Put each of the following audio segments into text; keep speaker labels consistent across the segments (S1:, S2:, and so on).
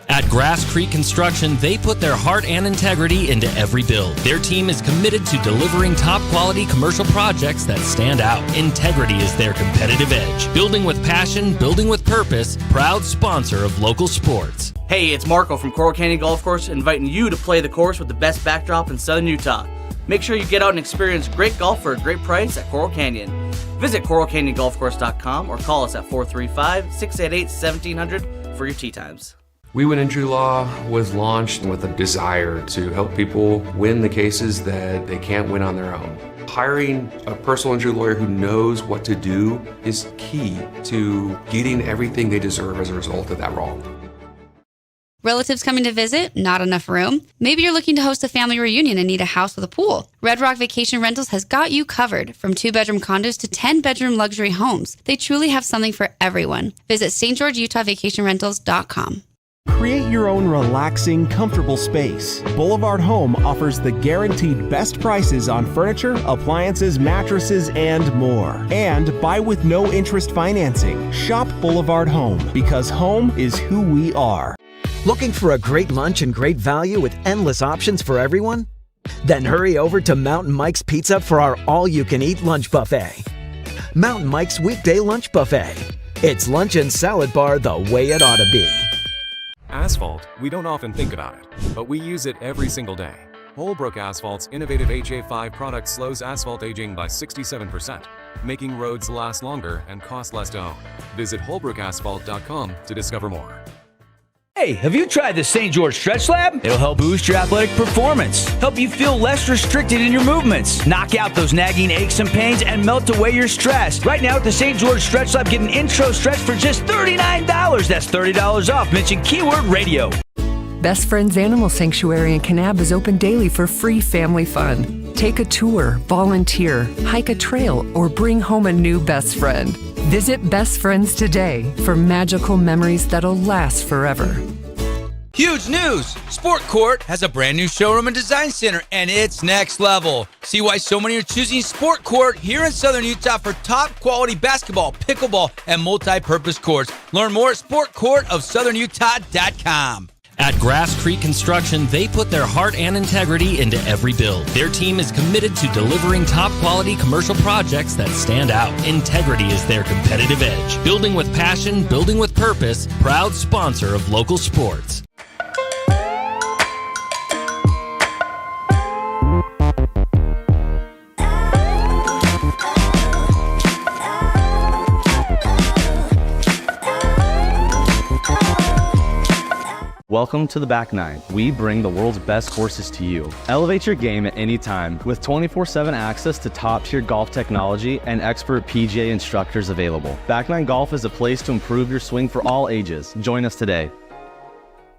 S1: At Grass Creek Construction, they put their heart and integrity into every build. Their team is committed to delivering top-quality commercial projects that stand out. Integrity is their competitive edge. Building with passion, building with purpose, proud sponsor of local sports.
S2: Hey, it's Marco from Coral Canyon Golf Course inviting you to play the course with the best backdrop in southern Utah. Make sure you get out and experience great golf for a great price at Coral Canyon. Visit coralcanyongolfcourse.com or call us at 435-688-1700 for your tee times.
S3: We Win Injury Law was launched with a desire to help people win the cases that they can't win on their own. Hiring a personal injury lawyer who knows what to do is key to getting everything they deserve as a result of that wrong.
S4: Relatives coming to visit? Not enough room? Maybe you're looking to host a family reunion and need a house with a pool. Red Rock Vacation Rentals has got you covered. From 2-bedroom condos to 10-bedroom luxury homes, they truly have something for everyone. Visit stgeorgeutahvacationrentals.com.
S5: Create your own relaxing, comfortable space. Boulevard Home offers the guaranteed best prices on furniture, appliances, mattresses, and more. And buy with no interest financing. Shop Boulevard Home, because home is who we are.
S6: Looking for a great lunch and great value with endless options for everyone? Then hurry over to Mountain Mike's Pizza for our all-you-can-eat lunch buffet. Mountain Mike's Weekday Lunch Buffet. It's lunch and salad bar the way it ought to be.
S7: Asphalt, we don't often think about it, but we use it every single day. Holbrook Asphalt's innovative HA5 product slows asphalt aging by 67%, making roads last longer and cost less to own. Visit holbrookasphalt.com to discover more.
S8: Hey, have you tried the St. George Stretch Lab? It'll help boost your athletic performance, help you feel less restricted in your movements, knock out those nagging aches and pains, and melt away your stress. Right now at the St. George Stretch Lab, get an intro stretch for just $39. That's $30 off. Mention keyword radio.
S9: Best Friends Animal Sanctuary in Kanab is open daily for free family fun. Take a tour, volunteer, hike a trail, or bring home a new best friend. Visit Best Friends today for magical memories that'll last forever.
S10: Huge news! Sport Court has a brand new showroom and design center, and it's next level. See why so many are choosing Sport Court here in Southern Utah for top quality basketball, pickleball, and multi-purpose courts. Learn more at sportcourtofsouthernutah.com.
S1: At Grass Creek Construction, they put their heart and integrity into every build. Their team is committed to delivering top-quality commercial projects that stand out. Integrity is their competitive edge. Building with passion, building with purpose, proud sponsor of local sports.
S11: Welcome to the Back Nine. We bring the world's best courses to you. Elevate your game at any time with 24/7 access to top-tier golf technology and expert PGA instructors available. Back Nine Golf is a place to improve your swing for all ages. Join us today.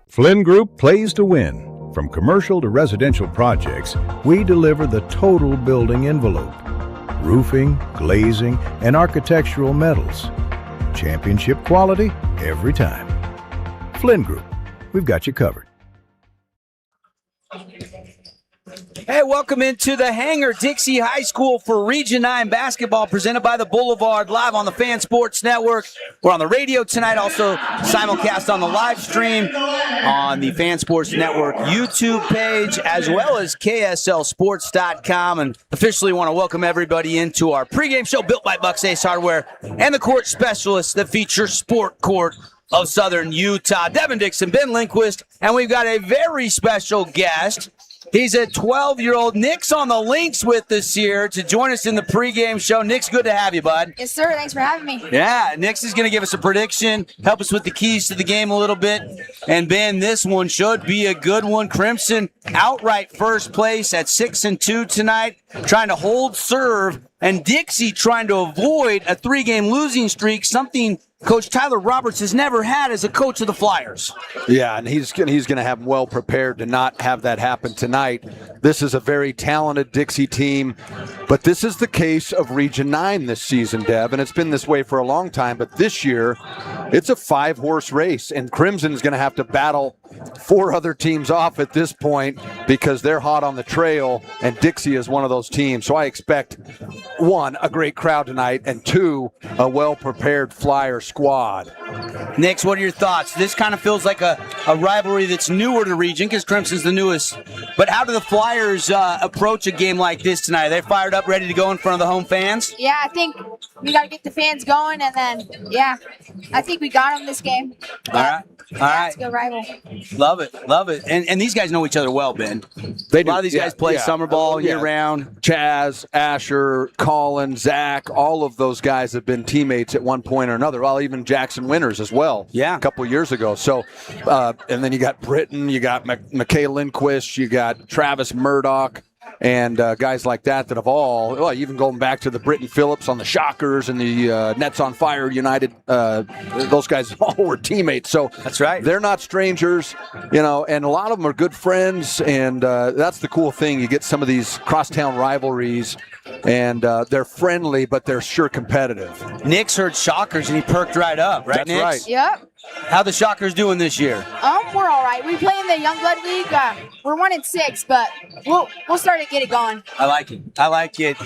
S12: Flynn Group plays to win. From commercial to residential projects, we deliver the total building envelope. Roofing, glazing, and architectural metals. Championship quality every time. Flynn Group. We've got you covered.
S8: Hey, welcome into the hangar, Dixie High School for Region 9 basketball, presented by the Boulevard, live on the Fan Sports Network. We're on the radio tonight, also simulcast on the live stream on the Fan Sports Network YouTube page, as well as KSLSports.com. And officially want to welcome everybody into our pregame show built by Bucks Ace Hardware and the court specialists that feature Sport Court of Southern Utah. Devin Dixon, Ben Lindquist, and we've got a very special guest. He's a 12-year-old. Nick's on the links with us here to join us in the pregame show. Nick's, good to have you, bud.
S13: Yes, sir. Thanks for having me.
S8: Yeah, Nick's is going to give us a prediction, help us with the keys to the game a little bit. And, Ben, this one should be a good one. Crimson outright first place at 6-2 tonight, trying to hold serve. And Dixie trying to avoid a 3-game losing streak, something Coach Tyler Roberts has never had as a coach of the Flyers.
S14: Yeah, and he's going to have them well prepared to not have that happen tonight. This is a very talented Dixie team, but this is the case of Region 9 this season, Dev, and it's been this way for a long time, but this year it's a 5-horse race, and Crimson is going to have to battle 4 other teams off at this point because they're hot on the trail, and Dixie is one of those teams. So I expect, 1, a great crowd tonight, and 2, a well-prepared Flyer squad.
S8: Nix, what are your thoughts? This kind of feels like a rivalry that's newer to Region because Crimson's the newest. But how do the Flyers approach a game like this tonight? Are they fired up, ready to go in front of the home fans?
S13: Yeah, I think we got to get the fans going, and then, yeah, I think we got them this game.
S8: All right. All right.
S13: It's a good rival.
S8: Love it. Love it. And these guys know each other well, Ben.
S14: They do.
S8: A lot of these guys play summer ball year-round.
S14: Chaz, Asher, Colin, Zach, all of those guys have been teammates at one point or another. Well, even Jackson Winters as well.
S8: Yeah.
S14: A couple of years ago. So, and then you got Britton, you got McKay Lindquist, you got Travis Murdoch, and guys like that have all, well, even going back to the Britton Phillips on the Shockers and the Nets on Fire United, those guys all were teammates. So
S8: that's right.
S14: They're not strangers, and a lot of them are good friends, and that's the cool thing. You get some of these crosstown rivalries, and they're friendly, but they're sure competitive.
S8: Nick's heard Shockers, and he perked right up, right,
S14: That's
S8: Nix?
S14: right.
S13: Yep.
S8: How the Shockers doing this year?
S13: We're all right. We play in the Youngblood League. We're 1-6, but we'll start to get it going.
S8: I like it.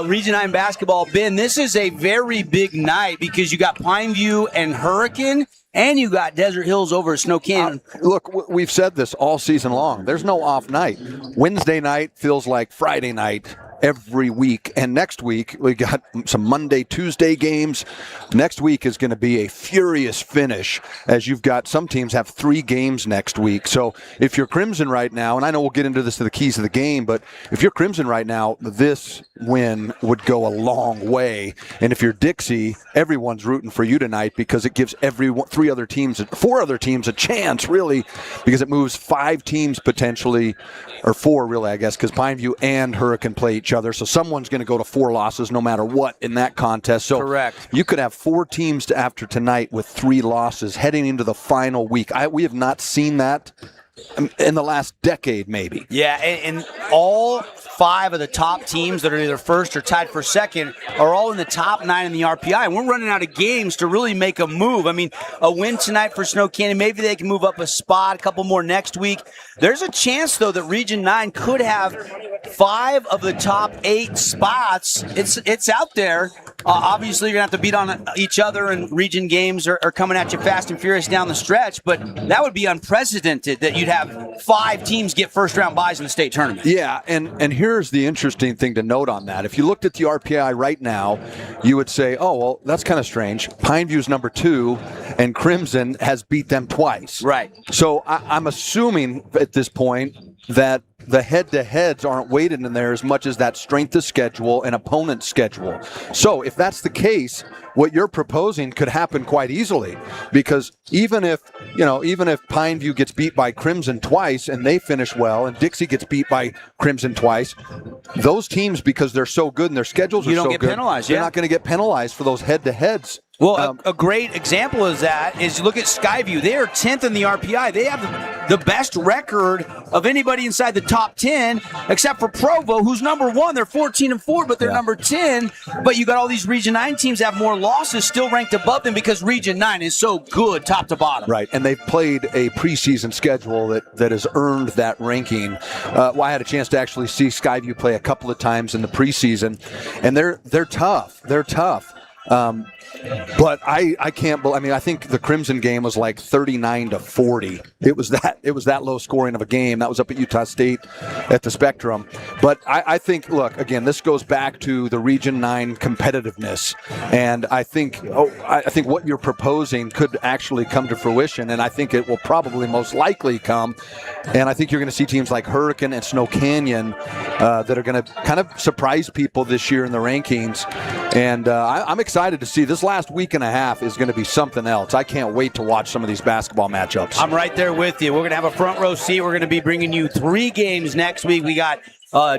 S8: Region 9 basketball, Ben, this is a very big night because you got Pineview and Hurricane, and you got Desert Hills over at Snow Canyon.
S14: Look, we've said this all season long. There's no off night. Wednesday night feels like Friday night every week. And next week, we got some Monday, Tuesday games. Next week is going to be a furious finish, as you've got some teams have 3 games next week. So if you're Crimson right now, and I know we'll get into this to the keys of the game, but if you're Crimson right now, this win would go a long way. And if you're Dixie, everyone's rooting for you tonight because it gives 4 other teams a chance, really, because it moves 5 teams potentially, or 4 really, I guess, because Pineview and Hurricane play each other. So someone's going to go to 4 losses no matter what in that contest. So
S8: correct.
S14: You could have 4 teams after tonight with 3 losses heading into the final week. We have not seen that in the last decade, maybe.
S8: Yeah, and all 5 of the top teams that are either first or tied for second are all in the top 9 in the RPI. And we're running out of games to really make a move. I mean, a win tonight for Snow Canyon, maybe they can move up a spot, a couple more next week. There's a chance, though, that Region 9 could have 5 of the top 8 spots. It's out there. Obviously, you're going to have to beat on each other, and region games are coming at you fast and furious down the stretch, but that would be unprecedented that you'd have 5 teams get first-round byes in the state tournament.
S14: Yeah, and here's the interesting thing to note on that. If you looked at the RPI right now, you would say, oh, well, that's kind of strange. Pineview's number 2, and Crimson has beat them twice.
S8: Right.
S14: So I'm assuming at this point that the head-to-heads aren't weighted in there as much as that strength of schedule and opponent schedule. So if that's the case, what you're proposing could happen quite easily, because even if Pineview gets beat by Crimson twice and they finish well, and Dixie gets beat by Crimson twice, those teams, because they're so good and their schedules are so good,
S8: you don't get penalized.
S14: They're not going to get penalized for those head-to-heads.
S8: Well, a great example of that is look at Skyview. They are 10th in the RPI. They have the best record of anybody inside the top 10, except for Provo, who's number 1. They're 14-4, but they're number 10. But you got all these Region 9 teams that have more losses, still ranked above them because Region 9 is so good top to bottom.
S14: Right, and they've played a preseason schedule that has earned that ranking. I had a chance to actually see Skyview play a couple of times in the preseason, and they're tough. They're tough. But I can't believe. I mean, I think the Crimson game was like 39-40. It was that low scoring of a game. That was up at Utah State at the Spectrum. But I think, look, again, this goes back to the Region 9 competitiveness, and I think what you're proposing could actually come to fruition, and I think it will probably most likely come. And I think you're going to see teams like Hurricane and Snow Canyon that are going to kind of surprise people this year in the rankings. And I'm excited to see this last week and a half is going to be something else. I can't wait to watch some of these basketball matchups.
S8: I'm right there with you. We're going to have a front row seat. We're going to be bringing you 3 games next week. We got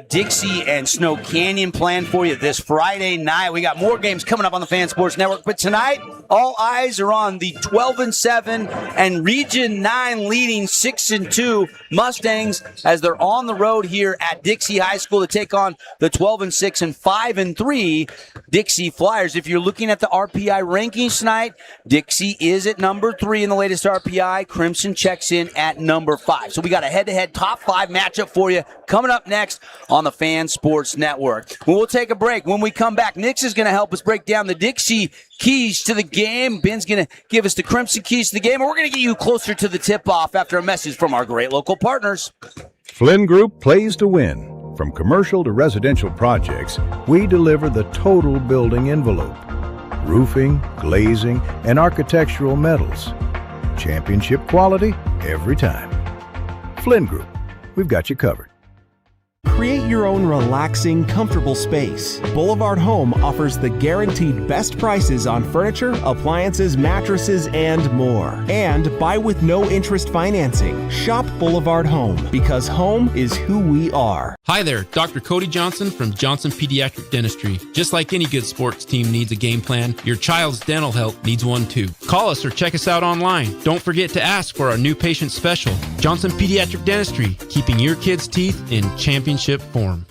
S8: Dixie and Snow Canyon planned for you this Friday night. We got more games coming up on the Fan Sports Network. But tonight, all eyes are on the 12-7 and Region 9 leading 6-2 Mustangs as they're on the road here at Dixie High School to take on the 12-6 and 5-3 Dixie Flyers. If you're looking at the RPI rankings tonight, Dixie is at number 3 in the latest RPI. Crimson checks in at number 5. So we got a head-to-head top 5 matchup for you coming up next on the Fan Sports Network. We'll take a break. When we come back, Nix is going to help us break down the Dixie keys to the game. Ben's going to give us the Crimson keys to the game, and we're going to get you closer to the tip-off after a message from our great local partners.
S12: Flynn Group plays to win. From commercial to residential projects, we deliver the total building envelope. Roofing, glazing, and architectural metals. Championship quality every time. Flynn Group, we've got you covered.
S5: Create your own relaxing, comfortable space. Boulevard Home offers the guaranteed best prices on furniture, appliances, mattresses, and more. And buy with no interest financing. Shop Boulevard Home, because home is who we are.
S15: Hi there, Dr. Cody Johnson from Johnson Pediatric Dentistry. Just like any good sports team needs a game plan, your child's dental health needs one too. Call us or check us out online. Don't forget to ask for our new patient special. Johnson Pediatric Dentistry, keeping your kids' teeth in championship form.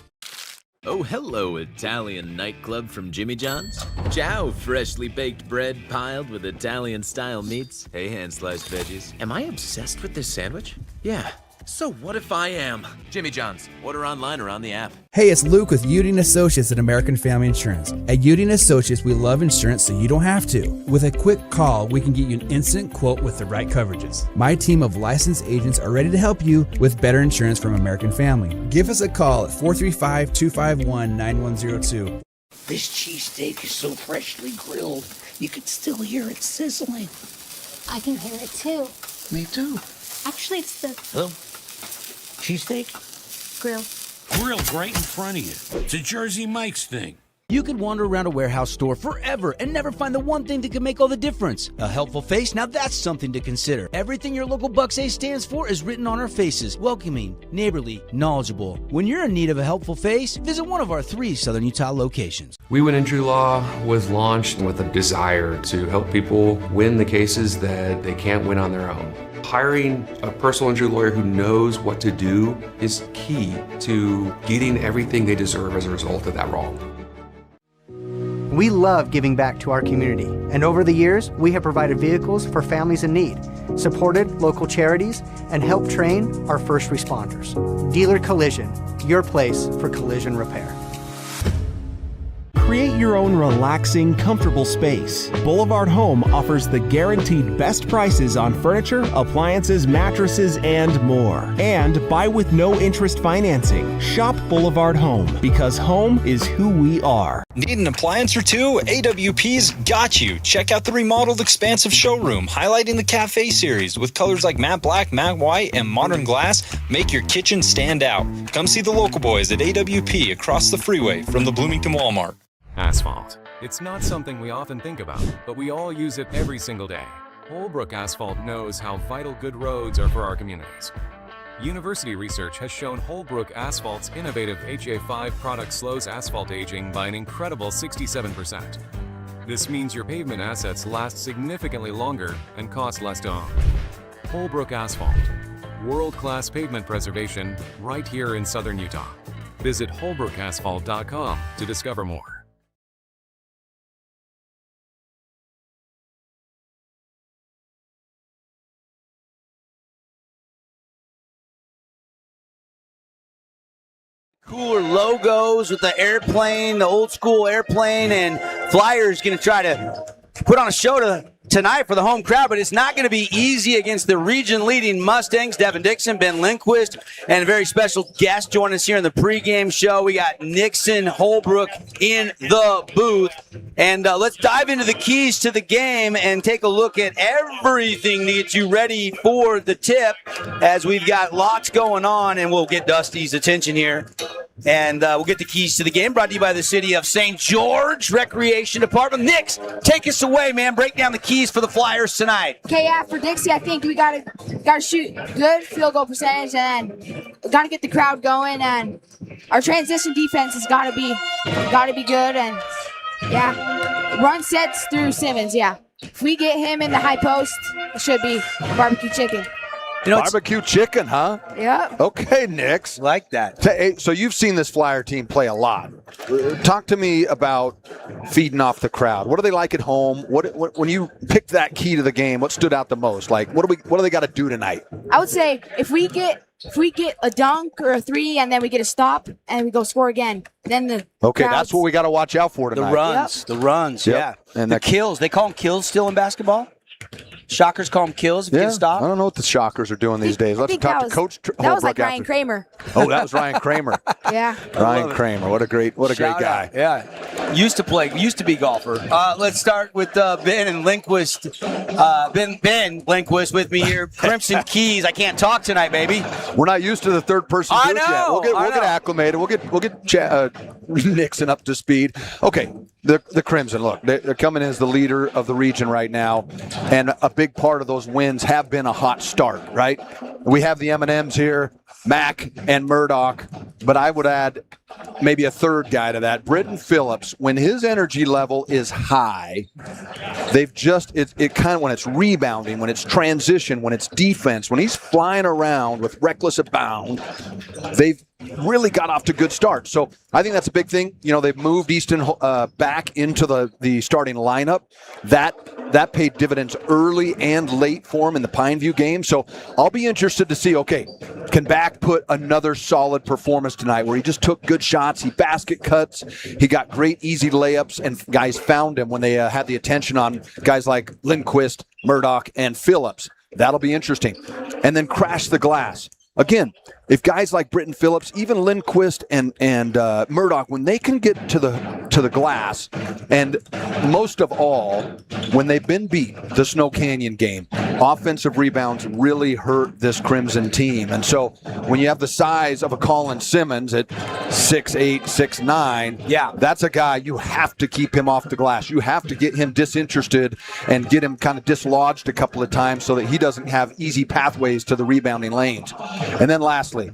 S16: Oh, hello, Italian nightclub from Jimmy John's. Ciao, freshly baked bread piled with Italian-style meats. Hey, hand-sliced veggies. Am I obsessed with this sandwich? Yeah. So what if I am? Jimmy John's. Order online or on the app.
S17: Hey, it's Luke with Udine Associates at American Family Insurance. At Udine Associates, we love insurance so you don't have to. With a quick call, we can get you an instant quote with the right coverages. My team of licensed agents are ready to help you with better insurance from American Family. Give us a call at 435-251-9102.
S18: This cheesesteak is so freshly grilled, you can still hear it sizzling.
S19: I can hear it too.
S18: Me too.
S19: Actually, it's the
S18: Hello? Cheesesteak?
S19: grill.
S20: Grilled right in front of you. It's a Jersey Mike's thing.
S8: You could wander around a warehouse store forever and never find the one thing that can make all the difference. A helpful face? Now that's something to consider. Everything your local Bucks A stands for is written on our faces. Welcoming, neighborly, knowledgeable. When you're in need of a helpful face, visit one of our 3 Southern Utah locations.
S3: We Win Injury Law was launched with a desire to help people win the cases that they can't win on their own. Hiring a personal injury lawyer who knows what to do is key to getting everything they deserve as a result of that wrong.
S21: We love giving back to our community, and over the years, we have provided vehicles for families in need, supported local charities, and helped train our first responders. Dealer Collision, your place for collision repair.
S5: Create your own relaxing, comfortable space. Boulevard Home offers the guaranteed best prices on furniture, appliances, mattresses, and more. And buy with no interest financing. Shop Boulevard Home, because home is who we are.
S22: Need an appliance or two? AWP's got you. Check out the remodeled expansive showroom, highlighting the Cafe series with colors like matte black, matte white, and modern glass. Make your kitchen stand out. Come see the local boys at AWP across the freeway from the Bloomington Walmart.
S7: Asphalt. It's not something we often think about, but we all use it every single day. Holbrook Asphalt knows how vital good roads are for our communities. University research has shown Holbrook Asphalt's innovative HA5 product slows asphalt aging by an incredible 67%. This means your pavement assets last significantly longer and cost less to own. Holbrook Asphalt. World-class pavement preservation right here in Southern Utah. Visit holbrookasphalt.com to discover more.
S8: Cooler logos with the airplane, the old school airplane, and Flyers going to try to put on a show tonight for the home crowd, but it's not going to be easy against the region-leading Mustangs. Devin Dixon, Ben Lindquist, and a very special guest joining us here in the pregame show. We got Nixon Holbrook in the booth. And let's dive into the keys to the game and take a look at everything to get you ready for the tip, as we've got lots going on, and we'll get Dusty's attention here. And we'll get the keys to the game, brought to you by the City of St. George Recreation Department. Nix, take us away, man. Break down the keys for the Flyers tonight.
S13: Okay, yeah, for Dixie, I think we gotta shoot good field goal percentage, and gotta get the crowd going, and our transition defense has gotta be good, and yeah, run sets through Simmons. Yeah, if we get him in the high post, it should be barbecue chicken.
S14: Barbecue chicken, huh?
S13: Yeah.
S14: Okay, Nix.
S8: Like that.
S14: So you've seen this Flyer team play a lot. Talk to me about feeding off the crowd. What are they like at home? When you picked that key to the game, what stood out the most? Like, what do they got to do tonight?
S13: I would say if we get a dunk or a three and then we get a stop and we go score again, then the
S14: that's what we got to watch out for tonight.
S8: The runs,
S14: Yep.
S8: yeah.
S14: And
S8: the kills. They call them kills still in basketball? Shockers call them kills if you get a stop?
S14: I don't know what the Shockers are doing these days. Let's talk to Coach Holbrook.
S13: That was like Ryan Kramer.
S14: Oh, that was Ryan Kramer.
S13: Yeah.
S14: Ryan Kramer. What a great guy.
S8: Out. Yeah. Used to be golfer. Let's start with Ben and Lindquist. Ben Lindquist with me here. Crimson Keys. I can't talk tonight, baby.
S14: We're not used to the third person booth yet. We'll get acclimated. We'll get Nixon up to speed. Okay. The Crimson, look, they're coming in as the leader of the region right now, and a big part of those wins have been a hot start, right? We have the M&Ms here, Mac and Murdoch, but I would add maybe a third guy to that, Britton Phillips. When his energy level is high, they've just, it kind of, when it's rebounding, when it's transition, when it's defense, when he's flying around with reckless abound, they've really got off to good starts. So I think that's a big thing. You know, they've moved Easton back into the starting lineup. That paid dividends early and late for him in the Pineview game. So I'll be interested to see, okay, can Back put another solid performance tonight where he just took good shots, he basket cuts, he got great easy layups, and guys found him when they had the attention on guys like Lindquist, Murdoch, and Phillips. That'll be interesting. And then crash the glass. Again, if guys like Britton Phillips, even Lindquist and Murdoch, when they can get to the glass, and most of all, when they've been beat, the Snow Canyon game, offensive rebounds really hurt this Crimson team. And so when you have the size of a Colin Simmons at 6'8", 6'9", that's a guy you have to keep him off the glass. You have to get him disinterested and get him kind of dislodged a couple of times so that he doesn't have easy pathways to the rebounding lanes. And then lastly,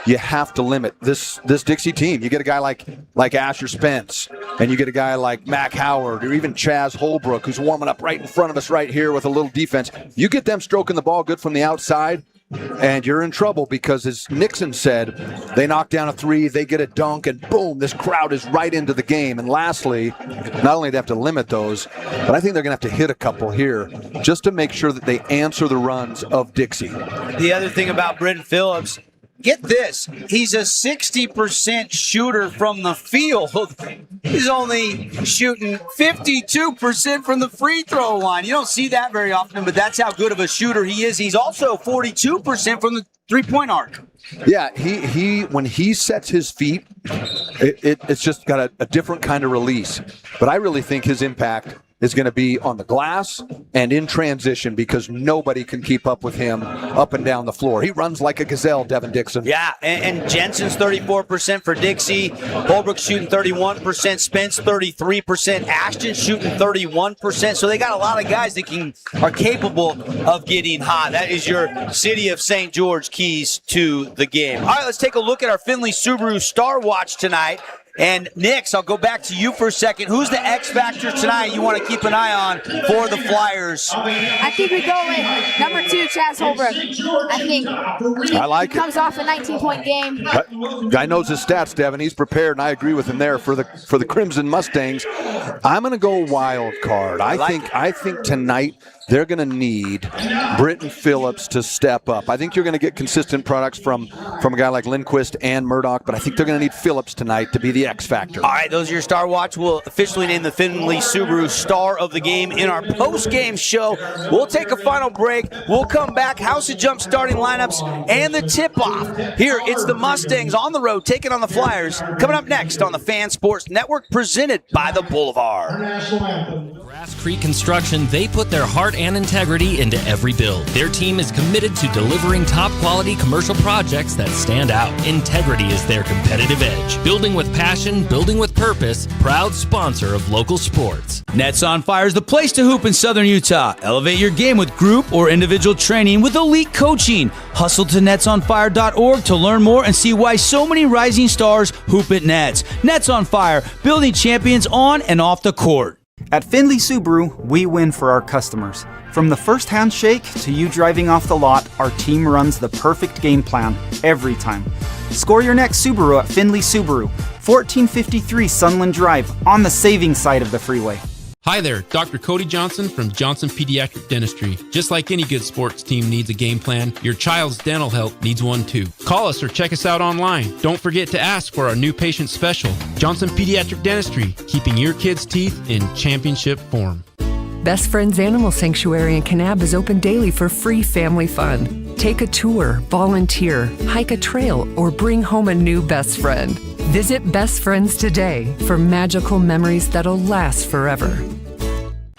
S14: you have to limit this Dixie team. You get a guy like Asher Spence, and you get a guy like Mac Howard, or even Chaz Holbrook, who's warming up right in front of us right here with a little defense. You get them stroking the ball good from the outside, and you're in trouble because, as Nixon said, they knock down a three, they get a dunk, and boom, this crowd is right into the game. And lastly, not only do they have to limit those, but I think they're going to have to hit a couple here just to make sure that they answer the runs of Dixie.
S8: The other thing about Britton Phillips, get this, he's a 60% shooter from the field. He's only shooting 52% from the free throw line. You don't see that very often, but that's how good of a shooter he is. He's also 42% from the three-point arc.
S14: Yeah, he when he sets his feet, it's just got a different kind of release. But I really think his impact is going to be on the glass and in transition because nobody can keep up with him up and down the floor. He runs like a gazelle, Devin Dixon.
S8: Yeah, and Jensen's 34% for Dixie. Holbrook shooting 31%. Spence 33%. Ashton shooting 31%. So they got a lot of guys that are capable of getting hot. That is your City of St. George keys to the game. All right, let's take a look at our Findlay Subaru Star Watch tonight. And Nix, I'll go back to you for a second. Who's the X factor tonight you want to keep an eye on for the Flyers?
S13: I think we go with number 2, Chaz Holbrook. I think he comes off a 19-point game.
S14: Guy knows his stats, Devin. He's prepared, and I agree with him there for the Crimson Mustangs. I'm going to go wild card. I think tonight they're going to need Britton Phillips to step up. I think you're going to get consistent products from a guy like Lindquist and Murdoch, but I think they're going to need Phillips tonight to be the X factor.
S8: All right, those are your Star Watch. We'll officially name the Findlay Subaru Star of the Game in our post-game show. We'll take a final break. We'll come back, House of Jump starting lineups, and the tip-off. Here, it's the Mustangs on the road taking on the Flyers. Coming up next on the Fan Sports Network, presented by the Boulevard.
S1: Grass Creek Construction, they put their heart and integrity into every build. Their team is committed to delivering top-quality commercial projects that stand out. Integrity is their competitive edge. Building with passion, building with purpose, proud sponsor of local sports.
S10: Nets on Fire is the place to hoop in Southern Utah. Elevate your game with group or individual training with elite coaching. Hustle to netsonfire.org to learn more and see why so many rising stars hoop at Nets. Nets on Fire, building champions on and off the court.
S2: At Findlay Subaru, we win for our customers. From the first handshake to you driving off the lot, our team runs the perfect game plan every time. Score your next Subaru at Findlay Subaru, 1453 Sunland Drive, on the saving side of the freeway.
S15: Hi there, Dr. Cody Johnson from Johnson Pediatric Dentistry. Just like any good sports team needs a game plan, your child's dental health needs one too. Call us or check us out online. Don't forget to ask for our new patient special. Johnson Pediatric Dentistry, keeping your kids' teeth in championship form.
S9: Best Friends Animal Sanctuary in Kanab is open daily for free family fun. Take a tour, volunteer, hike a trail, or bring home a new best friend. Visit Best Friends today for magical memories that'll last forever.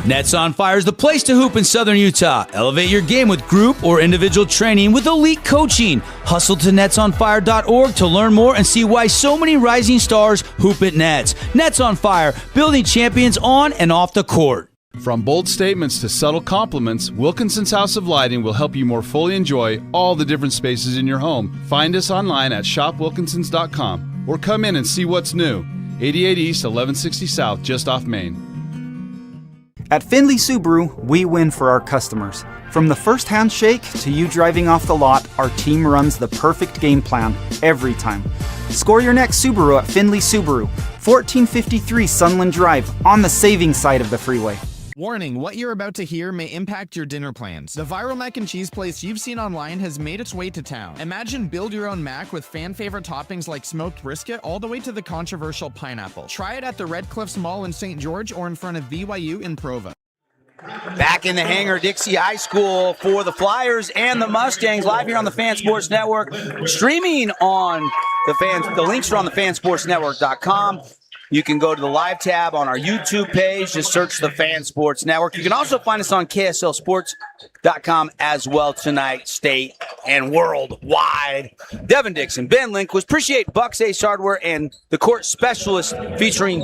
S10: Nets on Fire is the place to hoop in Southern Utah. Elevate your game with group or individual training with elite coaching. Hustle to netsonfire.org to learn more and see why so many rising stars hoop at Nets. Nets on Fire, building champions on and off the court.
S4: From bold statements to subtle compliments, Wilkinson's House of Lighting will help you more fully enjoy all the different spaces in your home. Find us online at shopwilkinsons.com or come in and see what's new. 88 East, 1160 South, just off Main.
S2: At Findlay Subaru, we win for our customers. From the first handshake to you driving off the lot, our team runs the perfect game plan every time. Score your next Subaru at Findlay Subaru, 1453 Sunland Drive, on the saving side of the freeway.
S23: Warning, what you're about to hear may impact your dinner plans. The viral mac and cheese place you've seen online has made its way to town. Imagine build your own mac with fan favorite toppings like smoked brisket all the way to the controversial pineapple. Try it at the Red Cliffs Mall in St. George or in front of BYU in Provo.
S8: Back in the hangar, Dixie High School for the Flyers and the Mustangs, live here on the Fan Sports Network, streaming on the links are on the fansportsnetwork.com. You can go to the live tab on our YouTube page. Just search the Fan Sports Network. You can also find us on KSLSports.com as well tonight, state and worldwide. Devin Dixon, Ben Lindquist. Appreciate Bucks Ace Hardware and the Court Specialist featuring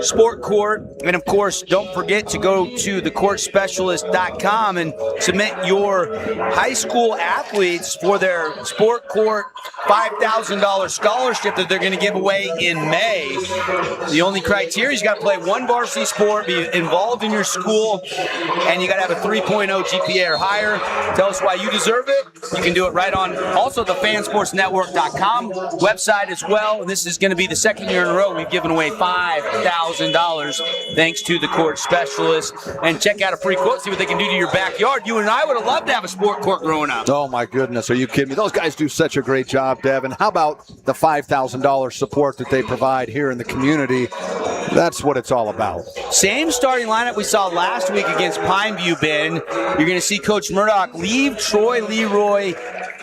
S8: Sport Court. And, of course, don't forget to go to thecourtspecialist.com and submit your high school athletes for their Sport Court $5,000 scholarship that they're going to give away in May. The only criteria is you got to play one varsity sport, be involved in your school, and you got to have a 3.0 GPA or higher. Tell us why you deserve it. You can do it right on also the fansportsnetwork.com website as well. This is going to be the second year in a row we've given away $5,000 thanks to the Court Specialist. And check out a free quote, see what they can do to your backyard. You and I would have loved to have a sport court growing up.
S14: Oh, my goodness. Are you kidding me? Those guys do such a great job, Devin. How about the $5,000 support that they provide here in the community? That's what it's all about.
S8: Same starting lineup we saw last week against Pineview, Ben. You're going to see Coach Murdoch leave Troy Leroy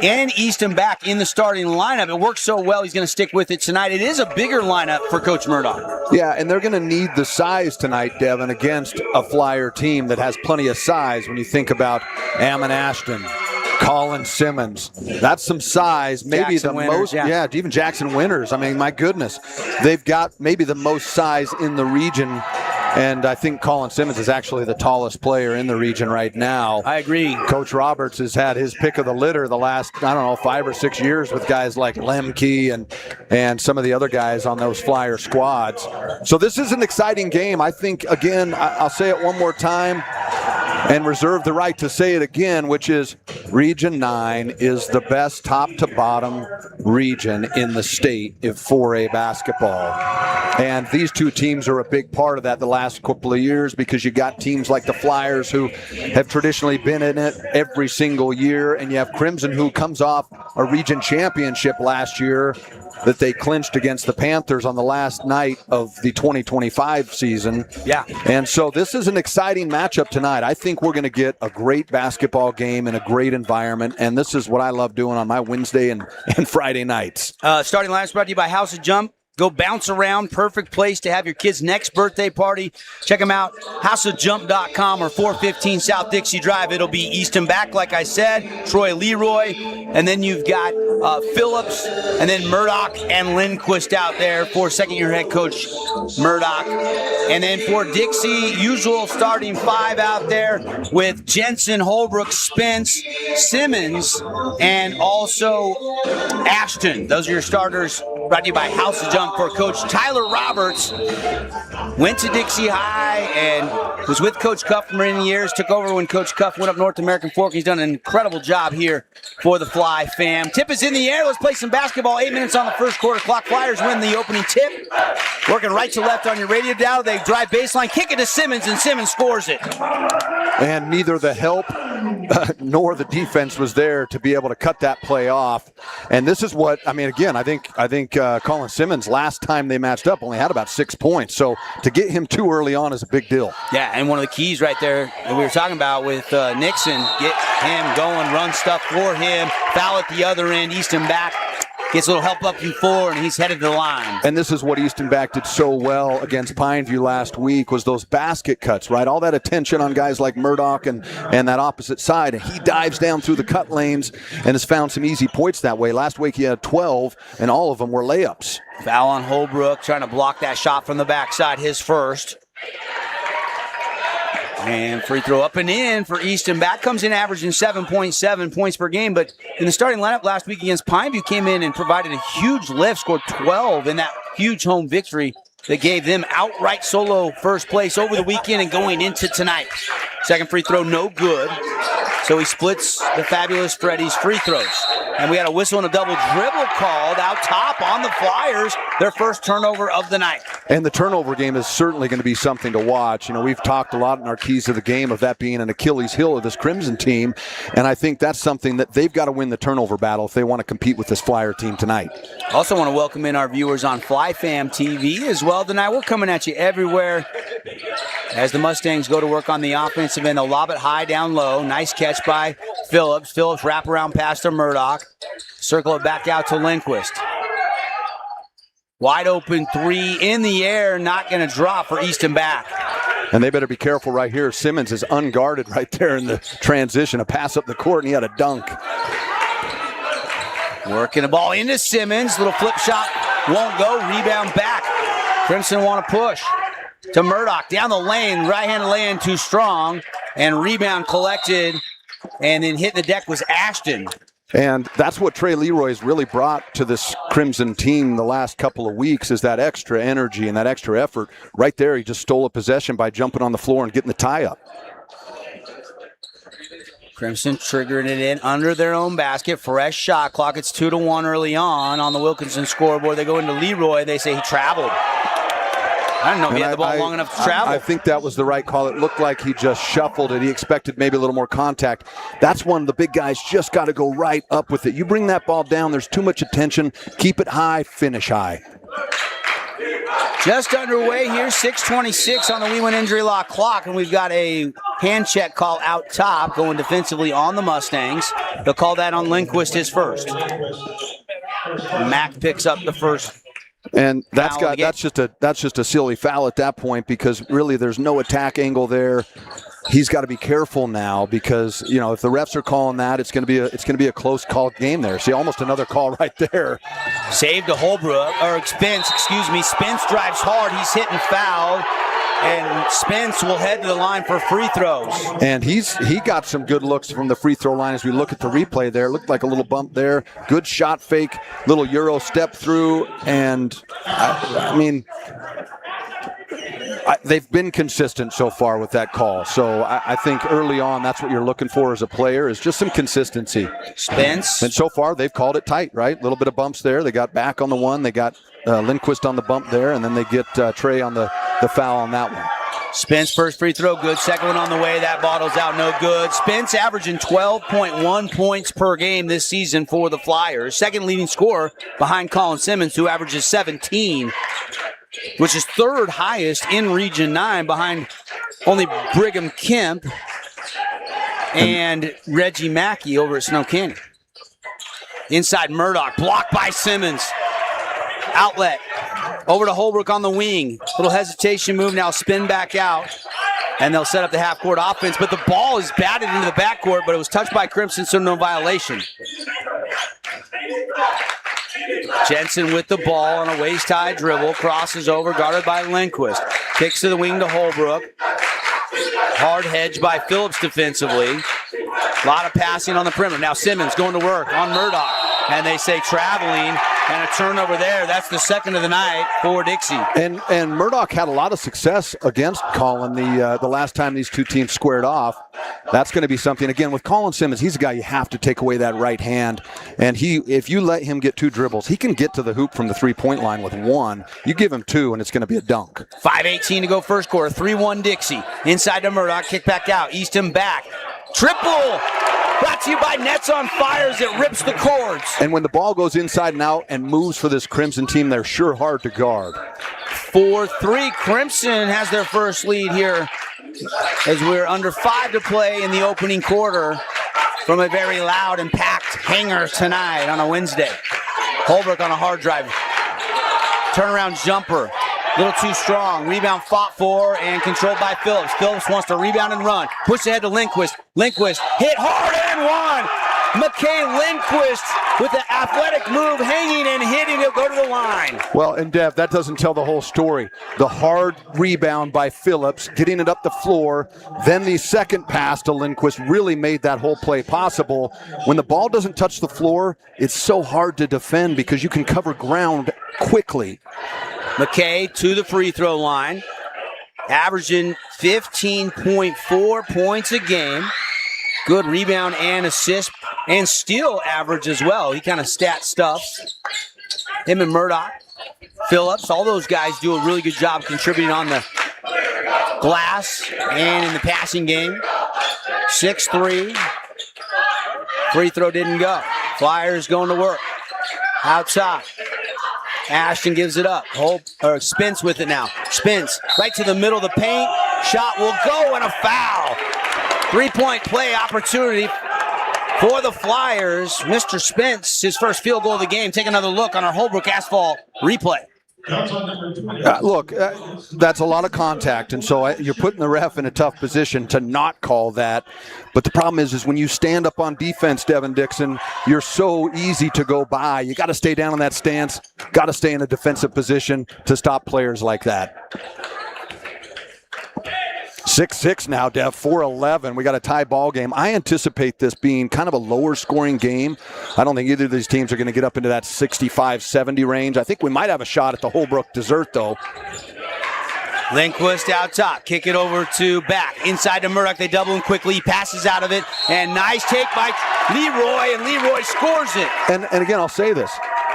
S8: and Easton back in the starting lineup. It worked so well, he's going to stick with it tonight. It is a bigger lineup for Coach Murdoch.
S14: Yeah, and they're going to need the size tonight, Devin, against a Flyer team that has plenty of size. When you think about Ammon Ashton, Colin Simmons, that's some size. Maybe
S8: Jackson
S14: the
S8: Winters,
S14: most,
S8: yeah,
S14: even Jackson Winters. I mean, my goodness, they've got maybe the most size in the region. And I think Colin Simmons is actually the tallest player in the region right now.
S8: I agree.
S14: Coach Roberts has had his pick of the litter the last, 5 or 6 years with guys like Lemke and some of the other guys on those Flyer squads. So this is an exciting game. I think, again, I'll say it one more time and reserve the right to say it again, which is Region 9 is the best top-to-bottom region in the state in 4A basketball. And these two teams are a big part of that the last couple of years because you got teams like the Flyers who have traditionally been in it every single year, and you have Crimson who comes off a region championship last year that they clinched against the Panthers on the last night of the 2025 season.
S8: Yeah.
S14: And so this is an exciting matchup tonight. I think we're going to get a great basketball game in a great environment, and this is what I love doing on my Wednesday and Friday nights.
S8: Starting lineup brought to you by House of Jump. Go bounce around. Perfect place to have your kid's next birthday party. Check them out, houseofjump.com or 415 South Dixie Drive. It'll be Easton back, like I said, Troy Leroy, and then you've got Phillips, and then Murdoch and Lindquist out there for second-year head coach Murdoch. And then for Dixie, usual starting five out there with Jensen, Holbrook, Spence, Simmons, and also Ashton. Those are your starters brought to you by House of Junk for Coach Tyler Roberts. Went to Dixie High and was with Coach Cuff for many years. Took over when Coach Cuff went up North American Fork. He's done an incredible job here for the Fly fam. Tip is in the air. Let's play some basketball. 8 minutes on the first quarter clock. Flyers win the opening tip. Working right to left on your radio dial. They drive baseline, kick it to Simmons, and Simmons scores it.
S14: And neither the help nor the defense was there to be able to cut that play off. And this is what, I mean, again, I think Colin Simmons, last time they matched up, only had about 6 points. So to get him too early on is a big deal.
S8: Yeah, and one of the keys right there that we were talking about with Nixon, get him going, run stuff for him, foul at the other end, Easton back. Gets a little help up you forward, and he's headed to the line.
S14: And this is what Easton Back did so well against Pineview last week, was those basket cuts, right? All that attention on guys like Murdoch and that opposite side. And he dives down through the cut lanes and has found some easy points that way. Last week he had 12, and all of them were layups.
S8: Foul on Holbrook, trying to block that shot from the backside, his first. And free throw up and in for Easton. Back comes in averaging 7.7 points per game, but in the starting lineup last week against Pineview, came in and provided a huge lift, scored 12 in that huge home victory that gave them outright solo first place over the weekend and going into tonight. Second free throw, no good. So he splits the fabulous Freddie's free throws. And we had a whistle and a double dribble called out top on the Flyers, their first turnover of the night.
S14: And the turnover game is certainly going to be something to watch. You know, we've talked a lot in our keys to the game of that being an Achilles heel of this Crimson team. And I think that's something that they've got to win the turnover battle if they want to compete with this Flyer team tonight.
S8: Also want to welcome in our viewers on FlyFam TV as well tonight. We're coming at you everywhere as the Mustangs go to work on the offensive end. They'll lob it high down low. Nice catch by Phillips. Phillips wrap around pass to Murdoch. Circle it back out to Lindquist. Wide open three in the air. Not going to drop for Easton Back.
S14: And they better be careful right here. Simmons is unguarded right there in the transition. A pass up the court, and he had a dunk.
S8: Working the ball into Simmons. Little flip shot. Won't go. Rebound back. Crimson want to push to Murdoch. Down the lane. Right-handed lay-in too strong. And rebound collected. And then hit the deck was Ashton.
S14: And that's what Trey Leroy's really brought to this Crimson team the last couple of weeks, is that extra energy and that extra effort. Right there, he just stole a possession by jumping on the floor and getting the tie-up.
S8: Crimson triggering it in under their own basket. Fresh shot clock. It's 2-1 early on the Wilkinson scoreboard. They go into Leroy. They say he traveled. I don't know if he had the ball long enough to travel.
S14: I think that was the right call. It looked like he just shuffled it. He expected maybe a little more contact. That's when the big guys just got to go right up with it. You bring that ball down, there's too much attention. Keep it high, finish high.
S8: Just underway here, 6:26 on the We Win Injury Law clock, and we've got a hand check call out top going defensively on the Mustangs. They'll call that on Lindquist, his first. Mack picks up the first.
S14: And that's just a silly foul at that point, because really there's no attack angle there. He's got to be careful now, because you know if the refs are calling that, it's going to be a close call game there. See, almost another call right there.
S8: Save to Holbrook or Spence. Spence drives hard. He's hitting foul, and Spence will head to the line for free throws.
S14: And he got some good looks from the free throw line as we look at the replay there. Looked like a little bump there. Good shot fake, little Euro step through, and I mean. They've been consistent so far with that call. So I think early on, that's what you're looking for as a player, is just some consistency.
S8: Spence.
S14: And so far, they've called it tight, right? A little bit of bumps there. They got back on the one. They got Lindquist on the bump there, and then they get Trey on the foul on that one.
S8: Spence first free throw, good. Second one on the way. That bottle's out, no good. Spence averaging 12.1 points per game this season for the Flyers. Second leading scorer behind Colin Simmons, who averages 17, which is third highest in Region 9 behind only Brigham Kemp and Reggie Mackey over at Snow Canyon. Inside Murdoch, blocked by Simmons. Outlet, over to Holbrook on the wing. Little hesitation move now, spin back out. And they'll set up the half-court offense, but the ball is batted into the backcourt, but it was touched by Crimson, so no violation. Jensen with the ball on a waist-high dribble, crosses over, guarded by Lindquist. Kicks to the wing to Holbrook. Hard hedge by Phillips defensively. A lot of passing on the perimeter. Now Simmons going to work on Murdoch, and they say traveling And a turnover there. That's the second of the night for Dixie.
S14: And Murdoch had a lot of success against Colin the last time these two teams squared off. That's going to be something. Again, with Colin Simmons, he's a guy you have to take away that right hand. And if you let him get 2 dribbles, he can get to the hoop from the three-point line with 1. You give him 2, and it's going to be a dunk.
S8: 5:18 to go first quarter. 3-1 Dixie. Inside to Murdoch. Kick back out. Easton back. Triple! Brought to you by Nets on Fire as it rips the cords.
S14: And when the ball goes inside and out and moves for this Crimson team, they're sure hard to guard.
S8: 4-3. Crimson has their first lead here as we're under 5 to play in the opening quarter from a very loud and packed hangar tonight on a Wednesday. Holbrook on a hard drive. Turnaround jumper. A little too strong. Rebound fought for and controlled by Phillips. Phillips wants to rebound and run. Push ahead to Lindquist. Lindquist hit hard and one. McKay Lindquist with the athletic move, hanging and hitting. He'll go to the line.
S14: Well, and Dev, that doesn't tell the whole story. The hard rebound by Phillips, getting it up the floor, then the second pass to Lindquist really made that whole play possible. When the ball doesn't touch the floor, it's so hard to defend because you can cover ground quickly.
S8: McKay to the free throw line, averaging 15.4 points a game. Good rebound and assist and steal average as well. He kind of stat stuffs. Him and Murdoch, Phillips, all those guys do a really good job contributing on the glass and in the passing game. 6-3. Free throw didn't go. Flyers going to work. Outside. Ashton gives it up. Spence with it now. Spence right to the middle of the paint. Shot will go and a foul. 3-point play opportunity for the Flyers. Mr. Spence, his first field goal of the game. Take another look on our Holbrook Asphalt replay.
S14: Look, that's a lot of contact, and so you're putting the ref in a tough position to not call that. But the problem is when you stand up on defense, Devin Dixon, you're so easy to go by. You got to stay down in that stance, got to stay in a defensive position to stop players like that. 6-6 now, Dev, 4-11. We got a tie ball game. I anticipate this being kind of a lower scoring game. I don't think either of these teams are going to get up into that 65-70 range. I think we might have a shot at the Holbrook dessert, though.
S8: Lindquist out top. Kick it over to back. Inside to Murdoch. They double him quickly. He passes out of it. And nice take by Leroy, and Leroy scores it.
S14: And again, I'll say this.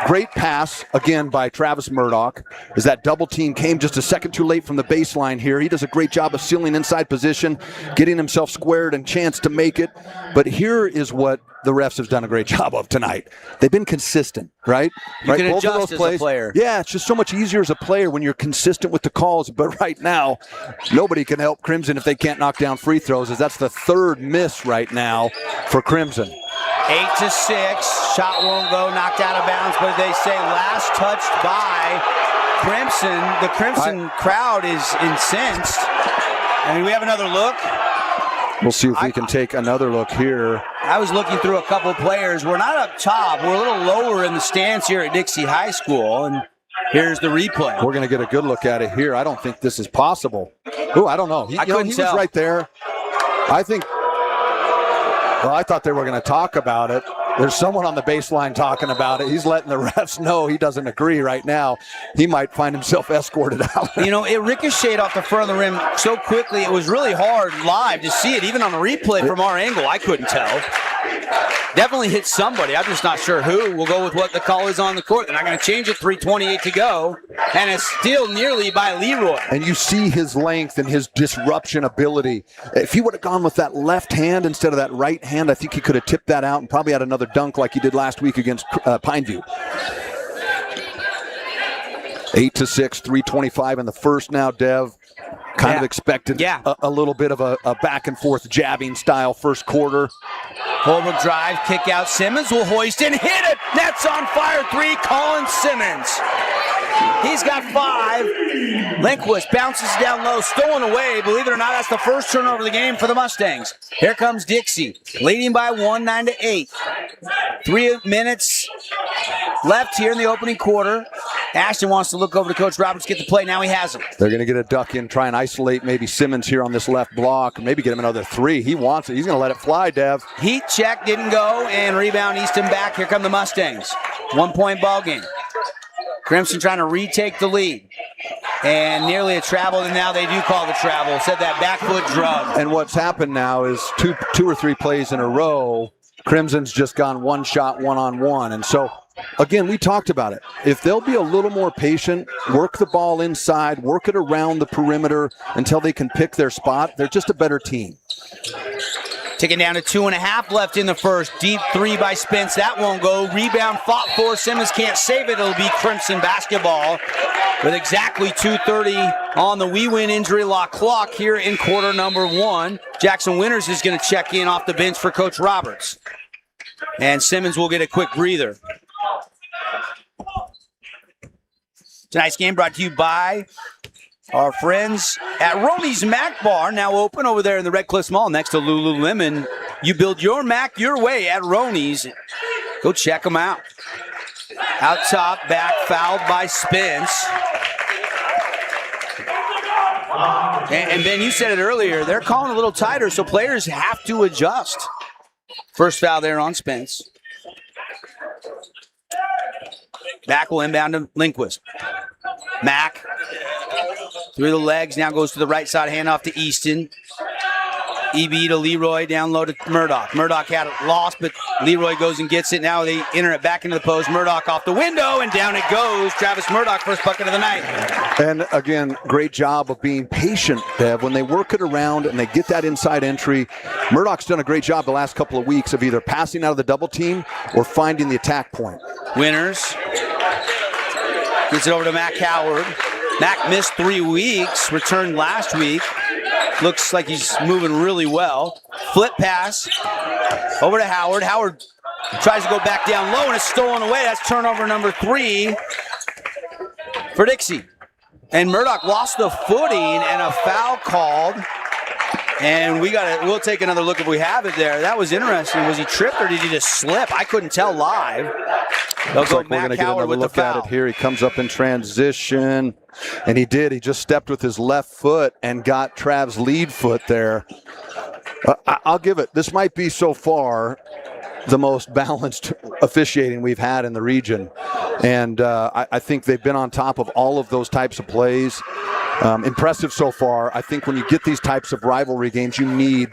S14: Great pass, again, by Travis Murdoch, as that double team came just a second too late from the baseline here. He does a great job of sealing inside position, getting himself squared and chance to make it. But here is what the refs have done a great job of tonight. They've been consistent, right?
S8: You can adjust as a player.
S14: Yeah, it's just so much easier as a player when you're consistent with the calls. But right now, nobody can help Crimson if they can't knock down free throws, as that's the third miss right now for Crimson.
S8: 8-6. Shot won't go. Knocked out of bounds, but they say last touched by Crimson. The Crimson crowd is incensed. I mean, we have another look.
S14: We'll see if we can take another look here.
S8: I was looking through a couple of players. We're not up top. We're a little lower in the stands here at Dixie High School, and here's the replay.
S14: We're going to get a good look at it here. I don't think this is possible. Oh, I don't know. He was right there. I thought they were going to talk about it. There's someone on the baseline talking about it. He's letting the refs know he doesn't agree right now. He might find himself escorted out.
S8: You know, it ricocheted off the front of the rim so quickly, it was really hard live to see it. Even on the replay from our angle, I couldn't tell. Definitely hit somebody. I'm just not sure who. We'll go with what the call is on the court. They're not going to change it. 3:28 to go. And it's still nearly by Leroy.
S14: And you see his length and his disruption ability. If he would have gone with that left hand instead of that right hand, I think he could have tipped that out and probably had another dunk like he did last week against Pineview. 8-6, 3:25 in the first now, Dev. Kind of expected a little bit of a back and forth jabbing style first quarter.
S8: Holbrook drive, kick out. Simmons will hoist and hit it. Nets on fire. 3, Colin Simmons. He's got 5. Lindquist bounces down low, stolen away. Believe it or not, that's the first turnover of the game for the Mustangs. Here comes Dixie, leading by 1, 9-8. 3 minutes left here in the opening quarter. Ashton wants to look over to Coach Roberts, get the play. Now he has him.
S14: They're going to get a duck in, try and isolate maybe Simmons here on this left block, maybe get him another 3. He wants it. He's going to let it fly, Dev.
S8: Heat check, didn't go, and rebound Easton back. Here come the Mustangs. 1-point ball game. Crimson trying to retake the lead. And nearly a travel, and now they do call the travel. Said that back foot drug.
S14: And what's happened now is two or three plays in a row, Crimson's just gone one shot, one-on-one. And so, again, we talked about it. If they'll be a little more patient, work the ball inside, work it around the perimeter until they can pick their spot, they're just a better team.
S8: Taking down to 2.5 left in the first. Deep three by Spence. That won't go. Rebound fought for. Simmons can't save it. It'll be Crimson basketball with exactly 2:30 on the We Win injury lock clock here in quarter number 1. Jackson Winters is going to check in off the bench for Coach Roberts. And Simmons will get a quick breather. Tonight's game brought to you by our friends at Roney's Mac Bar, now open over there in the Red Cliffs Mall next to Lululemon. You build your Mac your way at Roney's. Go check them out. Out top, back, fouled by Spence. And Ben, you said it earlier, they're calling a little tighter, so players have to adjust. First foul there on Spence. Back will inbound to Lindquist. Mack through the legs, now goes to the right side, handoff to Easton. EB to Leroy, down low to Murdoch. Murdoch had it lost, but Leroy goes and gets it. Now they enter it back into the post. Murdoch off the window, and down it goes. Travis Murdoch, first bucket of the night.
S14: And again, great job of being patient, Bev. When they work it around and they get that inside entry, Murdoch's done a great job the last couple of weeks of either passing out of the double team or finding the attack point.
S8: Winters gets it over to Mac Howard. Mac missed 3 weeks, returned last week. Looks like he's moving really well. Flip pass over to Howard. Howard tries to go back down low, and it's stolen away. That's turnover number 3 for Dixie. And Murdoch lost the footing, and a foul called. And we'll take another look if we have it there. That was interesting. Was he tripped or did he just slip? I couldn't tell live.
S14: Looks like we're going to get another look at it here. He comes up in transition, and he did. He just stepped with his left foot and got Trav's lead foot there. I'll give it. This might be so far the most balanced officiating we've had in the region. And I think they've been on top of all of those types of plays. Impressive so far. I think when you get these types of rivalry games, you need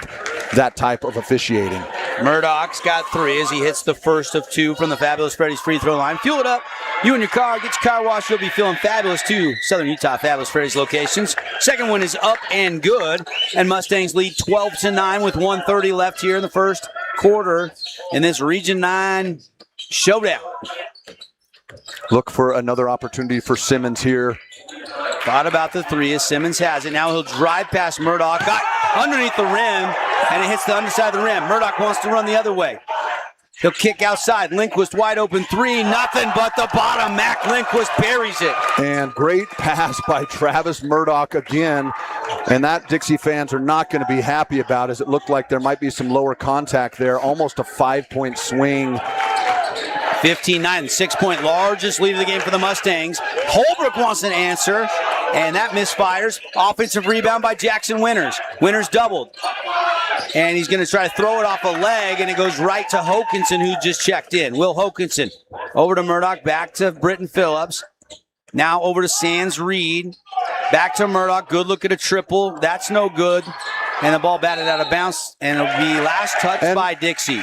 S14: that type of officiating.
S8: Murdoch's got 3 as he hits the first of 2 from the Fabulous Freddy's free throw line. Fuel it up. You and your car. Get your car washed. You'll be feeling fabulous too. Southern Utah Fabulous Freddy's locations. Second one is up and good. And Mustangs lead 12-9 with 1:30 left here in the first quarter in this Region 9 showdown.
S14: Look for another opportunity for Simmons here.
S8: Thought about the 3 as Simmons has it. Now he'll drive past Murdoch. Got underneath the rim, and it hits the underside of the rim. Murdoch wants to run the other way. He'll kick outside. Lindquist wide open 3. Nothing but the bottom. Mac Lindquist buries it.
S14: And great pass by Travis Murdoch again. And that Dixie fans are not going to be happy about, as it looked like there might be some lower contact there. Almost a 5-point swing.
S8: 15-9, 6-point largest lead of the game for the Mustangs. Holbrook wants an answer, and that misfires. Offensive rebound by Jackson Winters. Winters doubled. And he's going to try to throw it off a leg, and it goes right to Hokinson, who just checked in. Will Hokinson over to Murdoch, back to Britton Phillips. Now over to Sands Reed. Back to Murdoch. Good look at a triple. That's no good. And the ball batted out of bounds, and it'll be last touch by Dixie.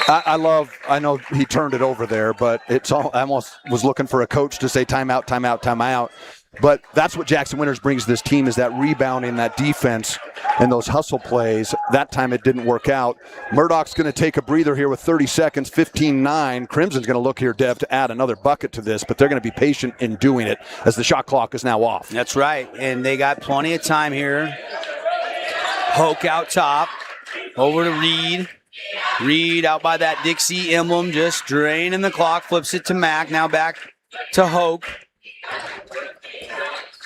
S14: I know he turned it over there, but I almost was looking for a coach to say timeout, timeout, timeout. But that's what Jackson Winters brings to this team, is that rebounding, that defense, and those hustle plays. That time it didn't work out. Murdoch's going to take a breather here with 30 seconds, 15-9. Crimson's going to look here, Dev, to add another bucket to this, but they're going to be patient in doing it as the shot clock is now off.
S8: That's right, and they got plenty of time here. Hoke out top, over to Reed. Reed out by that Dixie emblem, just draining the clock, flips it to Mack, now back to Hoke.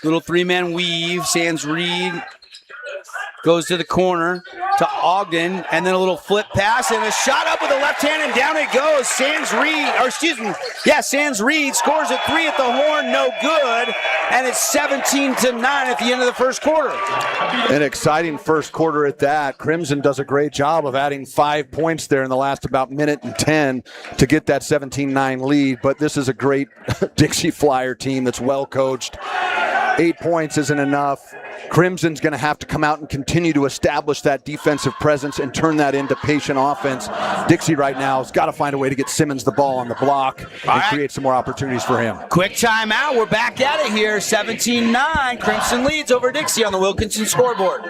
S8: Little 3-man weave, Sands Reed Goes to the corner to Ogden, and then a little flip pass and a shot up with the left hand, and down it goes. Sands Reed scores at 3 at the horn, no good, and it's 17-9 at the end of the first quarter.
S14: An exciting first quarter at that. Crimson does a great job of adding 5 points there in the last about minute and 10 to get that 17-9 lead, but this is a great Dixie Flyer team that's well coached. 8 points isn't enough. Crimson's going to have to come out and continue to establish that defensive presence and turn that into patient offense. Dixie right now has got to find a way to get Simmons the ball on the block and create some more opportunities for him.
S8: Quick timeout. We're back at it here. 17-9. Crimson leads over Dixie on the Wilkinson scoreboard.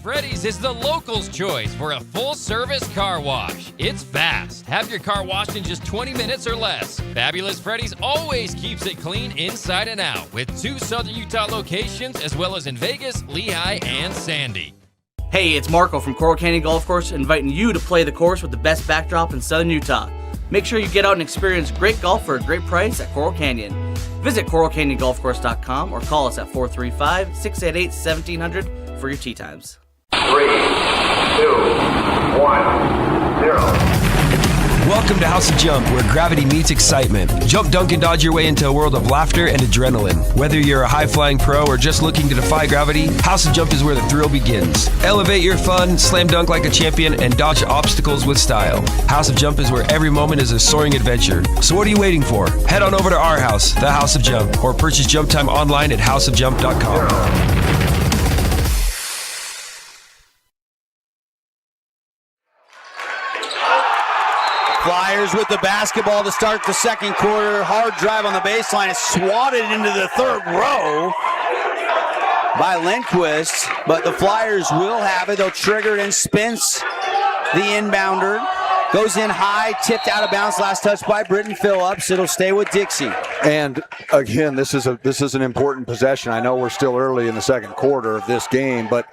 S1: Freddy's is the locals' choice for a full-service car wash. It's fast. Have your car washed in just 20 minutes or less. Fabulous Freddy's always keeps it clean inside and out with 2 Southern Utah locations as well as in Vegas, Lehigh, and Sandy.
S6: Hey, it's Marco from Coral Canyon Golf Course inviting you to play the course with the best backdrop in Southern Utah. Make sure you get out and experience great golf for a great price at Coral Canyon. Visit coralcanyongolfcourse.com or call us at 435-688-1700 for your tee times.
S11: 3, 2, 1, 0.
S12: Welcome to House of Jump, where gravity meets excitement. Jump, dunk, and dodge your way into a world of laughter and adrenaline. Whether you're a high-flying pro or just looking to defy gravity, House of Jump is where the thrill begins. Elevate your fun, slam dunk like a champion, and dodge obstacles with style. House of Jump is where every moment is a soaring adventure. So what are you waiting for? Head on over to our house, the House of Jump, or purchase Jump Time online at houseofjump.com.
S8: Flyers with the basketball to start the second quarter. Hard drive on the baseline. It's swatted into the third row by Lindquist, but the Flyers will have it. They'll trigger it, and Spence, the inbounder, goes in high, tipped out of bounds. Last touch by Britton Phillips. It'll stay with Dixie.
S14: And again, this is an important possession. I know we're still early in the second quarter of this game, but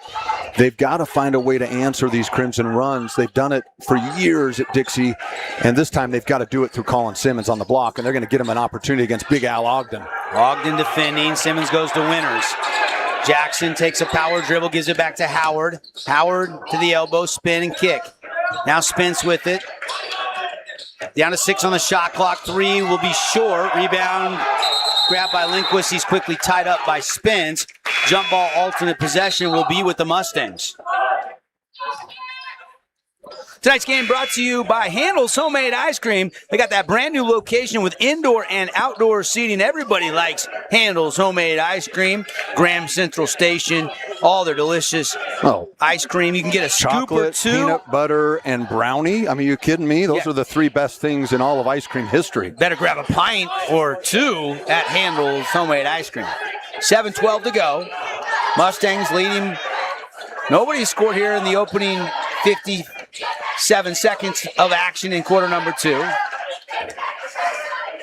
S14: they've got to find a way to answer these Crimson runs. They've done it for years at Dixie, and this time they've got to do it through Colin Simmons on the block, and they're going to get him an opportunity against Big Al Ogden.
S8: Ogden defending. Simmons goes to Winters. Jackson takes a power dribble, gives it back to Howard. Howard to the elbow, spin and kick. Now Spence with it. Down to 6 on the shot clock. 3 will be short. Rebound grabbed by Lindquist. He's quickly tied up by Spence. Jump ball alternate possession will be with the Mustangs. Tonight's game brought to you by Handel's Homemade Ice Cream. They got that brand new location with indoor and outdoor seating. Everybody likes Handel's Homemade Ice Cream. Graham Central Station, all their delicious ice cream. You can get a scoop or 2.
S14: Peanut butter, and brownie. I mean, you kidding me? Those are the 3 best things in all of ice cream history.
S8: Better grab a pint or 2 at Handel's Homemade Ice Cream. 7:12 to go. Mustangs leading. Nobody scored here in the opening 57 seconds of action in quarter number 2.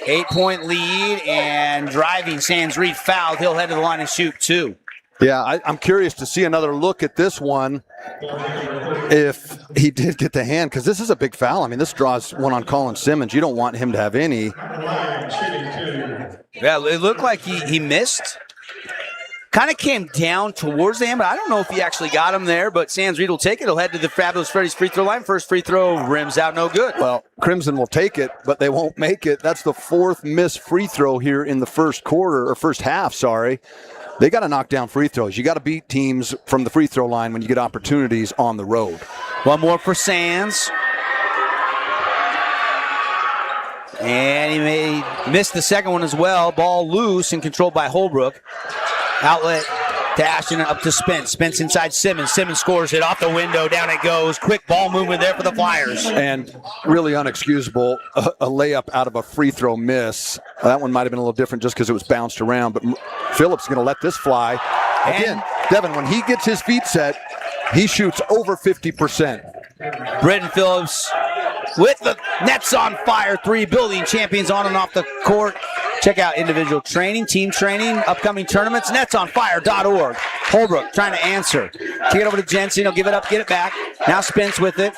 S8: 8-point lead, and driving Sands Reed fouled. He'll head to the line and shoot 2.
S14: Yeah, I'm curious to see another look at this one if he did get the hand, because this is a big foul. I mean, this draws one on Colin Simmons. You don't want him to have any.
S8: Yeah, it looked like he missed. Kind of came down towards the hand, but I don't know if he actually got him there, but Sands Reed will take it. He'll head to the Fabulous Freddy's free throw line. First free throw, rims out, no good.
S14: Well, Crimson will take it, but they won't make it. That's the 4th missed free throw here in the first half, sorry. They got to knock down free throws. You got to beat teams from the free throw line when you get opportunities on the road.
S8: One more for Sands. And he may miss the second one as well. Ball loose and controlled by Holbrook. Outlet to Ashton, up to Spence. Spence inside Simmons. Simmons scores it off the window. Down it goes. Quick ball movement there for the Flyers.
S14: And really unexcusable, a layup out of a free throw miss. That one might have been a little different just because it was bounced around, but Phillips is going to let this fly. Again, Devin, when he gets his feet set, he shoots over 50%.
S8: Britton Phillips with the nets on fire. 3 building champions on and off the court. Check out individual training, team training, upcoming tournaments, netsonfire.org. Holbrook trying to answer. Kick it over to Jensen. He'll give it up, get it back. Now Spence with it.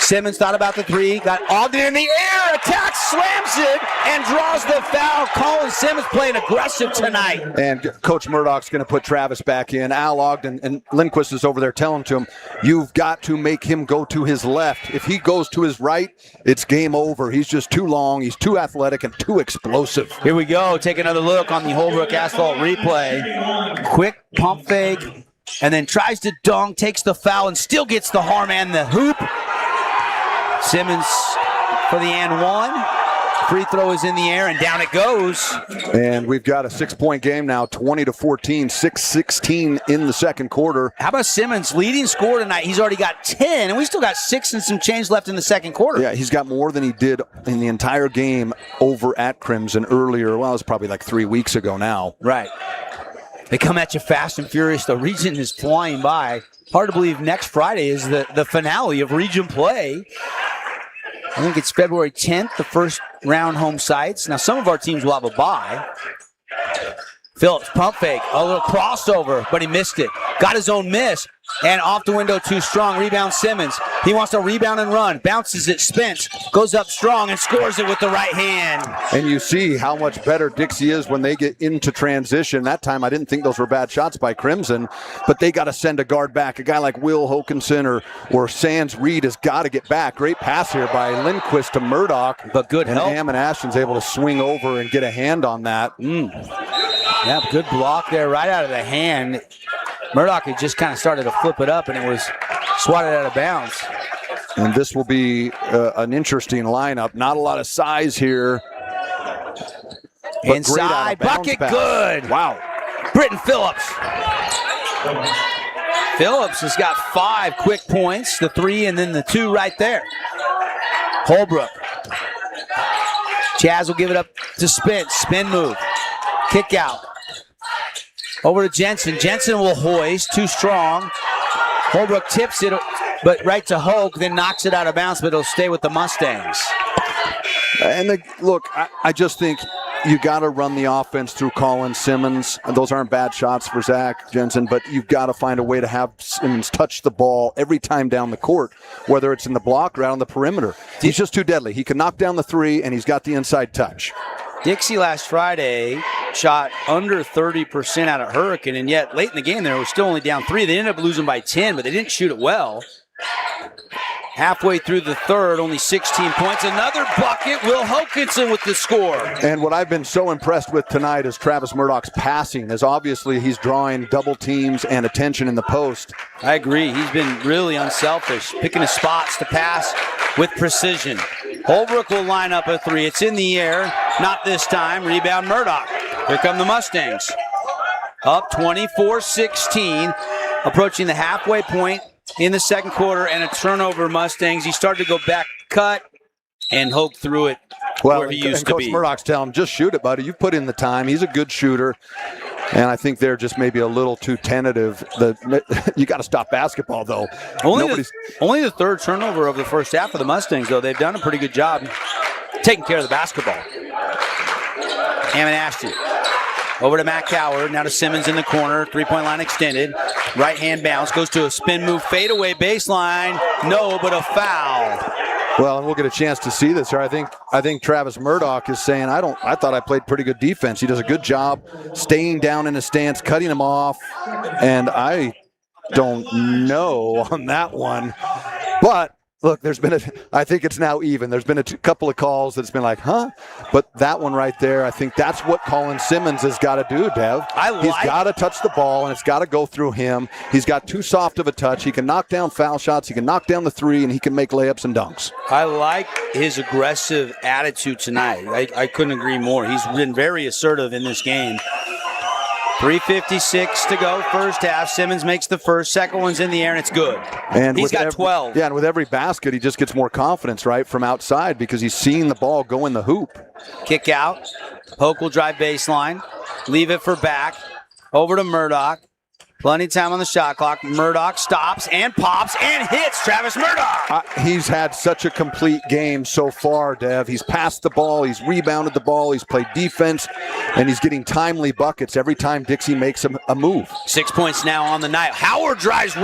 S8: Simmons thought about the three, got Ogden in the air, attacks, slams it, and draws the foul. Colin Simmons playing aggressive tonight.
S14: And Coach Murdoch's going to put Travis back in. Al Ogden and Lindquist is over there telling to him, you've got to make him go to his left. If he goes to his right, it's game over. He's just too long, he's too athletic, and too explosive.
S8: Here we go. Take another look on the Holbrook Asphalt replay. Quick pump fake, and then tries to dunk, takes the foul, and still gets the harm and the hoop. Simmons for the and one. Free throw is in the air, and down it goes.
S14: And we've got a 6-point game now, 20-14, 6-16 in the second quarter.
S8: How about Simmons leading scorer tonight? He's already got 10, and we still got 6 and some change left in the second quarter.
S14: Yeah, he's got more than he did in the entire game over at Crimson earlier. Well, it was probably like 3 weeks ago now.
S8: Right. They come at you fast and furious. The region is flying by. Hard to believe next Friday is the finale of region play. I think it's February 10th, the first round home sites. Now, some of our teams will have a bye. Phillips, pump fake, a little crossover, but he missed it. Got his own miss, and off the window too strong. Rebound Simmons. He wants to rebound and run. Bounces it, spins, goes up strong, and scores it with the right hand.
S14: And you see how much better Dixie is when they get into transition. That time, I didn't think those were bad shots by Crimson, but they got to send a guard back. A guy like Will Hokinson or Sands Reed has got to get back. Great pass here by Lindquist to Murdoch.
S8: But good help.
S14: And Ammon Ashton's able to swing over and get a hand on that.
S8: Yep, good block there right out of the hand. Murdoch had just kind of started to flip it up, and it was swatted out of bounds.
S14: And this will be an interesting lineup. Not a lot of size here.
S8: Inside, bucket good.
S14: Wow.
S8: Britton Phillips. Phillips has got 5 quick points, the 3 and then the 2 right there. Holbrook. Chaz will give it up to Spence. Spin move. Kick out. Over to Jensen. Jensen will hoist. Too strong. Holbrook tips it, but right to Hoke, then knocks it out of bounds, but it'll stay with the Mustangs.
S14: And look, I just think you got to run the offense through Colin Simmons. Those aren't bad shots for Zach Jensen, but you've got to find a way to have Simmons touch the ball every time down the court, whether it's in the block or out on the perimeter. He's just too deadly. He can knock down the 3, and he's got the inside touch.
S8: Dixie last Friday shot under 30% out of Hurricane, and yet late in the game they were still only down 3. They ended up losing by 10, but they didn't shoot it well. Halfway through the third, only 16 points. Another bucket. Will Hokinson with the score.
S14: And what I've been so impressed with tonight is Travis Murdoch's passing, as obviously he's drawing double teams and attention in the post.
S8: I agree. He's been really unselfish, picking his spots to pass with precision. Holbrook will line up a 3. It's in the air. Not this time. Rebound Murdoch. Here come the Mustangs. Up 24-16. Approaching the halfway point in the second quarter, and a turnover Mustangs. He started to go back cut, and Hoke threw it where he used to
S14: Coach
S8: be.
S14: Murdoch's telling him, just shoot it, buddy. You've put in the time. He's a good shooter. And I think they're just maybe a little too tentative. You got to stop basketball, though.
S8: Only the third turnover of the first half of the Mustangs, though. They've done a pretty good job taking care of the basketball. Ammon Ashton. Over to Matt Coward, now to Simmons in the corner, 3-point line extended. Right hand bounce, goes to a spin move, fadeaway baseline. No, but a foul.
S14: Well, and we'll get a chance to see this here. I think Travis Murdoch is saying, I thought I played pretty good defense. He does a good job staying down in his stance, cutting him off, and I don't know on that one. But look, I think it's now even. There's been a couple of calls that's been like, huh? But that one right there, I think that's what Colin Simmons has got to do, Dev. He's got to touch the ball, and it's got to go through him. He's got too soft of a touch. He can knock down foul shots. He can knock down the 3, and he can make layups and dunks.
S8: I like his aggressive attitude tonight. I couldn't agree more. He's been very assertive in this game. 3:56 to go, first half. Simmons makes the first. Second one's in the air, and it's good.
S14: And
S8: he's got 12.
S14: Yeah, and with every basket, he just gets more confidence, right, from outside because he's seeing the ball go in the hoop.
S8: Kick out. Polk will drive baseline. Leave it for back. Over to Murdoch. Plenty of time on the shot clock. Murdoch stops and pops and hits Travis Murdoch.
S14: He's had such a complete game so far, Dev. He's passed the ball. He's rebounded the ball. He's played defense, and he's getting timely buckets every time Dixie makes a move.
S8: 6 points now on the night. Howard drives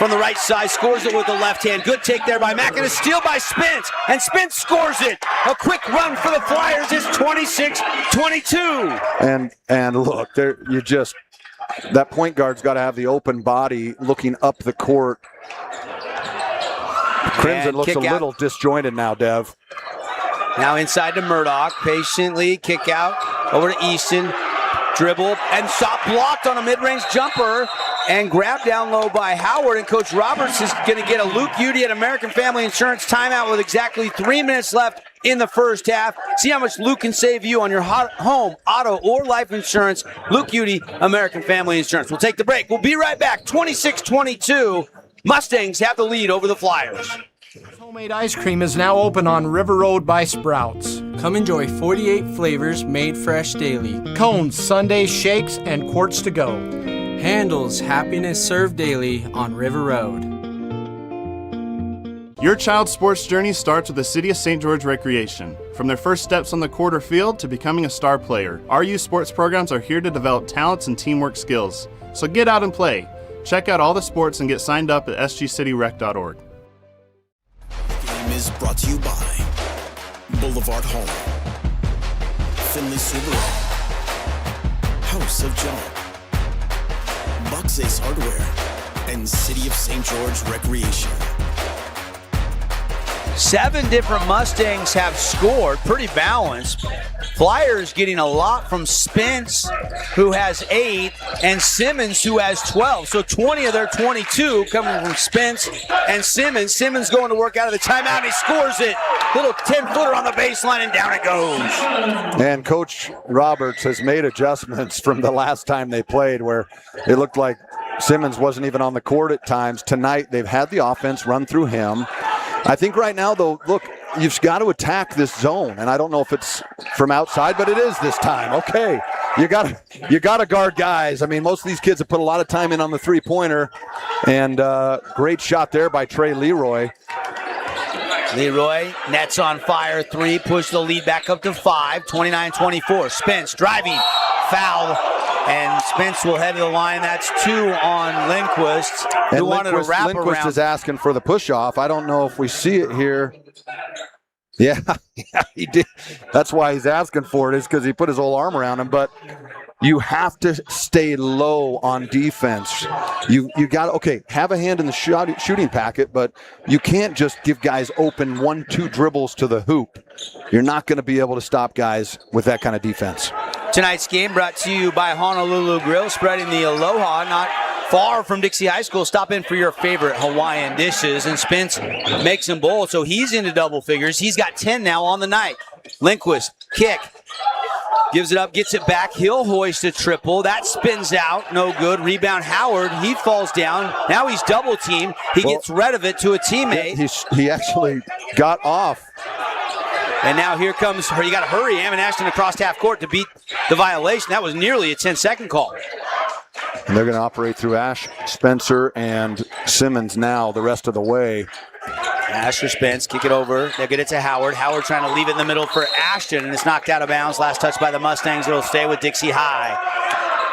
S8: from the right side, scores it with the left hand. Good take there by Mack, and a steal by Spence, and Spence scores it. A quick run for the Flyers is 26-22.
S14: And look, that point guard's got to have the open body looking up the court. Crimson looks a little disjointed now, Dev.
S8: Now inside to Murdoch, patiently kick out over to Easton, dribble, and shot blocked on a mid-range jumper, and grabbed down low by Howard, and Coach Roberts is going to get a Luke Udy at American Family Insurance timeout with exactly 3 minutes left in the first half. See how much Luke can save you on your home, auto, or life insurance. Luke Udy, American Family Insurance. We'll take the break. We'll be right back. 26-22. Mustangs have the lead over the Flyers.
S11: Homemade ice cream is now open on River Road by Sprouts.
S16: Come enjoy 48 flavors made fresh daily.
S11: Cones, sundaes, shakes, and quarts to go.
S16: Handles, happiness served daily on River Road.
S17: Your child's sports journey starts with the City of St. George Recreation. From their first steps on the court or field to becoming a star player, our youth sports programs are here to develop talents and teamwork skills. So get out and play. Check out all the sports and get signed up at sgcityrec.org.
S24: Game is brought to you by Boulevard Home, Finley Subaru, House of Jump, Bucks Ace Hardware, and City of St. George Recreation.
S8: 7 different Mustangs have scored, pretty balanced. Flyers getting a lot from Spence, who has 8, and Simmons, who has 12. So 20 of their 22 coming from Spence and Simmons. Simmons going to work out of the timeout, and he scores it. Little 10-footer on the baseline, and down it goes.
S14: And Coach Roberts has made adjustments from the last time they played, where it looked like Simmons wasn't even on the court at times. Tonight, they've had the offense run through him. I think right now, though, look, you've got to attack this zone, and I don't know if it's from outside, but it is this time. Okay, you got to guard guys. I mean, most of these kids have put a lot of time in on the three-pointer, and great shot there by Trey Leroy.
S8: Leroy, nets on fire, 3, push the lead back up to 5, 29-24. Spence driving, foul, and Spence will head to the line. That's 2 on Lindquist, who wanted to wrap
S14: Lindquist
S8: around.
S14: is asking for the push-off. I don't know if we see it here. Yeah, he did. That's why he's asking for it, is because he put his whole arm around him. But you have to stay low on defense. You got to, okay, have a hand in the shooting packet, but you can't just give guys open 1-2 dribbles to the hoop. You're not going to be able to stop guys with that kind of defense.
S8: Tonight's game brought to you by Honolulu Grill, spreading the aloha not far from Dixie High School. Stop in for your favorite Hawaiian dishes, and Spence makes them bowl, so he's into double figures. He's got 10 now on the night. Lindquist, kick, gives it up, gets it back. He'll hoist a triple. That spins out, no good. Rebound Howard, he falls down. Now he's double teamed. He gets rid of it to a teammate.
S14: He actually got off.
S8: And now here comes, you got to hurry, Hammond Ashton across half court to beat the violation. That was nearly a 10-second call.
S14: And they're going to operate through Ash, Spencer, and Simmons now the rest of the way.
S8: Ash or Spence, kick it over. They'll get it to Howard. Howard trying to leave it in the middle for Ashton, and it's knocked out of bounds. Last touch by the Mustangs. It'll stay with Dixie High.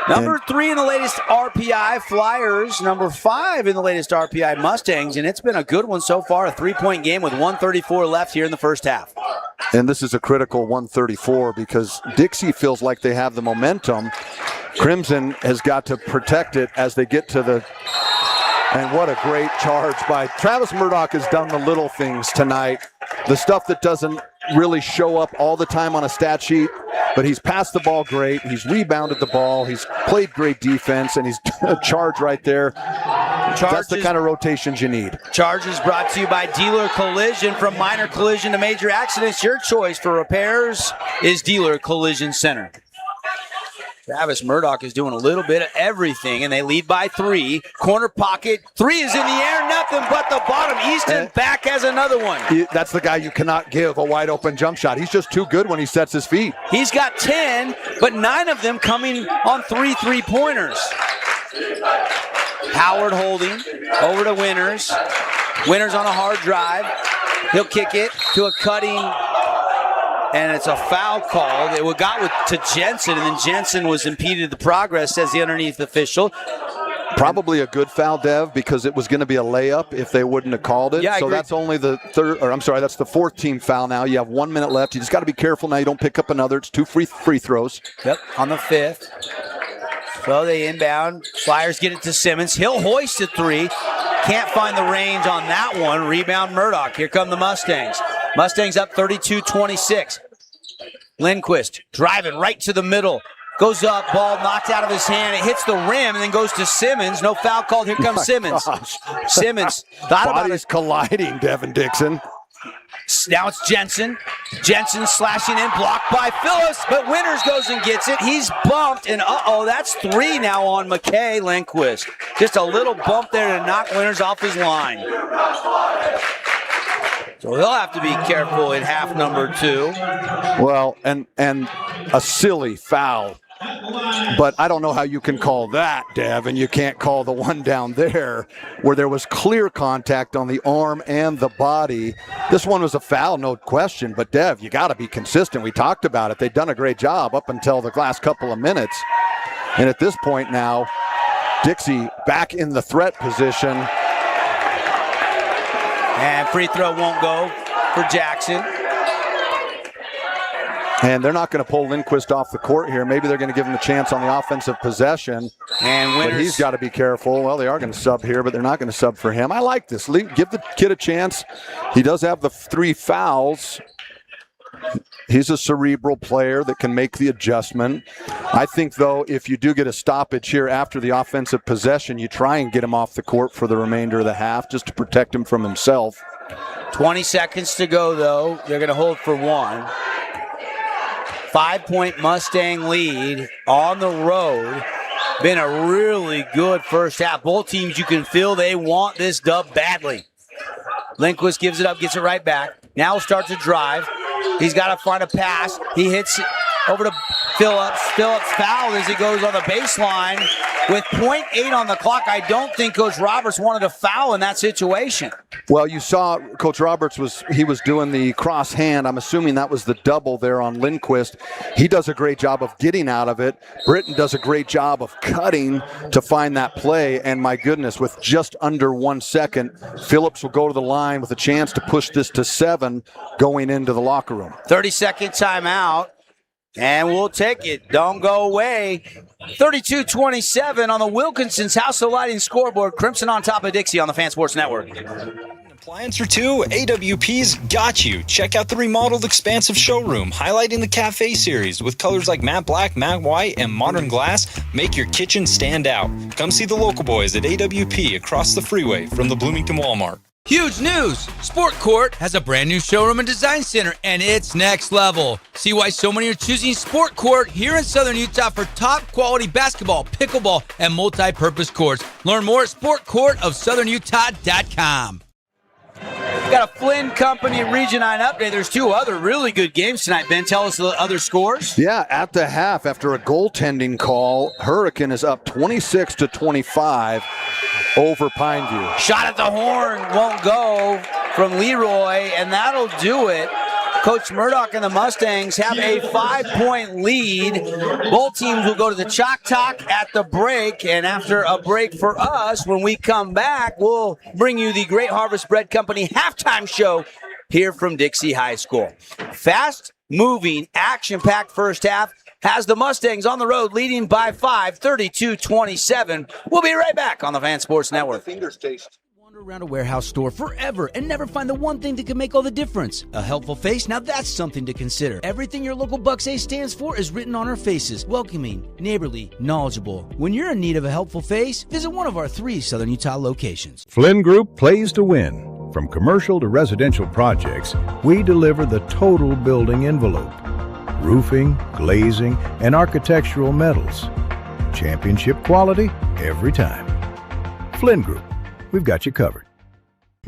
S8: Number 3 in the latest RPI Flyers. Number 5 in the latest RPI Mustangs, and it's been a good one so far. A 3-point game with 1:34 left here in the first half.
S14: And this is a critical 134 because Dixie feels like they have the momentum. Crimson has got to protect it as they get to the... And what a great charge by Travis Murdoch. Has done the little things tonight. The stuff that doesn't really show up all the time on a stat sheet, but he's passed the ball great. He's rebounded the ball. He's played great defense, and he's a charge right there. That's the kind of rotations you need.
S8: Charges brought to you by Dealer Collision. From minor collision to major accidents, your choice for repairs is Dealer Collision Center. Travis Murdoch is doing a little bit of everything, and they lead by 3. Corner pocket, 3 is in the air, nothing but the bottom. Easton back has another one.
S14: That's the guy you cannot give a wide open jump shot. He's just too good when he sets his feet.
S8: He's got 10, but 9 of them coming on 3 3-pointers. Howard holding, over to Winters. Winters on a hard drive. He'll kick it to a cutting, and it's a foul call. It got to Jensen, and then Jensen was impeded the progress, says the underneath official.
S14: Probably a good foul, Dev, because it was going to be a layup if they wouldn't have called it.
S8: Yeah, I
S14: so
S8: agree.
S14: that's only that's the fourth team foul now. You have 1 minute left. You just got to be careful now you don't pick up another. It's 2 free throws.
S8: Yep, on the fifth. So they inbound. Flyers get it to Simmons. He'll hoist a three. Can't find the range on that one. Rebound Murdoch. Here come the Mustangs. Mustangs up 32-26. Lindquist driving right to the middle. Goes up, ball knocked out of his hand. It hits the rim and then goes to Simmons. No foul called. Here comes Simmons.
S14: Gosh.
S8: Simmons. Thought about
S14: Bodies
S8: it.
S14: colliding, Devin Dixon.
S8: Now it's Jensen. Jensen slashing in, blocked by Phillips, but Winters goes and gets it. He's bumped, and that's three now on McKay Lindquist. Just a little bump there to knock Winters off his line. So he'll have to be careful in half number 2.
S14: Well, and a silly foul. But I don't know how you can call that, Dev, and you can't call the one down there where there was clear contact on the arm and the body. This one was a foul, no question, but Dev, you got to be consistent. We talked about it. They've done a great job up until the last couple of minutes. And at this point now, Dixie back in the threat position.
S8: And free throw won't go for Jackson.
S14: And they're not going to pull Lindquist off the court here. Maybe they're going to give him a chance on the offensive possession.
S8: And
S14: but he's got to be careful. Well, they are going to sub here, but they're not going to sub for him. I like this. Give the kid a chance. He does have the 3 fouls. He's a cerebral player that can make the adjustment. I think, though, if you do get a stoppage here after the offensive possession, you try and get him off the court for the remainder of the half just to protect him from himself.
S8: 20 seconds to go, though. They're going to hold for 1. 5-point Mustang lead on the road. Been a really good first half. Both teams, you can feel they want this dub badly. Lindquist gives it up, gets it right back. Now he'll start to drive. He's got to find a pass. He hits it over to Phillips. Phillips fouled as he goes on the baseline. With .8 on the clock, I don't think Coach Roberts wanted a foul in that situation.
S14: Well, you saw Coach Roberts was doing the cross hand. I'm assuming that was the double there on Lindquist. He does a great job of getting out of it. Britton does a great job of cutting to find that play. And my goodness, with just under 1 second, Phillips will go to the line with a chance to push this to 7 going into the locker room.
S8: 30-second timeout. And we'll take it. Don't go away. 32-27 on the Wilkinson's House of Lighting scoreboard. Crimson on top of Dixie on the Fan Sports Network.
S22: Appliance for 2, AWP's got you. Check out the remodeled expansive showroom, highlighting the cafe series with colors like matte black, matte white, and modern glass. Make your kitchen stand out. Come see the local boys at AWP across the freeway from the Bloomington Walmart.
S10: Huge news! Sport Court has a brand new showroom and design center, and it's next level. See why so many are choosing Sport Court here in Southern Utah for top quality basketball, pickleball, and multi-purpose courts. Learn more at sportcourtofsouthernutah.com.
S8: We've got a Flynn Company Region 9 update. There's 2 other really good games tonight. Ben, tell us the other scores.
S14: Yeah, at the half, after a goaltending call, Hurricane is up 26-25 over Pineview.
S8: Shot at the horn won't go from Leroy, and that'll do it. Coach Murdoch and the Mustangs have a 5-point lead. Both teams will go to the Chalk Talk at the break, and after a break for us, when we come back, we'll bring you the Great Harvest Bread Company halftime show here from Dixie High School. Fast-moving, action-packed first half has the Mustangs on the road leading by 5, 32-27. We'll be right back on the Fan Sports Network.
S3: Around a warehouse store forever and never find the one thing that can make all the difference. A helpful face? Now that's something to consider. Everything your local Bucks A stands for is written on our faces. Welcoming, neighborly, knowledgeable. When you're in need of a helpful face, visit one of our 3 Southern Utah locations.
S18: Flynn Group plays to win. From commercial to residential projects, we deliver the total building envelope. Roofing, glazing, and architectural metals. Championship quality every time. Flynn Group. We've got you covered.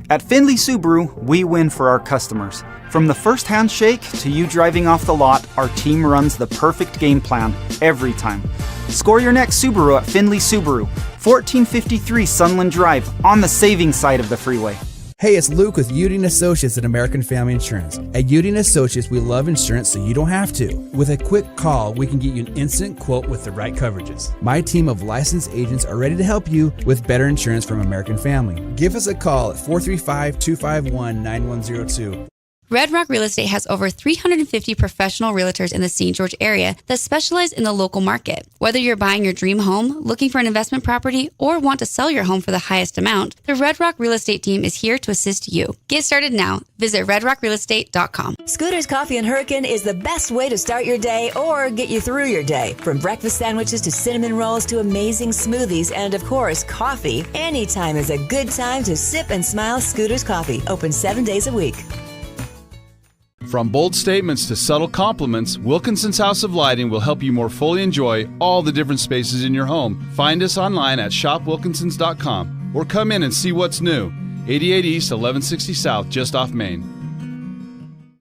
S2: At Findlay Subaru, we win for our customers. From the first handshake to you driving off the lot, our team runs the perfect game plan every time. Score your next Subaru at Findlay Subaru, 1453 Sunland Drive, on the saving side of the freeway.
S5: Hey, it's Luke with Udine Associates at American Family Insurance. At Udine Associates, we love insurance so you don't have to. With a quick call, we can get you an instant quote with the right coverages. My team of licensed agents are ready to help you with better insurance from American Family. Give us a call at 435-251-9102.
S19: Red Rock Real Estate has over 350 professional realtors in the St. George area that specialize in the local market. Whether you're buying your dream home, looking for an investment property, or want to sell your home for the highest amount, the Red Rock Real Estate team is here to assist you. Get started now. Visit redrockrealestate.com.
S20: Scooter's Coffee and Hurricane is the best way to start your day or get you through your day. From breakfast sandwiches to cinnamon rolls to amazing smoothies and, of course, coffee. Anytime is a good time to sip and smile. Scooter's Coffee, open 7 days a week.
S4: From bold statements to subtle compliments, Wilkinson's House of Lighting will help you more fully enjoy all the different spaces in your home. Find us online at shopwilkinsons.com or come in and see what's new. 88 East, 1160 South, just off Main.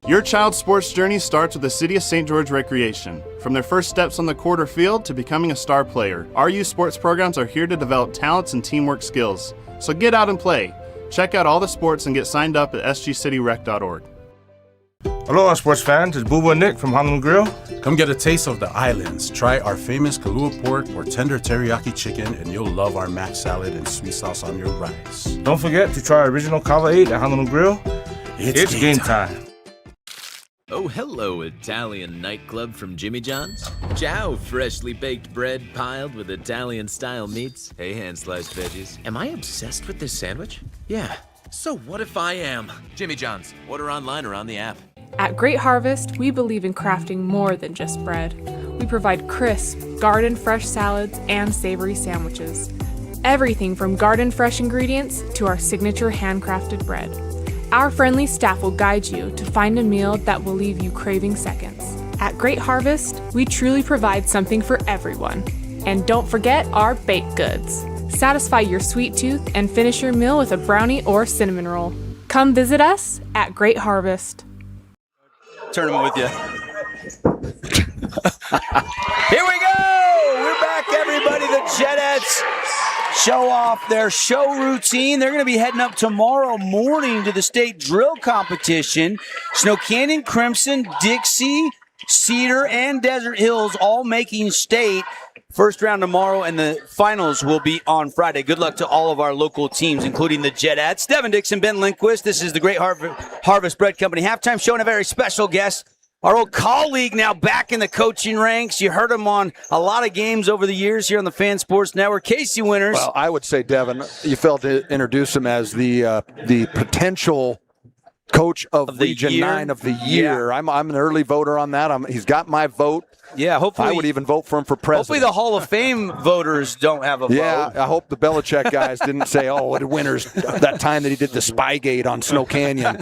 S17: Your child's sports journey starts with the City of St. George Recreation. From their first steps on the court or field to becoming a star player, our youth sports programs are here to develop talents and teamwork skills. So get out and play. Check out all the sports and get signed up at sgcityrec.org.
S21: Aloha, sports fans. It's Boo and Nick from Honolulu Grill. Come get a taste of the islands. Try our famous Kalua pork or tender teriyaki chicken, and you'll love our mac salad and sweet sauce on your rice. Don't forget to try our original Kava 8 at Honolulu Grill. It's game time.
S25: Oh, hello, Italian nightclub from Jimmy John's. Ciao, freshly baked bread piled with Italian-style meats. Hey, hand-sliced veggies. Am I obsessed with this sandwich? Yeah. So what if I am? Jimmy John's. Order online or on the app.
S26: At Great Harvest, we believe in crafting more than just bread. We provide crisp, garden-fresh salads and savory sandwiches. Everything from garden-fresh ingredients to our signature handcrafted bread. Our friendly staff will guide you to find a meal that will leave you craving seconds. At Great Harvest, we truly provide something for everyone. And don't forget our baked goods. Satisfy your sweet tooth and finish your meal with a brownie or cinnamon roll. Come visit us at Great Harvest.
S8: Tournament with you. Here we go! We're back, everybody. The Jetettes show off their show routine. They're going to be heading up tomorrow morning to the state drill competition. Snow Canyon, Crimson, Dixie, Cedar, and Desert Hills all making state. First round tomorrow, and the finals will be on Friday. Good luck to all of our local teams, including the Jetettes. Devin Dixon, Ben Lindquist. This is the Great Harvest Bread Company halftime show, and a very special guest, our old colleague now back in the coaching ranks. You heard him on a lot of games over the years here on the Fan Sports Network. Casey Winters.
S14: Well, I would say, Devin, you failed to introduce him as the potential coach of Region 9 of the year. Yeah. I'm an early voter on that. He's got my vote.
S8: Yeah, hopefully.
S14: I would even vote for him for president.
S8: Hopefully the Hall of Fame voters don't have a vote.
S14: Yeah, I hope the Belichick guys didn't say, oh, what Winters, that time that he did the Spygate on Snow Canyon.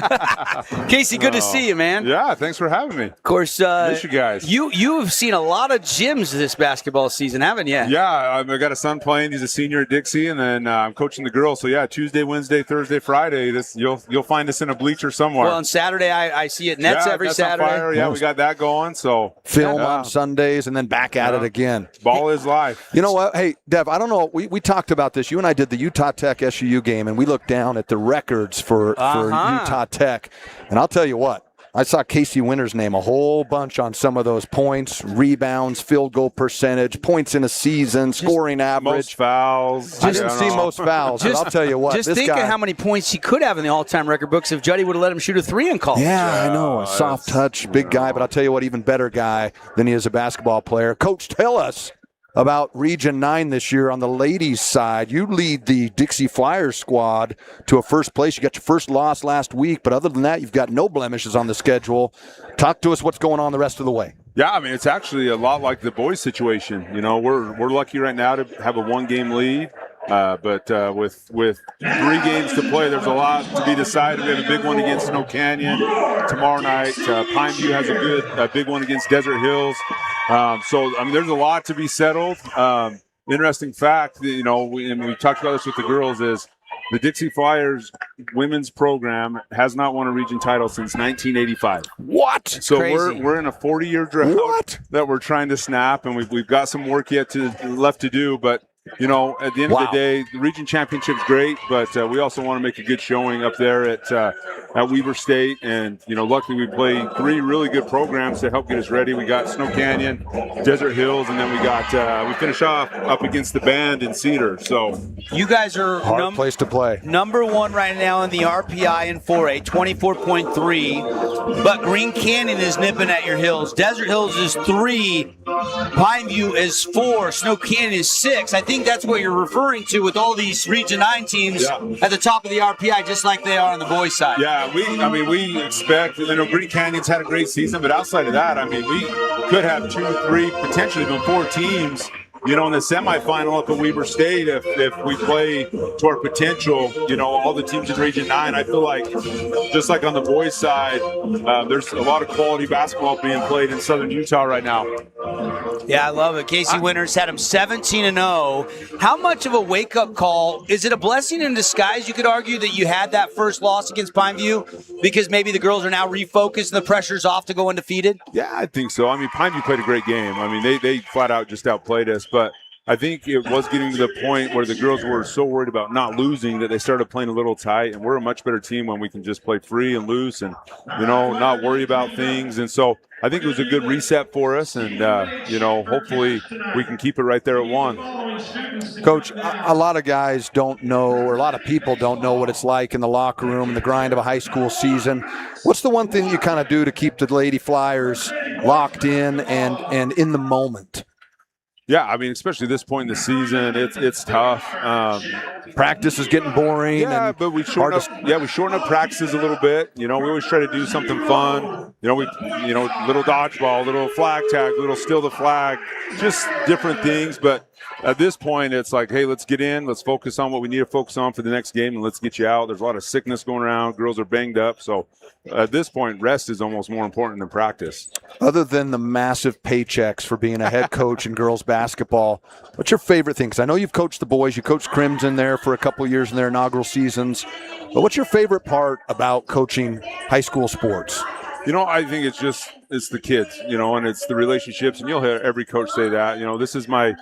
S8: Casey, good to see you, man.
S27: Yeah, thanks for having me.
S8: Of course,
S27: miss you guys.
S8: You have seen a lot of gyms this basketball season, haven't you?
S27: Yeah, I've got a son playing. He's a senior at Dixie, and then I'm coaching the girls. So, yeah, Tuesday, Wednesday, Thursday, Friday, you'll find us in a bleacher somewhere.
S8: Well, on Saturday, I see it Nets every
S27: Nets
S8: Saturday.
S27: On fire. Yeah, we got that going. So
S14: film on Sundays, and then back at it again.
S27: Ball is life.
S14: You know what? Hey, Dev, I don't know. We talked about this. You and I did the Utah Tech SUU game, and we looked down at the records for Utah Tech. And I'll tell you what. I saw Casey Winters' name a whole bunch on some of those points, rebounds, field goal percentage, points in a season, scoring average.
S27: Most fouls.
S14: I didn't see most fouls, but I'll tell you what.
S8: Just think of how many points he could have in the all-time record books if Juddy would have let him shoot a three in college.
S14: Yeah, I know. A soft touch, big guy, but I'll tell you what, even better guy than he is a basketball player. Coach, tell us about Region 9 this year on the ladies' side. You lead the Dixie Flyers squad to a first place. You got your first loss last week, but other than that, you've got no blemishes on the schedule. Talk to us what's going on the rest of the way.
S27: Yeah, I mean, it's actually a lot like the boys' situation. You know, we're lucky right now to have a one-game lead. But with 3 games to play, there's a lot to be decided. We have a big one against Snow Canyon tomorrow night. Pineview has a big one against Desert Hills. So, I mean, there's a lot to be settled. Interesting fact, you know, we talked about this with the girls, is the Dixie Flyers women's program has not won a region title since 1985.
S14: What?
S27: So we're in a 40-year drought that we're trying to snap, and we've got some work left to do, but you know, at the end of the day, the region championship's great, but we also want to make a good showing up there at Weber State. And, you know, luckily we play 3 really good programs to help get us ready. We got Snow Canyon, Desert Hills, and then we finish off up against the Band in Cedar. So
S8: you guys are
S14: hard place to play.
S8: Number 1 right now in the RPI in 4A, 24.3. But Green Canyon is nipping at your heels. Desert Hills is 3. Pineview is 4. Snow Canyon is 6. I think that's what you're referring to with all these Region 9 teams at the top of the RPI, just like they are on the boys' side.
S27: Yeah, we expect, you know, Green Canyon's had a great season, but outside of that, I mean, we could have 2, 3, potentially even 4 teams, you know, in the semifinal up at Weber State if we play to our potential. You know, all the teams in Region 9, I feel like, just like on the boys' side, there's a lot of quality basketball being played in Southern Utah right now.
S8: Yeah, I love it. Casey Winters had him 17-0. How much of a wake-up call? Is it a blessing in disguise, you could argue, that you had that first loss against Pineview because maybe the girls are now refocused and the pressure's off to go undefeated?
S27: Yeah, I think so. I mean, Pineview played a great game. I mean, they flat out just outplayed us, but I think it was getting to the point where the girls were so worried about not losing that they started playing a little tight, and we're a much better team when we can just play free and loose and, you know, not worry about things. And so I think it was a good reset for us, and, you know, hopefully we can keep it right there at 1.
S14: Coach, a lot of guys don't know, or a lot of people don't know what it's like in the locker room and the grind of a high school season. What's the one thing you kind of do to keep the Lady Flyers locked in and in the moment?
S27: Yeah, I mean, especially this point in the season, it's tough.
S14: Practice is getting boring.
S27: Yeah, but we shorten up practices a little bit. You know, we always try to do something fun. You know, little dodgeball, little flag tag, little steal the flag, just different things. But at this point, it's like, hey, let's get in. Let's focus on what we need to focus on for the next game, and let's get you out. There's a lot of sickness going around. Girls are banged up. So at this point, rest is almost more important than practice.
S14: Other than the massive paychecks for being a head coach in girls basketball, what's your favorite thing? Because I know you've coached the boys. You coached Crimson there for a couple of years in their inaugural seasons. But what's your favorite part about coaching high school sports?
S27: You know, I think it's the kids, you know, and it's the relationships, and you'll hear every coach say that. You know, this is my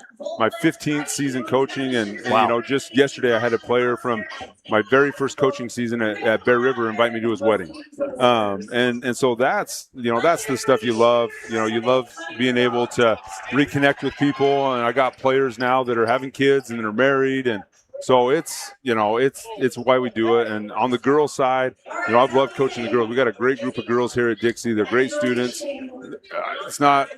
S27: 15th season coaching, and you know, just yesterday I had a player from my very first coaching season at Bear River invite me to his wedding. And so that's, you know, that's the stuff you love. You know, you love being able to reconnect with people, and I got players now that are having kids and that are married, and so it's, you know, it's why we do it. And on the girls' side, you know, I've loved coaching the girls. We got a great group of girls here at Dixie. They're great students. It's not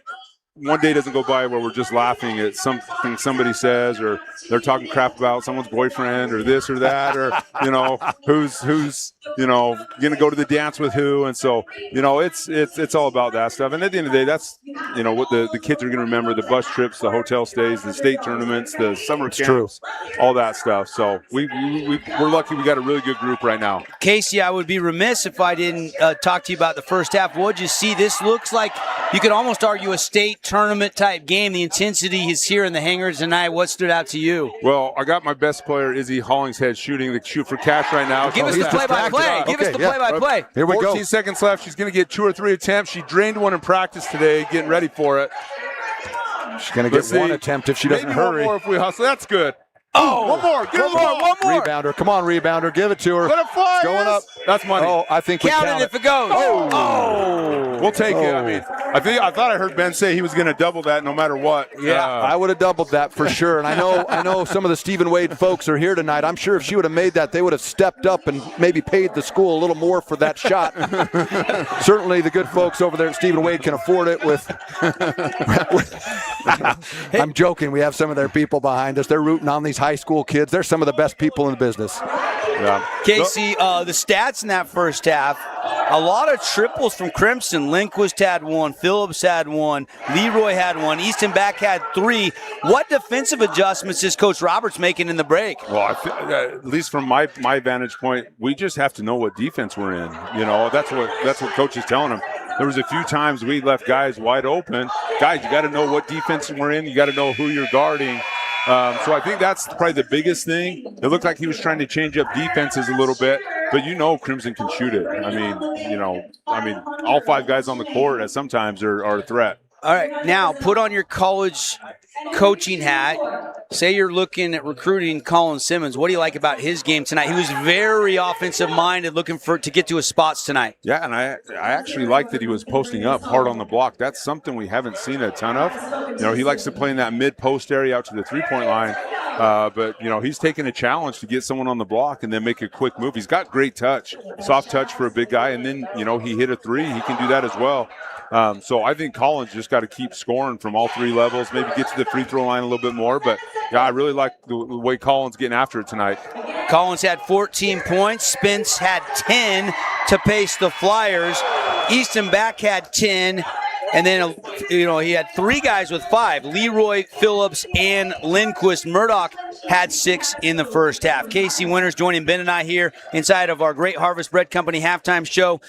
S27: one day doesn't go by where we're just laughing at something somebody says, or they're talking crap about someone's boyfriend or this or that, or, you know, who's you know, going to go to the dance with who. And so, you know, it's all about that stuff. And at the end of the day, that's, you know, what the kids are going to remember: the bus trips, the hotel stays, the state tournaments, the summer camps, all that stuff. So we're lucky we got a really good group right now.
S8: Casey, I would be remiss if I didn't talk to you about the first half. What'd you see? This looks like you could almost argue a state tournament type game. The intensity is here in the hangars tonight. What stood out to you?
S27: Well, I got my best player, Izzy Hollingshead, shooting the shoot for cash right now.
S8: Give us the play-by-play. Give us the play-by-play.
S27: Here we go. 14 seconds left. She's going to get 2 or 3 attempts. She drained one in practice today, getting ready for it.
S14: She's going to get one attempt if she doesn't hurry.
S27: Maybe one more if we hustle. That's good. Oh, one more. Give
S8: one more.
S14: Rebounder. Come on, rebounder. Give it to her.
S27: Let it fly.
S14: It's going up.
S27: That's money.
S14: Oh, I think we
S8: count it if it goes.
S27: Oh. We'll take it. I mean, I thought I heard Ben say he was going to double that no matter what.
S14: Yeah, I would have doubled that for sure. And I know some of the Stephen Wade folks are here tonight. I'm sure if she would have made that, they would have stepped up and maybe paid the school a little more for that shot. Certainly the good folks over there at Stephen Wade can afford it with I'm joking. We have some of their people behind us. They're rooting on these high school kids. They're some of the best people in the business.
S27: Yeah.
S8: Casey, the stats in that first half, a lot of triples from Crimson. Lindquist had 1, Phillips had 1, Leroy had 1, Easton Back had 3. What defensive adjustments is Coach Roberts making in the break?
S27: Well, at least from my vantage point, we just have to know what defense we're in. You know, that's what Coach is telling them. There was a few times we left guys wide open. Guys, you got to know what defense we're in. You got to know who you're guarding. So I think that's probably the biggest thing. It looked like he was trying to change up defenses a little bit, but you know Crimson can shoot it. I mean, all 5 guys on the court at sometimes are a threat.
S8: All right, now put on your college coaching hat. Say you're looking at recruiting Colin Simmons. What do you like about his game tonight? He was very offensive-minded, looking to get to his spots tonight.
S27: Yeah, and I actually like that he was posting up hard on the block. That's something we haven't seen a ton of. He likes to play in that mid-post area out to the three-point line. But he's taking a challenge to get someone on the block and then make a quick move. He's got great touch, soft touch for a big guy. And then, he hit a three. He can do that as well. So I think Collins just got to keep scoring from all three levels, maybe get to the free throw line a little bit more. But, yeah, I really like the way Collins getting after it tonight.
S8: Collins had 14 points. Spence had 10 to pace the Flyers. Easton Back had 10. And then, he had three guys with 5. Leroy, Phillips, and Lindquist. Murdoch had 6 in the first half. Casey Winters joining Ben and I here inside of our Great Harvest Bread Company halftime show.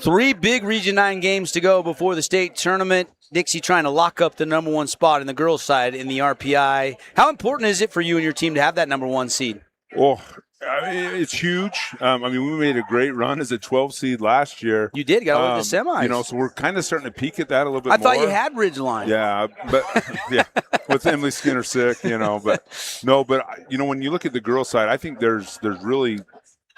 S8: 3 big Region 9 games to go before the state tournament. Dixie trying to lock up the number 1 spot in the girls' side in the RPI. How important is it for you and your team to have that number 1 seed?
S27: Well, it's huge. We made a great run as a 12 seed last year.
S8: You did, got over the semis.
S27: So we're kind of starting to peak at that a little bit more.
S8: I thought you had Ridgeline.
S27: Yeah, but with Emily Skinner sick, but when you look at the girls' side, I think there's really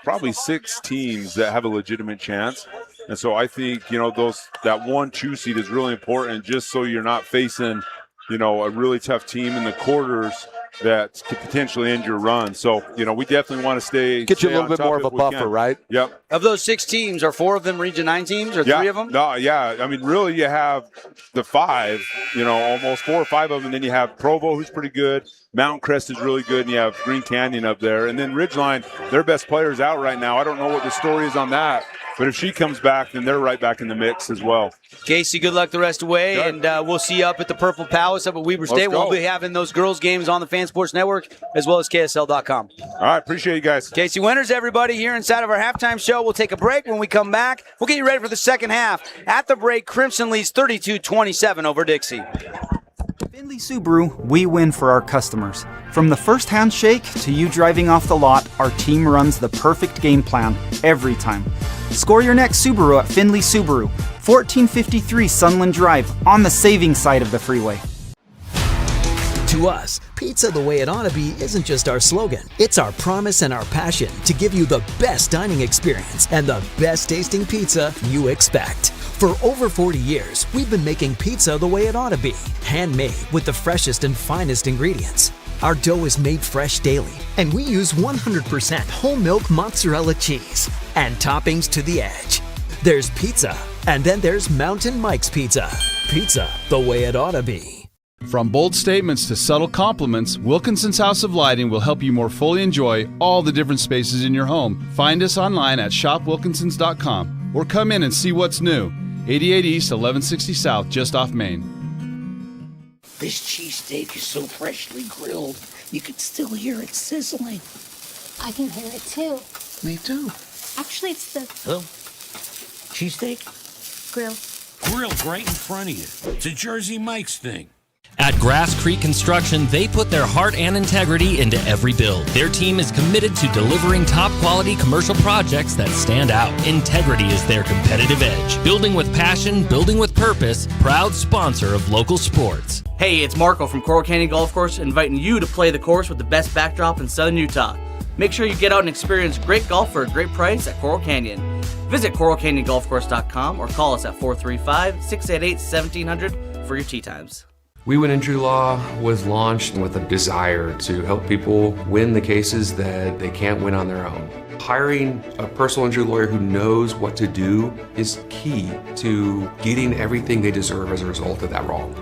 S27: probably 6 teams that have a legitimate chance. And so I think, that 1-2 seed is really important just so you're not facing, a really tough team in the quarters that could potentially end your run. So, we definitely want to
S14: get you a little bit more of a buffer, right?
S27: Yep.
S8: Of those 6 teams, are 4 of them Region 9 teams or 3 of them?
S27: No, yeah. Really you have the 5, almost 4 or 5 of them. And then you have Provo, who's pretty good. Mountain Crest is really good. And you have Green Canyon up there. And then Ridgeline, their best player's out right now. I don't know what the story is on that. But if she comes back, then they're right back in the mix as well.
S8: Casey, good luck the rest of the way, and we'll see you up at the Purple Palace up at Weber State. We'll be having those girls' games on the Fan Sports Network as well as KSL.com.
S27: All right, appreciate you guys.
S8: Casey Winters, everybody, here inside of our halftime show. We'll take a break. When we come back, we'll get you ready for the second half. At the break, Crimson leads 32-27 over Dixie.
S2: Findlay Subaru, we win for our customers. From the first handshake to you driving off the lot, our team runs the perfect game plan every time. Score your next Subaru at Findlay Subaru, 1453 Sunland Drive, on the saving side of the freeway.
S1: To us, pizza the way it ought to be isn't just our slogan. It's our promise and our passion to give you the best dining experience and the best tasting pizza you expect. For over 40 years, we've been making pizza the way it ought to be, handmade with the freshest and finest ingredients. Our dough is made fresh daily, and we use 100% whole milk mozzarella cheese and toppings to the edge. There's pizza, and then there's Mountain Mike's Pizza. Pizza the way it ought to be.
S4: From bold statements to subtle compliments, Wilkinson's House of Lighting will help you more fully enjoy all the different spaces in your home. Find us online at shopwilkinsons.com or come in and see what's new. 88 East, 1160 South, just off Main.
S6: This cheesesteak is so freshly grilled, you can still hear it sizzling.
S7: I can hear it too.
S6: Me too.
S7: Actually, it's the
S6: Hello? Cheesesteak?
S7: grill.
S9: Grilled right in front of you. It's a Jersey Mike's thing.
S13: At Grass Creek Construction, they put their heart and integrity into every build. Their team is committed to delivering top-quality commercial projects that stand out. Integrity is their competitive edge. Building with passion, building with purpose, proud sponsor of local sports.
S15: Hey, it's Marco from Coral Canyon Golf Course, inviting you to play the course with the best backdrop in southern Utah. Make sure you get out and experience great golf for a great price at Coral Canyon. Visit coralcanyongolfcourse.com or call us at 435-688-1700 for your tee times.
S23: We Win Injury Law was launched with a desire to help people win the cases that they can't win on their own. Hiring a personal injury lawyer who knows what to do is key to getting everything they deserve as a result of that wrong.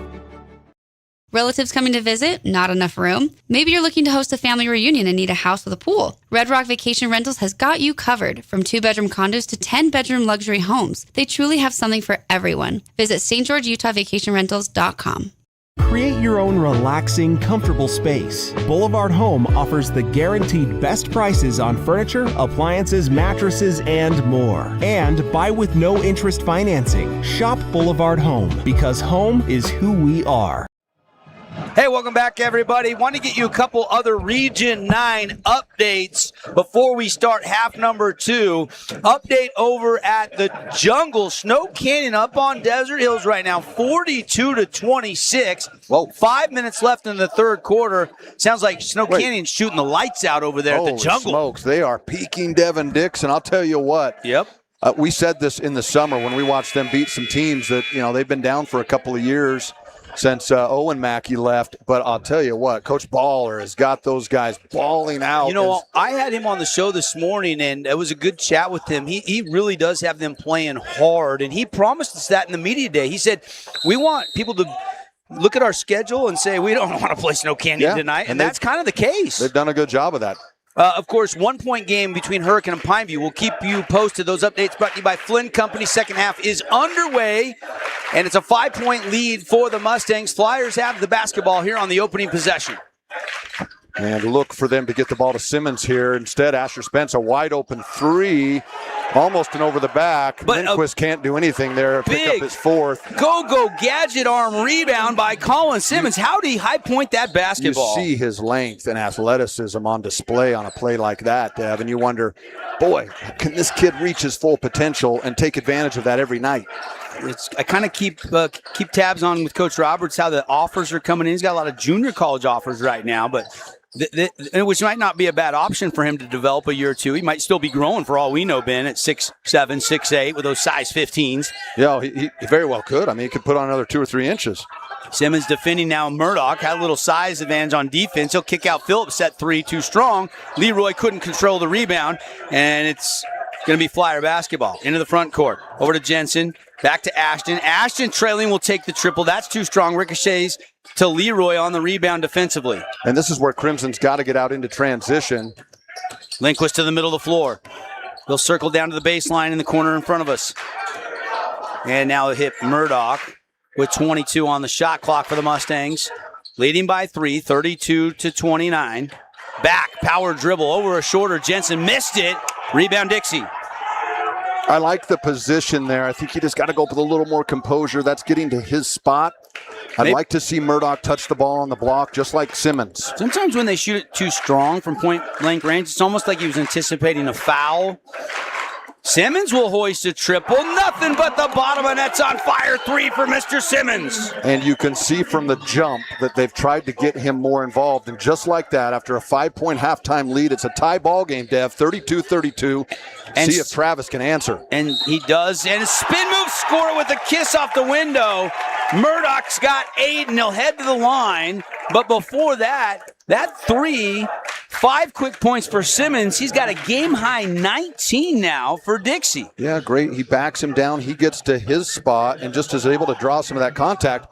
S19: Relatives coming to visit? Not enough room? Maybe you're looking to host a family reunion and need a house with a pool. Red Rock Vacation Rentals has got you covered. From 2-bedroom condos to 10-bedroom luxury homes, they truly have something for everyone. Visit stgeorgeutahvacationrentals.com.
S28: Create your own relaxing, comfortable space. Boulevard Home offers the guaranteed best prices on furniture, appliances, mattresses, and more. And buy with no interest financing. Shop Boulevard Home, because home is who we are.
S8: Hey, welcome back, everybody. Want to get you a couple other Region 9 updates before we start half number 2. Update over at the Jungle. Snow Canyon up on Desert Hills right now, 42-26.
S14: Whoa.
S8: 5 minutes left in the third quarter. Sounds like Snow Canyon's shooting the lights out over there at the Jungle.
S14: Smokes, they are peaking Devin Dixon. I'll tell you what.
S8: Yep.
S14: We said this in the summer when we watched them beat some teams that, they've been down for a couple of years since Owen Mackey left. But I'll tell you what, Coach Baller has got those guys balling out.
S8: I had him on the show this morning, and it was a good chat with him. He really does have them playing hard, and he promised us that in the media day. He said, we want people to look at our schedule and say, we don't want to play Snow Canyon tonight, and that's kind of the case.
S14: They've done a good job of that.
S8: Of course, 1-point game between Hurricane and Pineview. We'll keep you posted. Those updates brought to you by Flynn Company. Second half is underway, and it's a 5-point lead for the Mustangs. Flyers have the basketball here on the opening possession.
S14: And look for them to get the ball to Simmons here. Instead, Asher Spence, a wide-open three, almost an over the back.
S8: But
S14: Lindquist can't do anything there. Pick up his fourth.
S8: Go gadget arm rebound by Colin Simmons. How did he high point that basketball?
S14: You see his length and athleticism on display on a play like that, Dev, and you wonder, boy, can this kid reach his full potential and take advantage of that every night?
S8: I kind of keep tabs on with Coach Roberts how the offers are coming in. He's got a lot of junior college offers right now, but which might not be a bad option for him to develop a year or two. He might still be growing for all we know, Ben, at 6'7", 6'8", with those size 15s.
S14: Yeah, he very well could. I mean, he could put on another 2 or 3 inches.
S8: Simmons defending now. Murdoch had a little size advantage on defense. He'll kick out Phillips at 3, too strong. Leroy couldn't control the rebound, and it's going to be Flyer basketball. Into the front court. Over to Jensen. Back to Ashton. Ashton trailing will take the triple. That's too strong. Ricochets to Leroy on the rebound defensively.
S14: And this is where Crimson's got to get out into transition.
S8: Lindquist to the middle of the floor. They'll circle down to the baseline in the corner in front of us. And now it hit Murdoch with 22 on the shot clock for the Mustangs. Leading by 3, 32-29. Back, power dribble over a shorter. Jensen missed it. Rebound Dixie.
S14: I like the position there. I think he just got to go with a little more composure. That's getting to his spot. I'd like to see Murdoch touch the ball on the block just like Simmons.
S8: Sometimes when they shoot it too strong from point-blank range, it's almost like he was anticipating a foul. Simmons will hoist a triple. Nothing but the bottom of net's on fire. 3 for Mr. Simmons.
S14: And you can see from the jump that they've tried to get him more involved. And just like that, after a 5-point halftime lead, it's a tie ball game, Dev, 32-32. See if Travis can answer.
S8: And he does. And a spin move score with a kiss off the window. Murdoch's got 8, and he'll head to the line. But before that 3, 5 quick points for Simmons. He's got a game-high 19 now for Dixie.
S14: Yeah, great. He backs him down. He gets to his spot and just is able to draw some of that contact.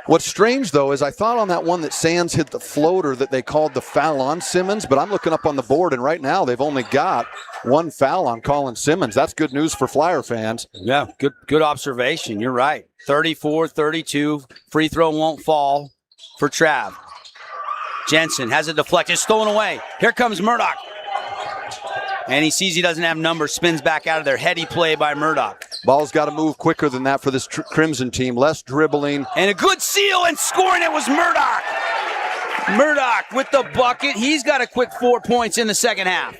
S14: What's strange, though, is I thought on that one that Sands hit the floater that they called the foul on Simmons, but I'm looking up on the board, and right now they've only got 1 foul on Colin Simmons. That's good news for Flyer fans.
S8: Yeah, good observation. You're right. 34-32. Free throw won't fall for Trav. Jensen has it deflected, stolen away. Here comes Murdoch. And he sees he doesn't have numbers, spins back out of there. Heady play by Murdoch.
S14: Ball's got to move quicker than that for this Crimson team. Less dribbling.
S8: And a good seal, and scoring it was Murdoch. Murdoch with the bucket. He's got a quick 4 points in the second half.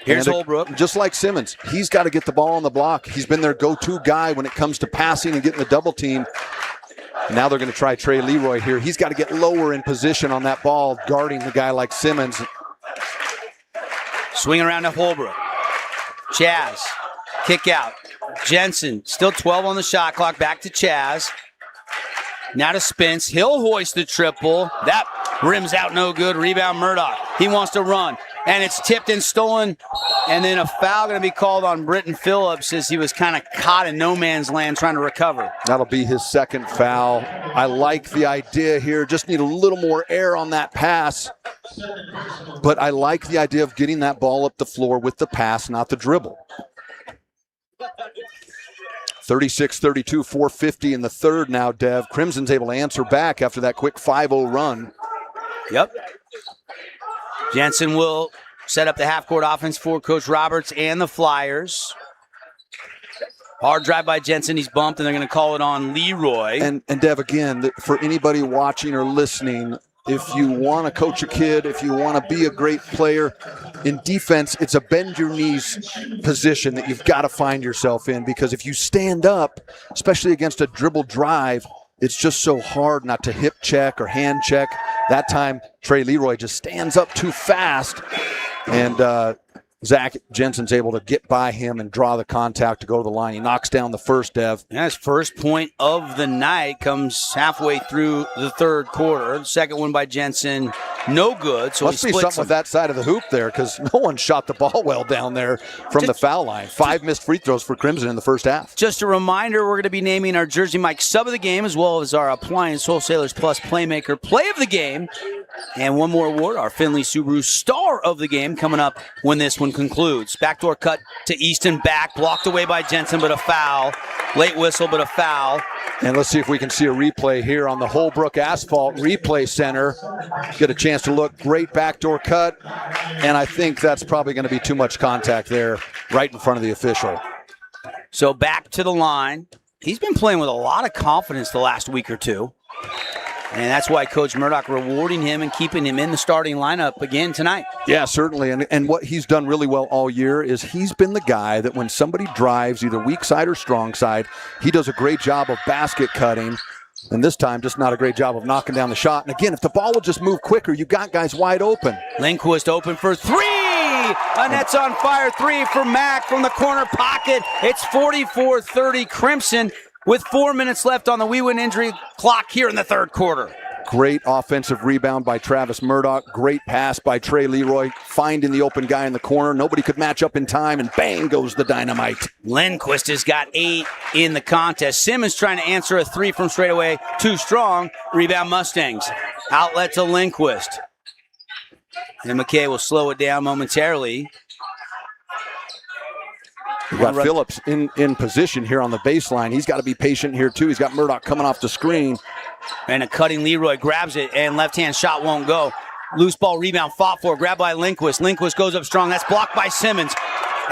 S8: Here's Holbrook.
S14: Just like Simmons, he's got to get the ball on the block. He's been their go-to guy when it comes to passing and getting the double team. Now they're going to try Trey Leroy here. He's got to get lower in position on that ball, guarding the guy like Simmons.
S8: Swing around to Holbrook. Chaz, kick out. Jensen, still 12 on the shot clock. Back to Chaz. Now to Spence. He'll hoist the triple. That rims out no good. Rebound Murdoch. He wants to run. And it's tipped and stolen. And then a foul going to be called on Britton Phillips as he was kind of caught in no man's land trying to recover.
S14: That'll be his second foul. I like the idea here. Just need a little more air on that pass. But I like the idea of getting that ball up the floor with the pass, not the dribble. 36-32, 4:50 in the third now, Dev. Crimson's able to answer back after that quick 5-0 run.
S8: Yep. Jensen will set up the half-court offense for Coach Roberts and the Flyers. Hard drive by Jensen. He's bumped, and they're going to call it on Leroy.
S14: And Dev, again, for anybody watching or listening, if you want to coach a kid, if you want to be a great player in defense, it's a bend your knees position that you've got to find yourself in, because if you stand up, especially against a dribble drive, it's just so hard not to hip check or hand check. That time, Trey Leroy just stands up too fast, and Zach Jensen's able to get by him and draw the contact to go to the line. He knocks down the first, Dev.
S8: Yeah, his first point of the night comes halfway through the third quarter. The second one by Jensen, no good. So
S14: Must be something with that side of the hoop there, because no one shot the ball well down there from the foul line. 5 missed free throws for Crimson in the first half.
S8: Just a reminder, we're going to be naming our Jersey Mike sub of the game, as well as our Appliance Wholesalers Plus Playmaker play of the game. And one more award, our Finley Subaru star of the game, coming up when this one concludes. Backdoor cut to Easton, back, blocked away by Jensen, but a foul. Late whistle, but a foul.
S14: And let's see if we can see a replay here on the Holbrook Asphalt Replay Center. Get a chance to look. Great backdoor cut. And I think that's probably going to be too much contact there right in front of the official.
S8: So back to the line. He's been playing with a lot of confidence the last week or two. And that's why Coach Murdoch rewarding him and keeping him in the starting lineup again tonight.
S14: Yeah, certainly. And what he's done really well all year is he's been the guy that when somebody drives either weak side or strong side, he does a great job of basket cutting. And this time, just not a great job of knocking down the shot. And again, if the ball would just move quicker, you got guys wide open.
S8: Lindquist open for three. Annette's on fire. Three for Mack from the corner pocket. It's 44-30 Crimson, with 4 minutes left on the we-win injury clock here in the third quarter.
S14: Great offensive rebound by Travis Murdoch. Great pass by Trey Leroy, finding the open guy in the corner. Nobody could match up in time, and bang goes the dynamite.
S8: Lindquist has got 8 in the contest. Simmons trying to answer a 3 from straight away. Too strong. Rebound Mustangs. Outlet to Lindquist. And McKay will slow it down momentarily.
S14: We've got Phillips in position here on the baseline. He's got to be patient here, too. He's got Murdoch coming off the screen.
S8: And a cutting Leroy grabs it, and left-hand shot won't go. Loose ball rebound fought for, grabbed by Lindquist. Lindquist goes up strong. That's blocked by Simmons.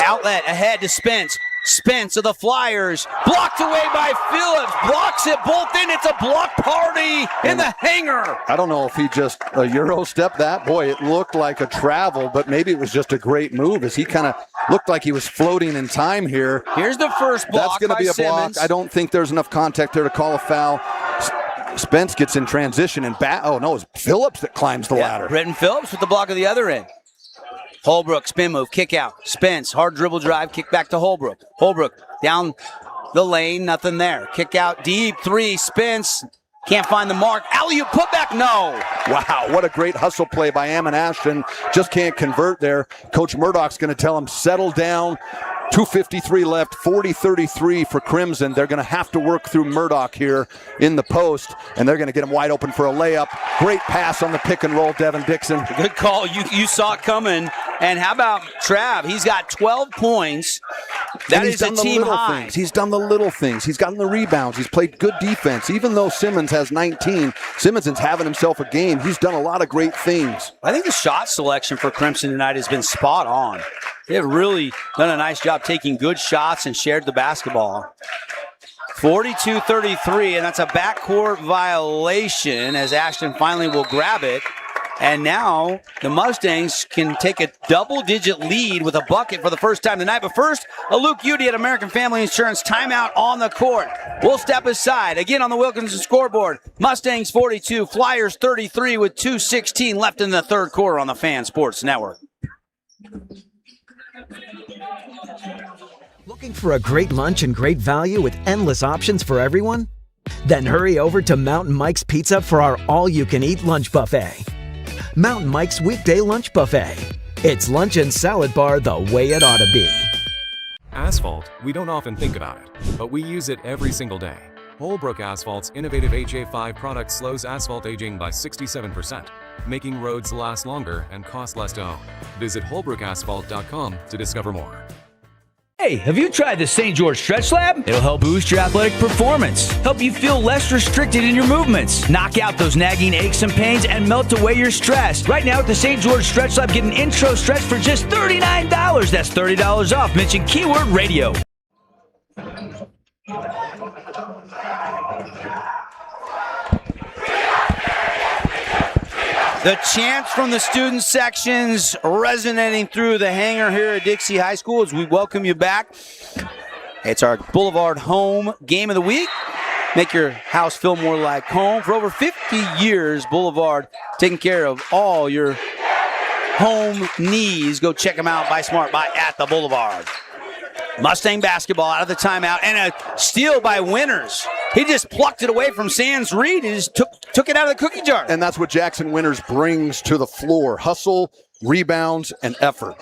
S8: Outlet ahead to Spence. Spence of the Flyers. Blocked away by Phillips. Blocks it both in. It's a block party in the hangar.
S14: I don't know if he just a Euro step that. Boy, it looked like a travel, but maybe it was just a great move as he kind of looked like he was floating in time here.
S8: Here's the first block.
S14: That's going to be a
S8: Simmons.
S14: block. I don't think there's enough contact there to call a foul. Spence gets in transition and oh no, it's Phillips that climbs the ladder.
S8: Britton Phillips with the block of the other end. Holbrook, spin move, kick out. Spence, hard dribble drive, kick back to Holbrook. Holbrook down the lane, nothing there. Kick out deep, 3, Spence. Can't find the mark. Alley-oop putback, no.
S14: Wow, what a great hustle play by Ammon Ashton. Just can't convert there. Coach Murdoch's going to tell him, settle down. 2:53 left, 40-33 for Crimson. They're going to have to work through Murdoch here in the post, and they're going to get him wide open for a layup. Great pass on the pick and roll, Devin Dixon.
S8: Good call. You saw it coming. And how about Trav? He's got 12 points. That is a team high.
S14: He's done the little things. He's gotten the rebounds. He's played good defense. Even though Simmons has 19, Simmons is having himself a game. He's done a lot of great things.
S8: I think the shot selection for Crimson tonight has been spot on. They've really done a nice job taking good shots and shared the basketball. 42-33, and that's a backcourt violation as Ashton finally will grab it. And now the Mustangs can take a double-digit lead with a bucket for the first time tonight. But first, a Luke Udy at American Family Insurance timeout on the court. We'll step aside. Again on the Wilkinson scoreboard, Mustangs 42, Flyers 33 with 2:16 left in the third quarter on the Fan Sports Network.
S1: Looking for a great lunch and great value with endless options for everyone? Then hurry over to Mountain Mike's Pizza for our all-you-can-eat lunch buffet. Mountain Mike's Weekday Lunch Buffet. It's lunch and salad bar the way it ought to be.
S3: Asphalt, we don't often think about it, but we use it every single day. Holbrook Asphalt's innovative HA5 product slows asphalt aging by 67%, making roads last longer and cost less to own. Visit holbrookasphalt.com to discover more.
S8: Hey, have you tried the St. George Stretch Lab? It'll help boost your athletic performance, help you feel less restricted in your movements, knock out those nagging aches and pains, and melt away your stress. Right now at the St. George Stretch Lab, get an intro stretch for just $39. That's $30 off. Mention keyword radio. The chants from the student sections resonating through the hangar here at Dixie High School as we welcome you back. It's our Boulevard Home Game of the Week. Make your house feel more like home. For over 50 years, Boulevard taking care of all your home needs. Go check them out. Buy smart, buy at the Boulevard. Mustang basketball out of the timeout, and a steal by Winters. He just plucked it away from Sands Reed and just took it out of the cookie jar.
S14: And that's what Jackson Winters brings to the floor. Hustle, rebounds, and effort.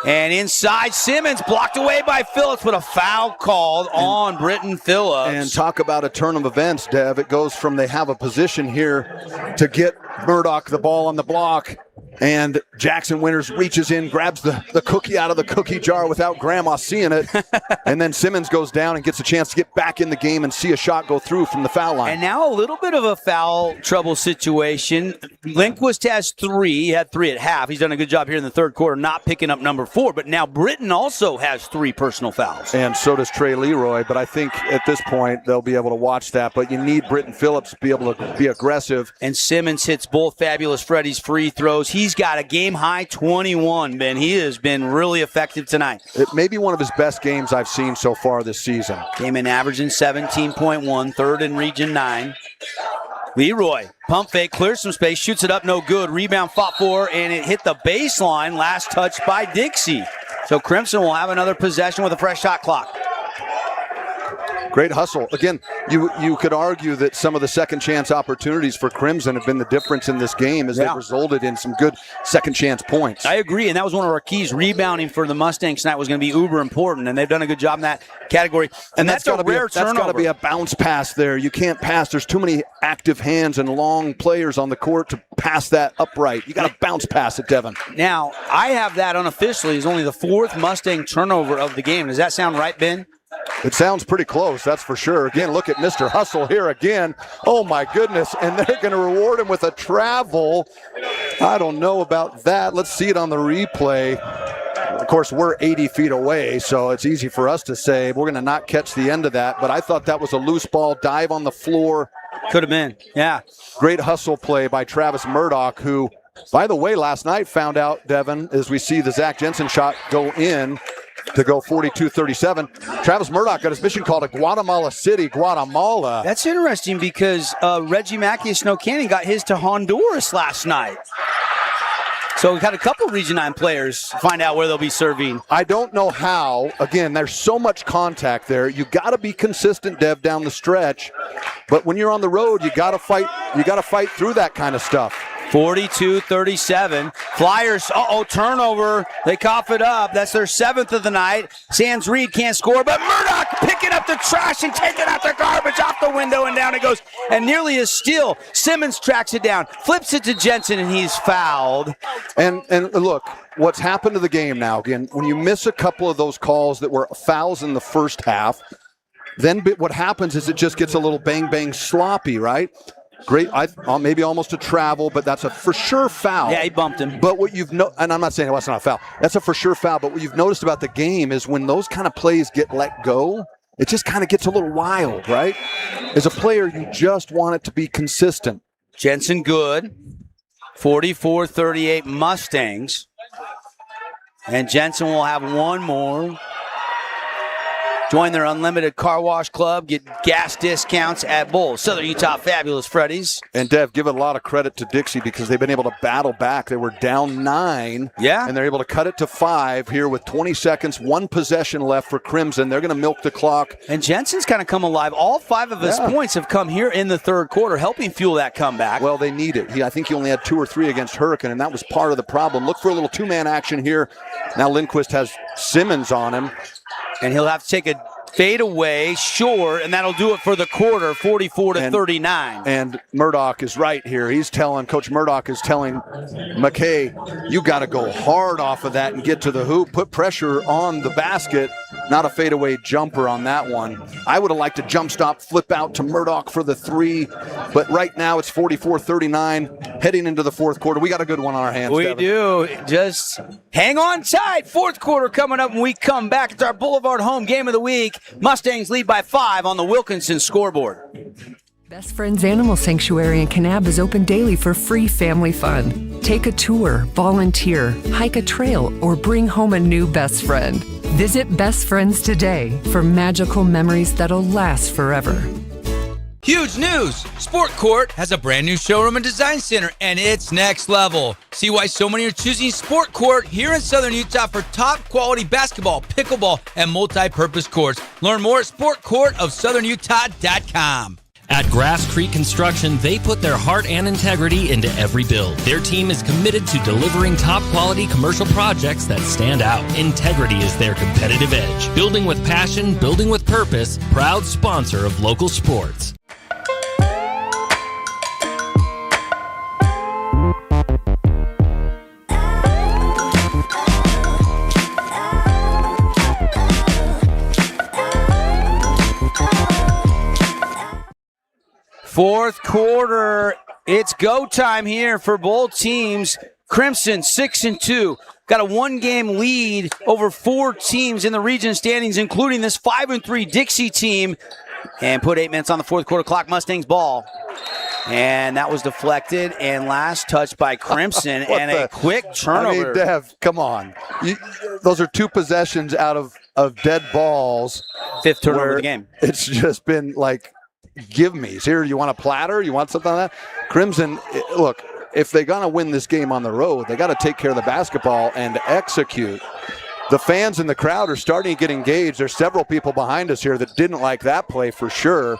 S8: And inside, Simmons blocked away by Phillips, but a foul called on Britton Phillips.
S14: And talk about a turn of events, Dev. It goes from they have a position here to get Murdoch the ball on the block, and Jackson Winters reaches in, grabs the cookie out of the cookie jar without Grandma seeing it, and then Simmons goes down and gets a chance to get back in the game and see a shot go through from the foul line.
S8: And now a little bit of a foul trouble situation. Lindquist has 3. He had 3 at half. He's done a good job here in the third quarter not picking up number 4, but now Britton also has 3 personal fouls.
S14: And so does Trey Leroy, but I think at this point they'll be able to watch that, but you need Britton Phillips to be able to be aggressive.
S8: And Simmons hits both Fabulous Freddy's free throws. He's got a game-high 21, Ben. He has been really effective tonight.
S14: It may be one of his best games I've seen so far this season.
S8: Came in averaging 17.1, third in Region 9. Leroy, pump fake, clears some space, shoots it up, no good. Rebound fought for, and it hit the baseline. Last touch by Dixie. So Crimson will have another possession with a fresh shot clock.
S14: Great hustle. Again, you could argue that some of the second chance opportunities for Crimson have been the difference in this game as they've resulted in some good second chance points.
S8: I agree, and that was one of our keys. Rebounding for the Mustangs tonight was going to be uber important, and they've done a good job in that category. And that's a rare turnover.
S14: That's got to be a bounce pass there. You can't pass. There's too many active hands and long players on the court to pass that upright. You got to bounce pass it, Devin.
S8: Now, I have that unofficially as only the 4th Mustang turnover of the game. Does that sound right, Ben?
S14: It sounds pretty close, that's for sure. Again, look at Mr. Hustle here again. Oh, my goodness. And they're going to reward him with a travel. I don't know about that. Let's see it on the replay. Of course, we're 80 feet away, so it's easy for us to say we're going to not catch the end of that. But I thought that was a loose ball, dive on the floor.
S8: Could have been, yeah.
S14: Great hustle play by Travis Murdoch, who, by the way, last night found out, Devin, as we see the Zach Jensen shot go in, to go 42-37. Travis Murdoch got his mission call to Guatemala City, Guatemala.
S8: That's interesting because Reggie Mackey of Snow Canyon got his to Honduras last night. So we've had a couple Region 9 players find out where they'll be serving.
S14: I don't know how. Again, there's so much contact there. You got to be consistent, Dev, down the stretch. But when you're on the road, you got to fight. You got to fight through that kind of stuff.
S8: 42-37. Flyers, turnover. They cough it up. That's their 7th of the night. Sands Reed can't score, but Murdoch picking up the trash and taking out the garbage off the window, and down it goes. And nearly a steal. Simmons tracks it down, flips it to Jensen, and he's fouled.
S14: And look, what's happened to the game now, again, when you miss a couple of those calls that were fouls in the first half, then what happens is it just gets a little bang-bang sloppy, right? Great, maybe almost a travel, but that's a for sure foul.
S8: Yeah, he bumped him.
S14: But what and I'm not saying that's not a foul. That's a for sure foul. But what you've noticed about the game is when those kind of plays get let go, it just kind of gets a little wild, right? As a player, you just want it to be consistent.
S8: Jensen good. 44-38 Mustangs. And Jensen will have one more. Join their unlimited car wash club. Get gas discounts at both Southern Utah Fabulous Freddy's.
S14: And, Dev, give a lot of credit to Dixie because they've been able to battle back. They were down 9.
S8: Yeah.
S14: And they're able to cut it to 5 here with 20 seconds, 1 possession left for Crimson. They're going to milk the clock.
S8: And Jensen's kind of come alive. All 5 of his points have come here in the third quarter, helping fuel that comeback.
S14: Well, they need it. I think he only had 2 or 3 against Hurricane, and that was part of the problem. Look for a little 2-man action here. Now Lindquist has Simmons on him.
S8: And he'll have to take a fade away, sure, and that'll do it for the quarter, 44-39.
S14: And Murdoch is right here. Coach Murdoch is telling McKay, you got to go hard off of that and get to the hoop, put pressure on the basket, not a fadeaway jumper on that one. I would have liked a jump stop, flip out to Murdoch for the 3, but right now it's 44-39, heading into the fourth quarter. We got a good one on our hands,
S8: We
S14: Devin.
S8: do. Just hang on tight. Fourth quarter coming up when we come back. It's our Boulevard Home Game of the Week. break. Mustangs lead by 5 on the Wilkinson scoreboard.
S5: Best Friends Animal Sanctuary in Kanab is open daily for free family fun. Take a tour, volunteer, hike a trail, or bring home a new best friend. Visit Best Friends today for magical memories that'll last forever.
S10: Huge news! Sport Court has a brand new showroom and design center, and it's next level. See why so many are choosing Sport Court here in Southern Utah for top quality basketball, pickleball, and multi-purpose courts. Learn more at sportcourtofsouthernutah.com.
S13: At Grass Creek Construction, they put their heart and integrity into every build. Their team is committed to delivering top-quality commercial projects that stand out. Integrity is their competitive edge. Building with passion, building with purpose, proud sponsor of local sports.
S8: Fourth quarter, it's go time here for both teams. Crimson 6-2, got a 1-game lead over 4 teams in the region standings, including this 5-3 Dixie team. And put 8 minutes on the fourth quarter clock. Mustangs ball. And that was deflected and last touch by Crimson and a quick turnover.
S14: I mean, Dev, come on. Those are 2 possessions out of dead balls.
S8: 5th turnover of the game.
S14: It's just been like, give me. Here, you want a platter? You want something like that? Crimson, look, if they're going to win this game on the road, they got to take care of the basketball and execute. The fans in the crowd are starting to get engaged. There's several people behind us here that didn't like that play for sure.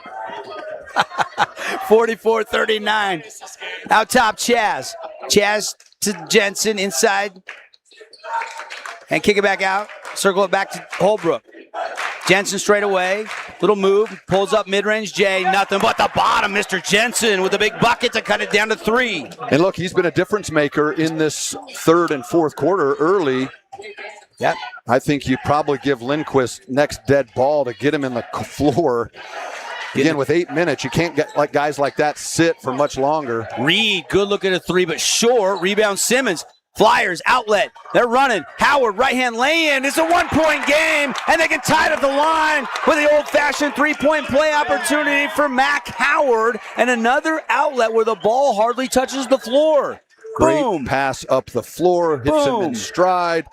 S8: 44-39. Out top, Chaz. Chaz to Jensen inside. And kick it back out. Circle it back to Holbrook. Jensen straight away. Little move. Pulls up mid-range. Jay. Nothing but the bottom. Mr. Jensen with a big bucket to cut it down to 3.
S14: And look, he's been a difference maker in this third and fourth quarter early.
S8: Yep.
S14: I think you probably give Lindquist next dead ball to get him in the floor. Again, with 8 minutes, you can't get like guys like that sit for much longer.
S8: Reed, good look at a 3, but short. Rebound Simmons. Flyers, outlet. They're running. Howard, right-hand lay-in. It's a 1-point game, and they can tie it at the line with the old-fashioned 3-point play opportunity for Mac Howard, and another outlet where the ball hardly touches the floor. Boom.
S14: Great pass up the floor, hits him in stride,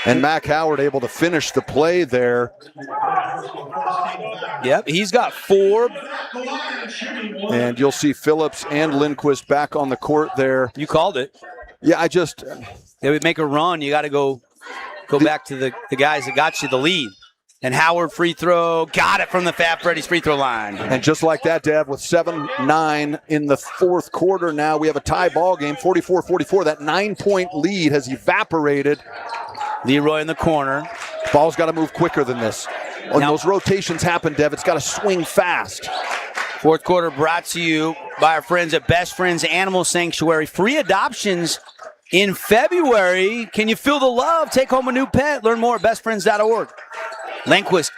S14: and Mac Howard able to finish the play there.
S8: Yep, he's got 4.
S14: And you'll see Phillips and Lindquist back on the court there.
S8: You called it.
S14: Yeah, I just...
S8: They would make a run. You got to go back to the guys that got you the lead. And Howard free throw, got it from the Fab Freddy's free throw line.
S14: And just like that, Dev, with 7-9 in the fourth quarter now, we have a tie ball game, 44-44. That 9-point lead has evaporated.
S8: Leroy in the corner.
S14: Ball's got to move quicker than this. When those rotations happen, Dev, it's got to swing fast.
S8: Fourth quarter brought to you by our friends at Best Friends Animal Sanctuary. Free adoptions in February. Can you feel the love? Take home a new pet. Learn more at bestfriends.org. Lindquist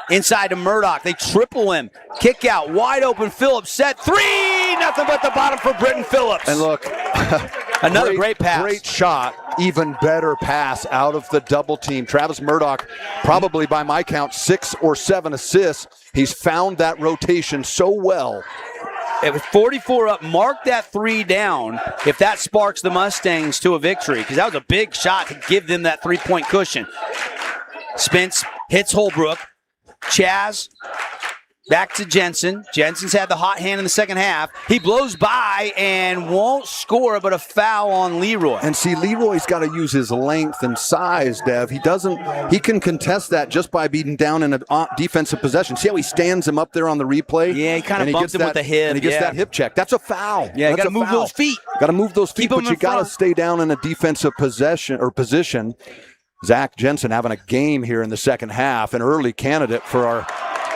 S8: inside to Murdoch. They triple him. Kick out. Wide open. Phillips set 3. Nothing but the bottom for Britton Phillips.
S14: And look.
S8: Another great pass.
S14: Great shot. Even better pass out of the double team. Travis Murdoch, probably by my count, 6 or 7 assists. He's found that rotation so well.
S8: It was 44 up. Mark that 3 down if that sparks the Mustangs to a victory, because that was a big shot to give them that 3-point cushion. Spence hits Holbrook. Chaz back to Jensen. Jensen's had the hot hand in the second half. He blows by and won't score, but a foul on Leroy.
S14: And see, Leroy's got to use his length and size, Dev. He can contest that just by being down in a defensive possession. See how he stands him up there on the replay?
S8: Yeah, he kind of bumps him with the hip.
S14: And he gets that hip check. That's a foul.
S8: Yeah, you got to move those feet.
S14: Got to move those feet,
S8: Keep
S14: but you got to stay down in a defensive position. Zach Jensen having a game here in the second half, an early candidate for our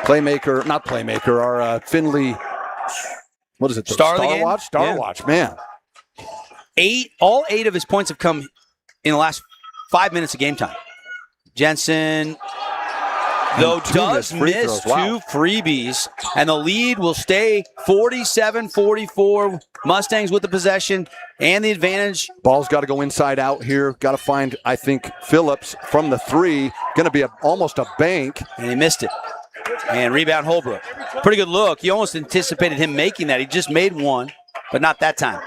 S14: our Findlay, what is it?
S8: Star Watch?
S14: Star Watch, man.
S8: All 8 of his points have come in the last 5 minutes of game time. Jensen, though, does miss 2 freebies, and the lead will stay 47-44. Mustangs with the possession and the advantage.
S14: Ball's got to go inside out here. Got to find, I think, Phillips from the 3. Going to be almost a bank.
S8: And he missed it. And rebound Holbrook. Pretty good look. You almost anticipated him making that. He just made one, but not that time.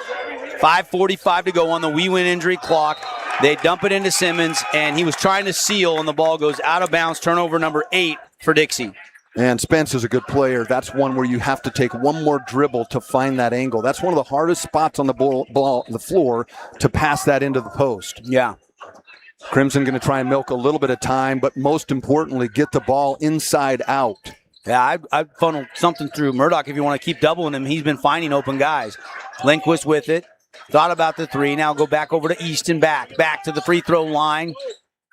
S8: 5:45 to go on the We Win injury clock. They dump it into Simmons, and he was trying to seal, and the ball goes out of bounds. Turnover number 8 for Dixie.
S14: And Spence is a good player. That's one where you have to take one more dribble to find that angle. That's one of the hardest spots on the floor to pass that into the post.
S8: Yeah.
S14: Crimson going to try and milk a little bit of time, but most importantly, get the ball inside out.
S8: Yeah, I'd funnel something through Murdoch if you want to keep doubling him. He's been finding open guys. Lindquist with it. Thought about the three. Now go back over to Easton back to the free throw line.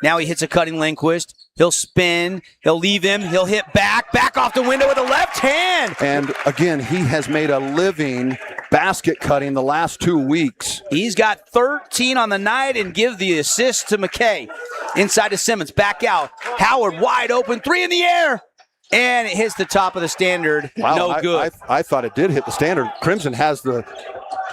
S8: Now he hits a cutting Lindquist. He'll spin. He'll leave him. He'll hit back off the window with a left hand.
S14: And again, he has made a living basket cutting the last 2 weeks.
S8: He's got 13 on the night and give the assist to McKay. Inside to Simmons. Back out. Howard wide open. 3 in the air. And it hits the top of the standard.
S14: Wow,
S8: no good.
S14: I thought it did hit the standard. Crimson has the...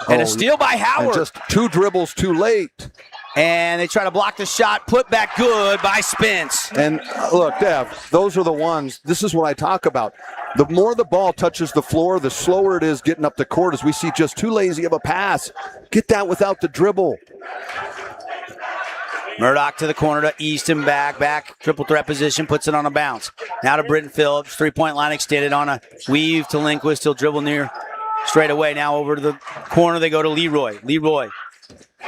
S8: And a steal by Howard.
S14: And just 2 dribbles too late.
S8: And they try to block the shot. Put back good by Spence.
S14: And look, Dev, those are the ones. This is what I talk about. The more the ball touches the floor, the slower it is getting up the court as we see just too lazy of a pass. Get that without the dribble.
S8: Murdoch to the corner to Easton back, triple threat position, puts it on a bounce. Now to Britton Phillips, three-point line extended on a weave to Lindquist. He'll dribble near straight away. Now over to the corner, they go to Leroy.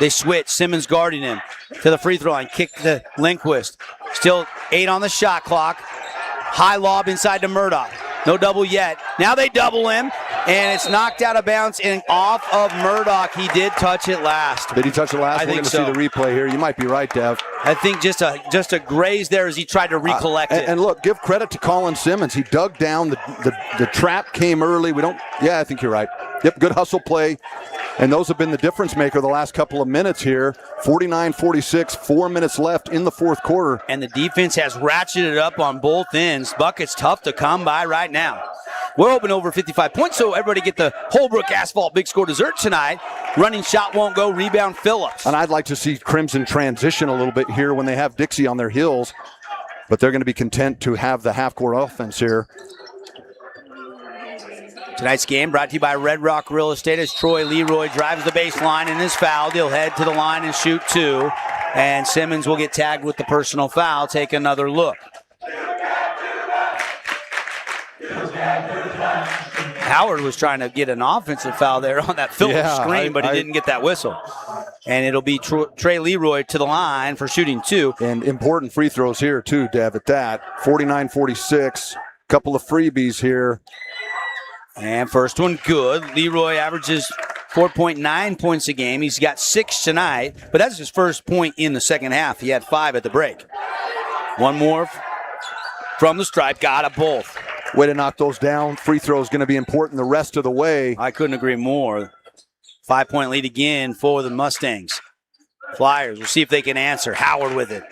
S8: They switch, Simmons guarding him to the free throw line, kick to Lindquist. Still 8 on the shot clock. High lob inside to Murdoch. No double yet. Now they double him, and it's knocked out of bounds and off of Murdoch. He did touch it last.
S14: Did he touch it last?
S8: I
S14: We're
S8: think
S14: going to
S8: so.
S14: see the replay here. You might be right, Dev.
S8: I think just a graze there as he tried to recollect it.
S14: And look, give credit to Colin Simmons. He dug down. The trap came early. I think you're right. Yep, good hustle play. And those have been the difference maker the last couple of minutes here. 49-46, 4 minutes left in the fourth quarter.
S8: And the defense has ratcheted up on both ends. Bucket's tough to come by right now. We're open over 55 points, so everybody get the Holbrook Asphalt Big Score dessert tonight. Running shot won't go, rebound Phillips.
S14: And I'd like to see Crimson transition a little bit here when they have Dixie on their heels. But they're going to be content to have the half-court offense here.
S8: Tonight's game brought to you by Red Rock Real Estate as Troy Leroy drives the baseline and is fouled. He'll head to the line and shoot 2. And Simmons will get tagged with the personal foul. Take another look. Howard was trying to get an offensive foul there on that Phillips screen, but he didn't get that whistle. And it'll be Trey Leroy to the line for shooting 2.
S14: And important free throws here too, Dev, at that. 49-46, couple of freebies here.
S8: And first one good. Leroy averages 4.9 points a game. He's got 6 tonight, but that's his first point in the second half. He had 5 at the break. One more from the stripe. Got it both.
S14: Way to knock those down. Free throw is going to be important the rest of the way.
S8: I couldn't agree more. 5-point lead again for the Mustangs. Flyers, we'll see if they can answer. Howard with it.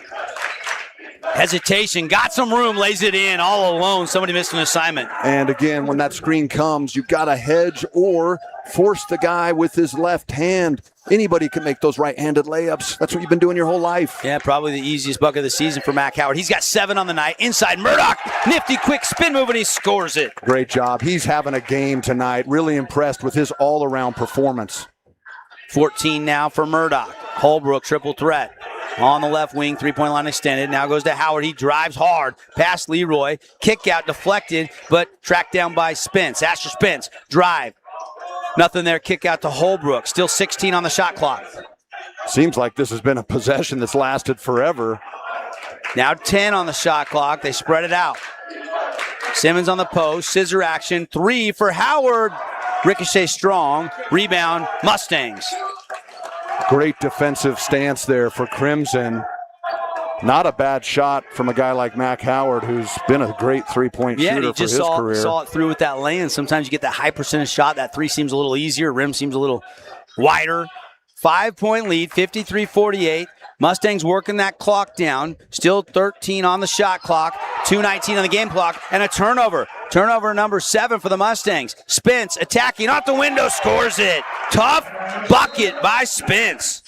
S8: Hesitation, got some room, lays it in all alone. Somebody missed an assignment.
S14: And again, when that screen comes, you've got to hedge or force the guy with his left hand. Anybody can make those right-handed layups. That's what you've been doing your whole life.
S8: Yeah, probably the easiest bucket of the season for Mac Howard. He's got 7 on the night. Inside Murdoch, nifty quick spin move, and he scores it.
S14: Great job. He's having a game tonight. Really impressed with his all-around performance.
S8: 14 now for Murdoch. Holbrook, triple threat. On the left wing, 3-point line extended. Now goes to Howard. He drives hard past Leroy. Kick out deflected, but tracked down by Spence. Asher Spence, drive. Nothing there. Kick out to Holbrook. Still 16 on the shot clock.
S14: Seems like this has been a possession that's lasted forever.
S8: Now 10 on the shot clock. They spread it out. Simmons on the post. Scissor action. 3 for Howard. Ricochet strong. Rebound, Mustangs.
S14: Great defensive stance there for Crimson. Not a bad shot from a guy like Mac Howard, who's been a great three-point shooter for his career.
S8: Saw it through with that lane. Sometimes you get that high percentage shot. That 3 seems a little easier. Rim seems a little wider. 5-point lead, 53-48. Mustangs working that clock down. Still 13 on the shot clock. 2:19 on the game clock. And a turnover. Turnover number 7 for the Mustangs. Spence attacking off the window, scores it. Tough bucket by Spence.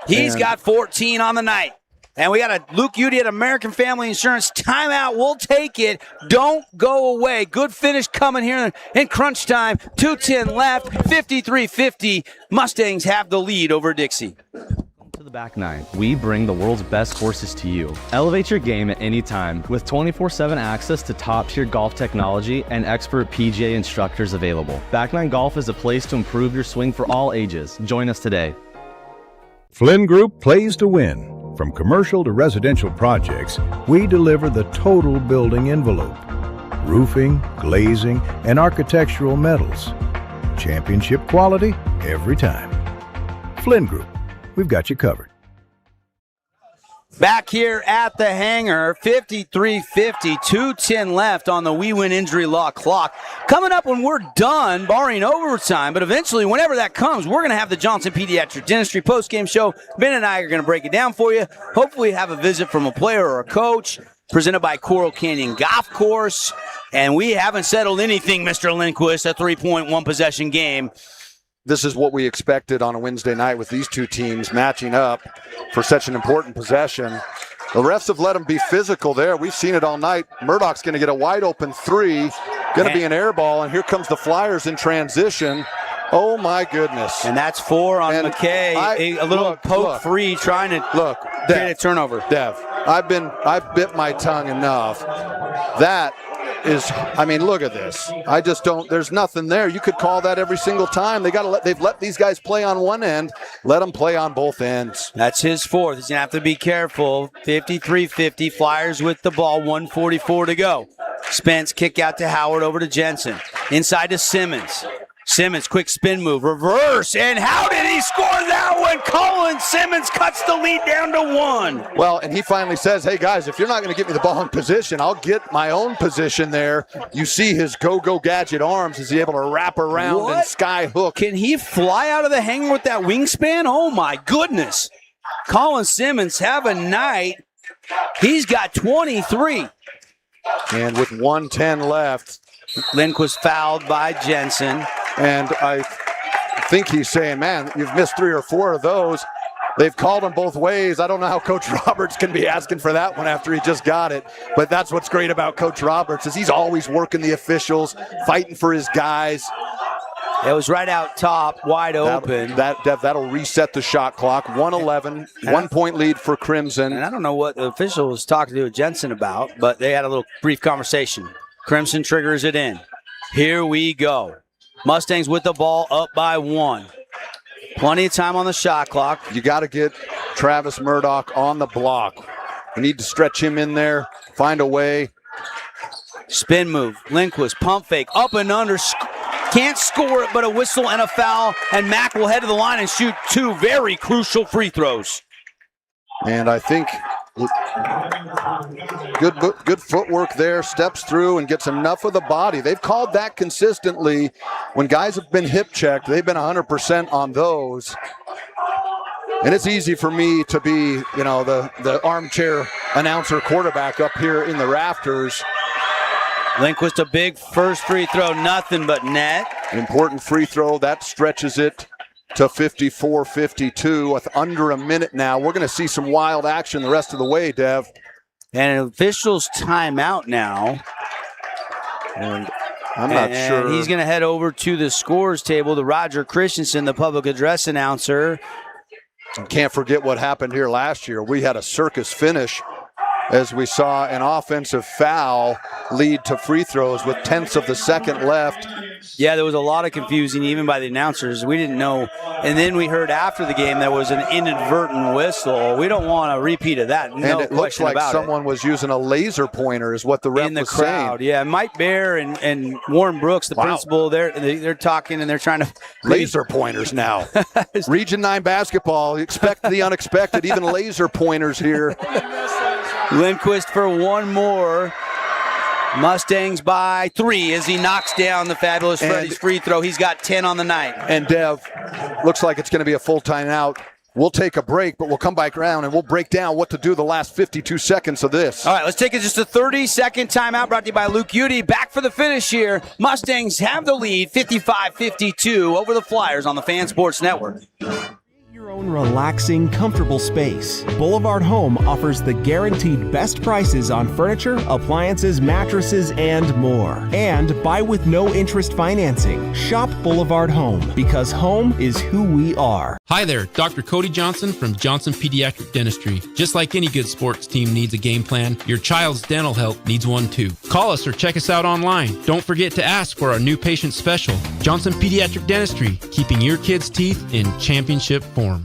S8: He's got 14 on the night. And we got a Luke Udy at American Family Insurance timeout. We'll take it. Don't go away. Good finish coming here in crunch time. 2:10 left, 53-50. Mustangs have the lead over Dixie.
S11: To the back nine, we bring the world's best courses to you. Elevate your game at any time with 24/7 access to top-tier golf technology and expert PGA instructors available. Back Nine Golf is a place to improve your swing for all ages. Join us today.
S12: Flynn Group plays to win. From commercial to residential projects, we deliver the total building envelope. Roofing, glazing, and architectural metals. Championship quality every time. Flynn Group, we've got you covered.
S8: Back here at the hangar, 53-50, 2:10 left on the We Win Injury Law clock. Coming up when we're done, barring overtime, but eventually, whenever that comes, we're going to have the Johnson Pediatric Dentistry postgame show. Ben and I are going to break it down for you. Hopefully have a visit from a player or a coach, presented by Coral Canyon Golf Course. And we haven't settled anything, Mr. Lindquist, a 3-point, possession game.
S14: This is what we expected on a Wednesday night with these two teams matching up for such an important possession. The refs have let them be physical there. We've seen it all night. Murdoch's going to get a wide open three. Going to be an air ball, and here comes the Flyers in transition. Oh, my goodness.
S8: And that's 4 on McKay. A little poke free trying to get a turnover.
S14: Dev, I've bit my tongue enough. That is, I mean, look at this. I just don't, there's nothing there. You could call that every single time. They've let these guys play on one end. Let them play on both ends.
S8: That's his fourth. He's going to have to be careful. 53-50, Flyers with the ball, 1:44 to go. Spence kick out to Howard, over to Jensen. Inside to Simmons. Simmons, quick spin move, reverse, and how did he score that one? Colin Simmons cuts the lead down to 1.
S14: Well, and he finally says, hey, guys, if you're not going to get me the ball in position, I'll get my own position there. You see his go-go gadget arms. Is he able to wrap around and sky hook?
S8: Can he fly out of the hangar with that wingspan? Oh, my goodness. Colin Simmons have a night. He's got 23.
S14: And with 1:10 left,
S8: Lindquist fouled by Jensen.
S14: And I think he's saying, man, you've missed 3 or 4 of those. They've called him both ways. I don't know how Coach Roberts can be asking for that one after he just got it. But that's what's great about Coach Roberts is he's always working the officials, fighting for his guys.
S8: It was right out top, wide open.
S14: That'll reset the shot clock. 1:11, 1-point lead for Crimson.
S8: And I don't know what the official was talking to Jensen about, but they had a little brief conversation. Crimson triggers it in. Here we go. Mustangs with the ball up by 1. Plenty of time on the shot clock.
S14: You got to get Travis Murdoch on the block. We need to stretch him in there, find a way.
S8: Spin move. Lindquist, pump fake, up and under. Can't score it, but a whistle and a foul. And Mack will head to the line and shoot 2 very crucial free throws.
S14: And I think good footwork there, steps through and gets enough of the body. They've called that consistently. When guys have been hip checked, they've been 100% on those. And it's easy for me to be, the armchair announcer quarterback up here in the rafters.
S8: Lindquist, a big first free throw, nothing but net.
S14: Important free throw, that stretches it to 54-52 with under a minute now. We're going to see some wild action the rest of the way, Dev.
S8: And an official's timeout now.
S14: And I'm not sure.
S8: He's going to head over to the scores table to Roger Christensen, the public address announcer.
S14: Can't forget what happened here last year. We had a circus finish as we saw an offensive foul lead to free throws with tenths of the second left.
S8: Yeah, there was a lot of confusing even by the announcers. We didn't know. And then we heard after the game there was an inadvertent whistle. We don't want a repeat of that.
S14: And it looks like someone was using a laser pointer is what the ref was
S8: crowd.
S14: saying.
S8: Yeah, Mike Bear and Warren Brooks, the principal, they're talking and they're trying to.
S14: Laser pointers now. Region 9 basketball, expect the unexpected, even laser pointers here.
S8: Lindquist for one more. Mustangs by 3 as he knocks down the fabulous Freddie's free throw. He's got 10 on the night.
S14: And Dev, looks like it's going to be a full timeout. We'll take a break, but we'll come back around and we'll break down what to do the last 52 seconds of this.
S8: All right, let's take just a 30-second timeout brought to you by Luke Udy. Back for the finish here. Mustangs have the lead, 55-52 over the Flyers on the Fan Sports Network.
S28: Own relaxing, comfortable space. Boulevard Home offers the guaranteed best prices on furniture, appliances, mattresses, and more. And buy with no interest financing. Shop Boulevard Home, because home is who we are.
S16: Hi there, Dr. Cody Johnson from Johnson Pediatric Dentistry. Just like any good sports team needs a game plan, your child's dental health needs one too. Call us or check us out online. Don't forget to ask for our new patient special. Johnson Pediatric Dentistry, keeping your kids' teeth in championship form.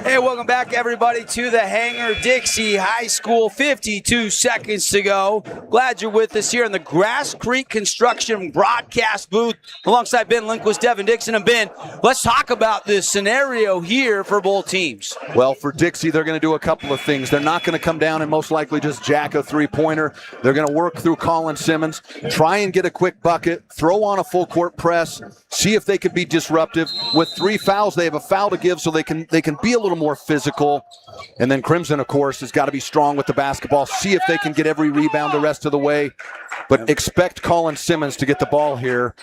S8: Hey, welcome back, everybody, to the Hangar Dixie High School. 52 seconds to go. Glad you're with us here in the Grass Creek Construction broadcast booth alongside Ben Lindquist, Devin Dixon. And Ben, let's talk about this scenario here for both teams.
S14: Well, for Dixie, they're going to do a couple of things. They're not going to come down and most likely just jack a three-pointer. They're going to work through Colin Simmons, try and get a quick bucket, throw on a full-court press, see if they can be disruptive. With 3 fouls, they have a foul to give so they can be a little more physical. And then Crimson, of course, has got to be strong with the basketball, see if they can get every rebound the rest of the way. But expect Colin Simmons to get the ball here.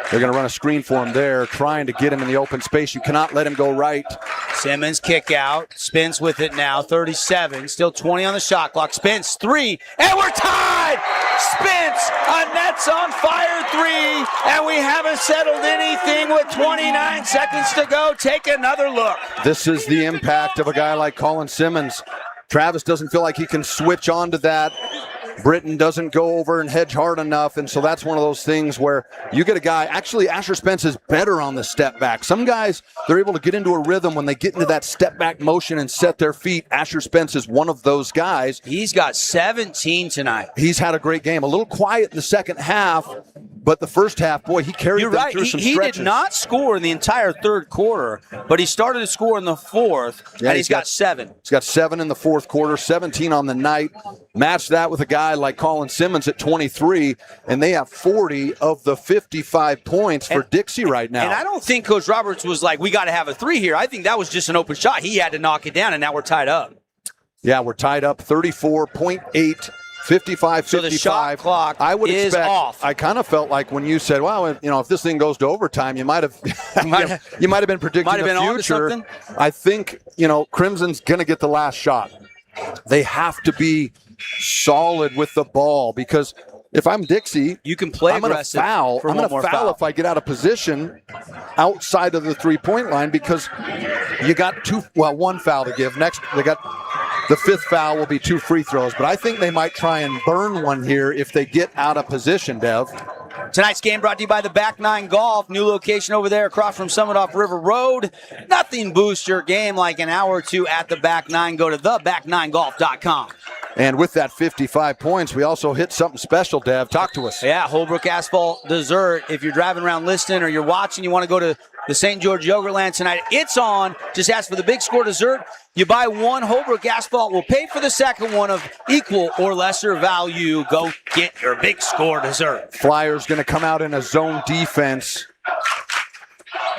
S14: They're going to run a screen for him there, trying to get him in the open space. You cannot let him go right.
S8: Simmons kick out, Spence with it now, 37, still 20 on the shot clock. Spence, 3, and we're tied! Spence, a Nets on fire 3, and we haven't settled anything with 29 seconds to go. Take another look.
S14: This is the impact of a guy like Colin Simmons. Travis doesn't feel like he can switch on to that. Britton doesn't go over and hedge hard enough, and so that's one of those things where you get a guy. Actually, Asher Spence is better on the step back. Some guys, they're able to get into a rhythm when they get into that step back motion and set their feet. Asher Spence is one of those guys.
S8: He's got 17 tonight.
S14: He's had a great game. A little quiet in the second half, but the first half, boy, he carried them through some stretches.
S8: He did not score in the entire third quarter, but he started to score in the fourth, and he's got 7.
S14: He's got 7 in the fourth quarter, 17 on the night. Match that with a guy like Colin Simmons at 23, and they have 40 of the 55 points for Dixie right now.
S8: And I don't think Coach Roberts was like, we got to have a 3 here. I think that was just an open shot. He had to knock it down, and now we're tied up.
S14: Yeah, we're tied up 34.8, 55-55.
S8: So the shot clock
S14: is
S8: off.
S14: I kind of felt like when you said, well, if this thing goes to overtime, you might have you might have been predicting the future. I think, Crimson's going to get the last shot. They have to be solid with the ball, because if I'm Dixie,
S8: you can play
S14: I'm going to foul. I'm going to foul if I get out of position outside of the three-point line, because you got one foul to give. Next, they got the 5th foul will be 2 free throws, but I think they might try and burn one here if they get out of position, Dev.
S8: Tonight's game brought to you by the Back 9 Golf. New location over there across from Summit off River Road. Nothing boosts your game like an hour or two at the Back 9. Go to theback9golf.com.
S14: And with that 55 points, we also hit something special, Dev. Talk to us.
S8: Yeah, Holbrook Asphalt Dessert. If you're driving around Liston or you're watching, you want to go to the St. George Yogurtland tonight, it's on. Just ask for the Big Score Dessert. You buy one, Holbrook Asphalt will pay for the second one of equal or lesser value. Go get your Big Score Dessert.
S14: Flyers going to come out in a zone defense,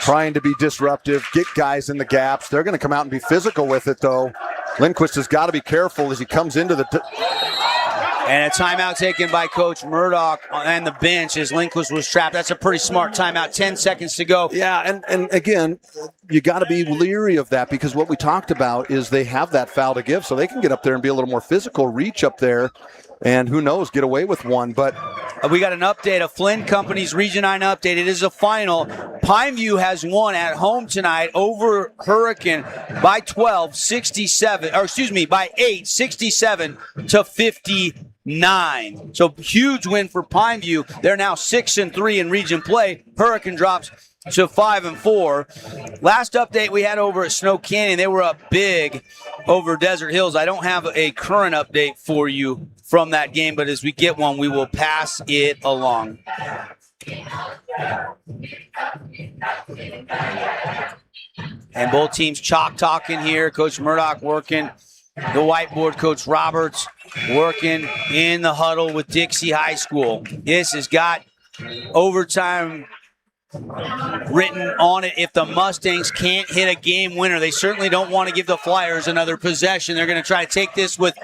S14: trying to be disruptive, get guys in the gaps. They're going to come out and be physical with it, though. Lindquist has got to be careful as he comes into the...
S8: And a timeout taken by Coach Murdoch and the bench as Lindquist was trapped. That's a pretty smart timeout. 10 seconds to go.
S14: Yeah, and again, you got to be leery of that, because what we talked about is they have that foul to give, so they can get up there and be a little more physical, reach up there, and who knows, get away with one. But
S8: we got an update, a Flynn Company's Region 9 update. It is a final. Pineview has won at home tonight over Hurricane by 8, 67 to 59. So huge win for Pineview. They're now 6-3 in region play. Hurricane drops to 5-4. Last update we had over at Snow Canyon, they were up big over Desert Hills. I don't have a current update for you from that game, but as we get one, we will pass it along. And both teams chalk talking here. Coach Murdoch working the whiteboard. Coach Roberts working in the huddle with Dixie High School. This has got overtime written on it. If the Mustangs can't hit a game winner, they certainly don't want to give the Flyers another possession. They're going to try to take this with,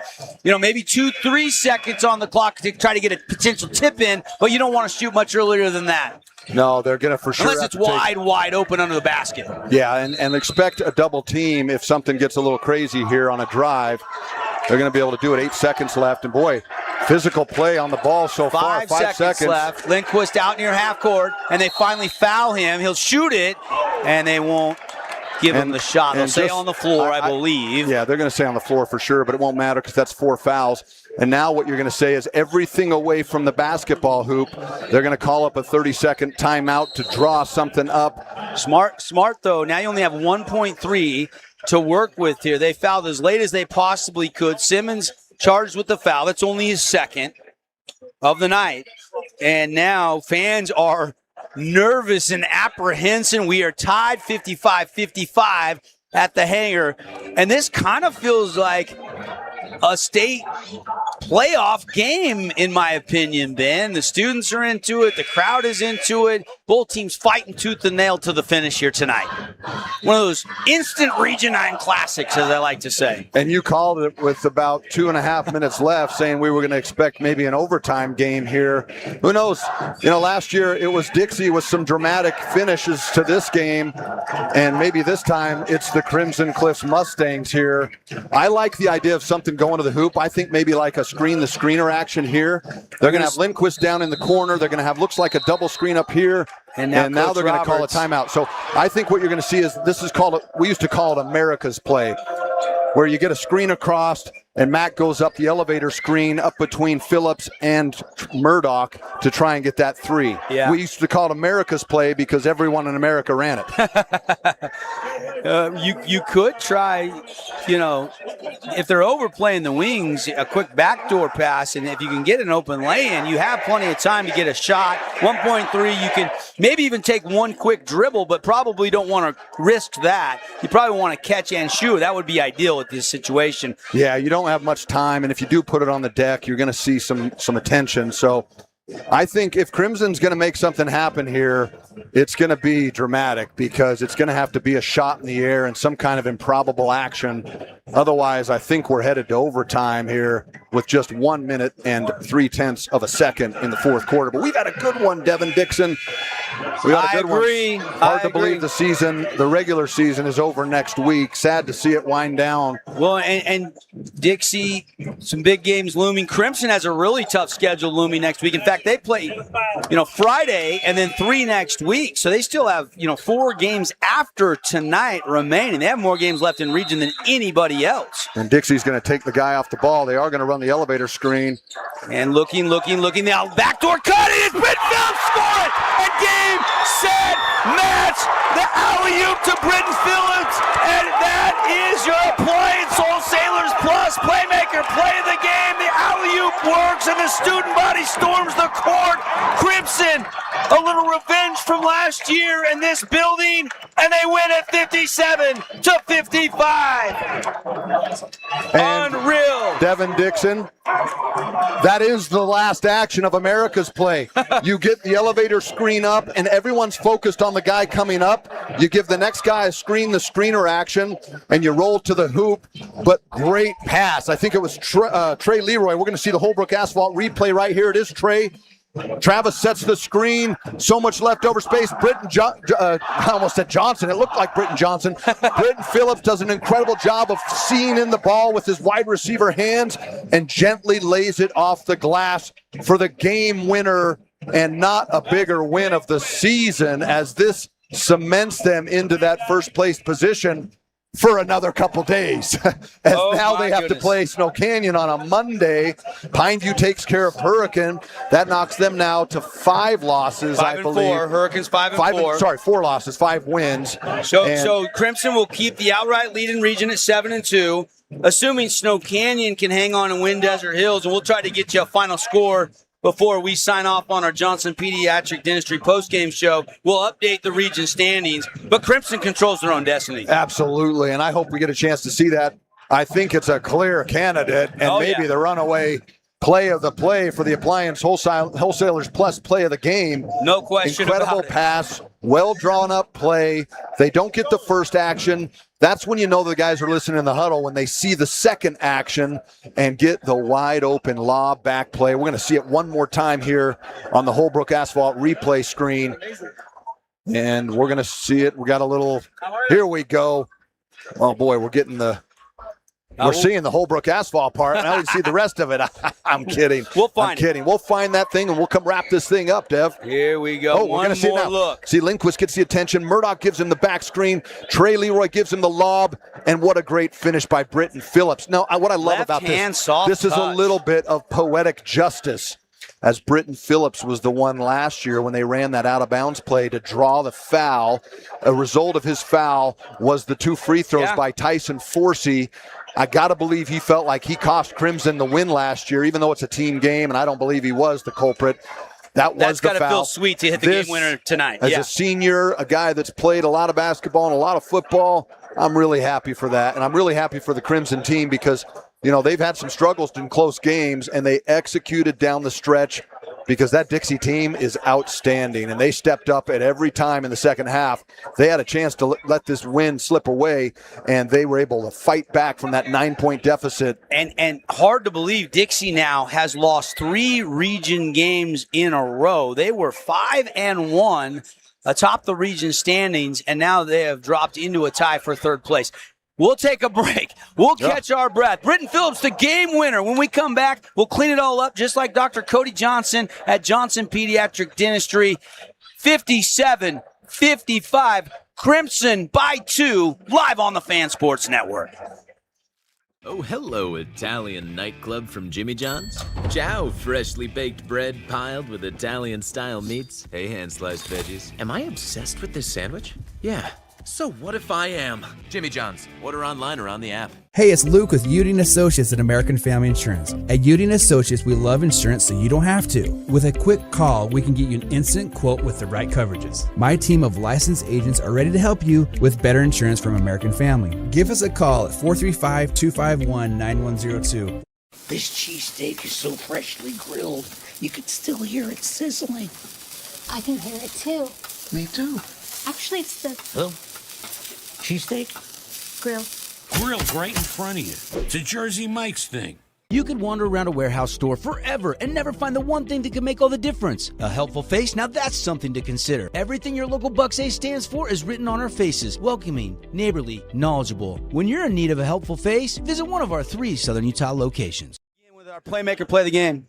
S8: maybe 2-3 seconds on the clock to try to get a potential tip in, but you don't want to shoot much earlier than that.
S14: No, they're going to for sure.
S8: Unless it's wide open under the basket.
S14: Yeah, and expect a double team if something gets a little crazy here on a drive. They're going to be able to do it. 8 seconds left. And boy, physical play on the ball so far. 5 seconds
S8: left. Lindquist out near half court, and they finally foul him. He'll shoot it, and they won't give him the shot. They'll say on the floor, I believe.
S14: Yeah, they're going to say on the floor for sure, but it won't matter because that's 4 fouls. And now what you're going to say is everything away from the basketball hoop. They're going to call up a 30-second timeout to draw something up.
S8: Smart though. Now you only have 1.3 to work with here. They fouled as late as they possibly could. Simmons charged with the foul. That's only his second of the night. And now fans are nervous and apprehensive. We are tied 55-55 at the hangar. And this kind of feels like a state playoff game, in my opinion, Ben. The students are into it. The crowd is into it. Both teams fighting tooth and nail to the finish here tonight. One of those instant Region 9 classics, as I like to say.
S14: And you called it with about 2.5 minutes left, saying we were going to expect maybe an overtime game here. Who knows? You know, last year it was Dixie with some dramatic finishes to this game, and maybe this time it's the Crimson Cliffs Mustangs here. I like the idea of something going to the hoop. I think maybe like a screen-the-screener action here. They're going to have Lindquist down in the corner. They're going to have, looks like a double screen up here. And now they're going to call a timeout. So I think what you're going to see is this is called, we used to call it America's play, where you get a screen across and Matt goes up the elevator screen up between Phillips and Murdoch to try and get that 3.
S8: Yeah.
S14: We used to call it America's play because everyone in America ran it.
S8: You could try, you know, if they're overplaying the wings, a quick backdoor pass, and if you can get an open lay-in, you have plenty of time to get a shot. 1.3, you can maybe even take one quick dribble, but probably don't want to risk that. You probably want to catch and shoot. That would be ideal at this situation.
S14: Yeah, you don't have much time, and if you do put it on the deck, you're going to see some attention. So I think if Crimson's going to make something happen here, it's going to be dramatic because it's going to have to be a shot in the air and some kind of improbable action. Otherwise, I think we're headed to overtime here with just 1 minute and 0.3 of a second in the fourth quarter. But we've had a good one, Devin Dixon. We had a good
S8: agree.
S14: one. Hard to believe the regular season is over next week. Sad to see it wind down.
S8: Well, and Dixie, some big games looming. Crimson has a really tough schedule looming next week. In fact, they play, Friday and then 3 next week. So they still have, 4 games after tonight remaining. They have more games left in region than anybody else.
S14: And Dixie's going to take the guy off the ball. They are going to run the elevator screen.
S8: And looking. The backdoor cut. It's been Phillips score it. And game, set, match. The alley-oop to Britton Phillips. And that is your Appliance Wholesalers Plus Playmaker play of the game. The alley-oop works and the student body storms the court. Crimson, a little revenge from last year in this building, and they win at 57-55.
S14: And
S8: unreal.
S14: Devin Dixon, that is the last action of America's play. You get the elevator screen up, and everyone's focused on the guy coming up. You give the next guy a the screener action, and you roll to the hoop. But great pass. I think it was Trey Leroy. We're going to see the Holbrook Asphalt replay right here. It is Trey. Travis sets the screen. So much leftover space. I almost said Johnson. It looked like Britton Johnson. Britton Phillips does an incredible job of seeing in the ball with his wide receiver hands and gently lays it off the glass for the game winner, and not a bigger win of the season, as this cements them into that first place position for another couple days. Now they have to play Snow Canyon on a Monday. Pineview takes care of Hurricane. That knocks them now to 5 losses, I believe.
S8: 5-4. Hurricanes 5-4.
S14: 4 losses, 5 wins.
S8: So Crimson will keep the outright lead in region at 7-2, assuming Snow Canyon can hang on and win Desert Hills, and we'll try to get you a final score before we sign off on our Johnson Pediatric Dentistry postgame show. We'll update the region standings, but Crimson controls their own destiny.
S14: Absolutely, and I hope we get a chance to see that. I think it's a clear candidate, and maybe the runaway play of the play for the Appliance Wholesalers Plus play of the game.
S8: No question
S14: Incredible
S8: about it.
S14: pass, well drawn up play. They don't get the first action. That's when you know the guys are listening in the huddle, when they see the second action and get the wide open lob back play. We're going to see it one more time here on the Holbrook Asphalt replay screen. And we're going to see it. We got a little, here we go. Oh boy, we're getting we're seeing the Holbrook Asphalt part. Now we see the rest of it. I'm kidding.
S8: We'll find
S14: We'll find that thing and we'll come wrap this thing up, Dev.
S8: Here we go.
S14: Oh, we're going to see it now.
S8: Look.
S14: See, Lindquist gets the attention. Murdoch gives him the back screen. Trey Leroy gives him the lob. And what a great finish by Britton Phillips. Now, what I love about this is a little bit of poetic justice, as Britton Phillips was the one last year when they ran that out-of-bounds play to draw the foul. A result of his foul was the 2 free throws by Tyson Forsey. I got to believe he felt like he cost Crimson the win last year, even though it's a team game, and I don't believe he was the culprit. That's
S8: got to feel sweet to hit the game winner tonight.
S14: As a senior, a guy that's played a lot of basketball and a lot of football, I'm really happy for that. And I'm really happy for the Crimson team because, they've had some struggles in close games, and they executed down the stretch because that Dixie team is outstanding, and they stepped up at every time in the second half. They had a chance to let this win slip away, and they were able to fight back from that 9-point deficit.
S8: And hard to believe, Dixie now has lost 3 region games in a row. They were 5-1 atop the region standings, and now they have dropped into a tie for third place. We'll take a break. We'll catch our breath. Britton Phillips, the game winner. When we come back, we'll clean it all up just like Dr. Cody Johnson at Johnson Pediatric Dentistry. 57-55, Crimson by 2, live on the Fan Sports Network.
S17: Oh, hello, Italian nightclub from Jimmy John's. Ciao, freshly baked bread piled with Italian-style meats. Hey, hand-sliced veggies. Am I obsessed with this sandwich? Yeah. So what if I am? Jimmy John's. Order online or on the app.
S18: Hey, it's Luke with Udine Associates at American Family Insurance. At Udine Associates, we love insurance so you don't have to. With a quick call, we can get you an instant quote with the right coverages. My team of licensed agents are ready to help you with better insurance from American Family. Give us a call at 435-251-9102.
S6: This cheesesteak is so freshly grilled, you could still hear it sizzling.
S7: I can hear it too.
S6: Me too.
S7: Actually, it's the
S6: Cheesesteak?
S7: grill.
S9: Grilled right in front of you. It's a Jersey Mike's thing.
S10: You could wander around a warehouse store forever and never find the one thing that can make all the difference. A helpful face? Now that's something to consider. Everything your local Bucks A stands for is written on our faces. Welcoming, neighborly, knowledgeable. When you're in need of a helpful face, visit one of our 3 Southern Utah locations.
S8: With our playmaker, play the game.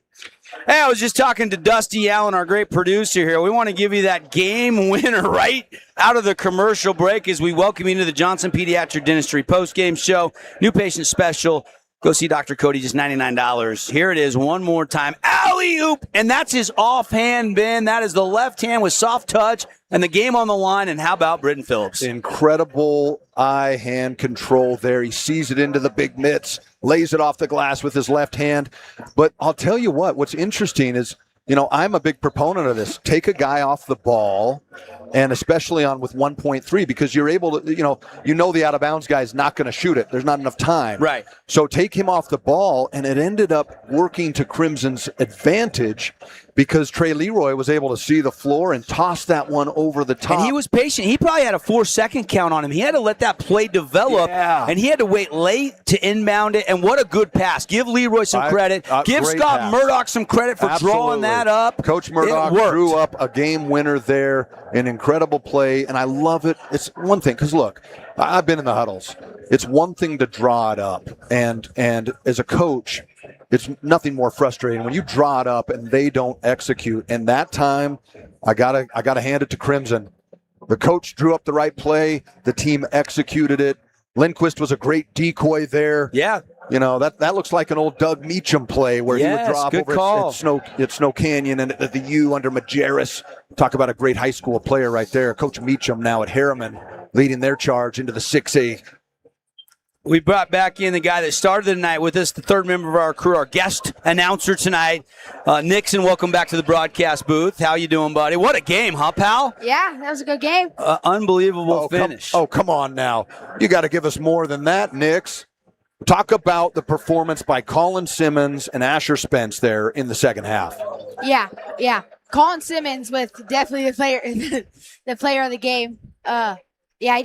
S8: Hey, I was just talking to Dusty Allen, our great producer here. We want to give you that game winner right out of the commercial break as we welcome you to the Johnson Pediatric Dentistry post-game show. New patient special. Go see Dr. Cody, just $99. Here it is one more time. Alley-oop! And that's his offhand, Ben. That is the left hand with soft touch and the game on the line. And how about Britton Phillips?
S14: Incredible eye-hand control there. He sees it into the big mitts, lays it off the glass with his left hand. But I'll tell you what's interesting is, I'm a big proponent of this. Take a guy off the ball, and especially with 1.3, because you're able to, the out-of-bounds guy is not going to shoot it. There's not enough time.
S8: Right.
S14: So take him off the ball, and it ended up working to Crimson's advantage because Trey Leroy was able to see the floor and toss that one over the top.
S8: And he was patient. He probably had a 4-second count on him. He had to let that play develop, and he had to wait late to inbound it. And what a good pass. Give Leroy some credit. Give Scott
S14: pass.
S8: Murdoch some credit for drawing that up.
S14: Coach Murdoch drew up a game winner there, an incredible play, and I love it. It's one thing, because look, I've been in the huddles. It's one thing to draw it up, and as a coach, it's nothing more frustrating when you draw it up and they don't execute. And that time, I gotta hand it to Crimson. The coach drew up the right play. The team executed it. Lindquist was a great decoy there.
S8: Yeah.
S14: That looks like an old Doug Meacham play where he would drop over at Snow Canyon and at the U under Majerus. Talk about a great high school player right there. Coach Meacham now at Harriman leading their charge into the 6A.
S8: We brought back in the guy that started the night with us, the third member of our crew, our guest announcer tonight. Nixon, welcome back to the broadcast booth. How you doing, buddy? What a game, huh, pal?
S7: Yeah, that was a good game.
S8: Unbelievable finish.
S14: Come on now. You got to give us more than that, Nix. Talk about the performance by Colin Simmons and Asher Spence there in the second half.
S20: Yeah. Colin Simmons with definitely the player of the game.
S7: Yeah,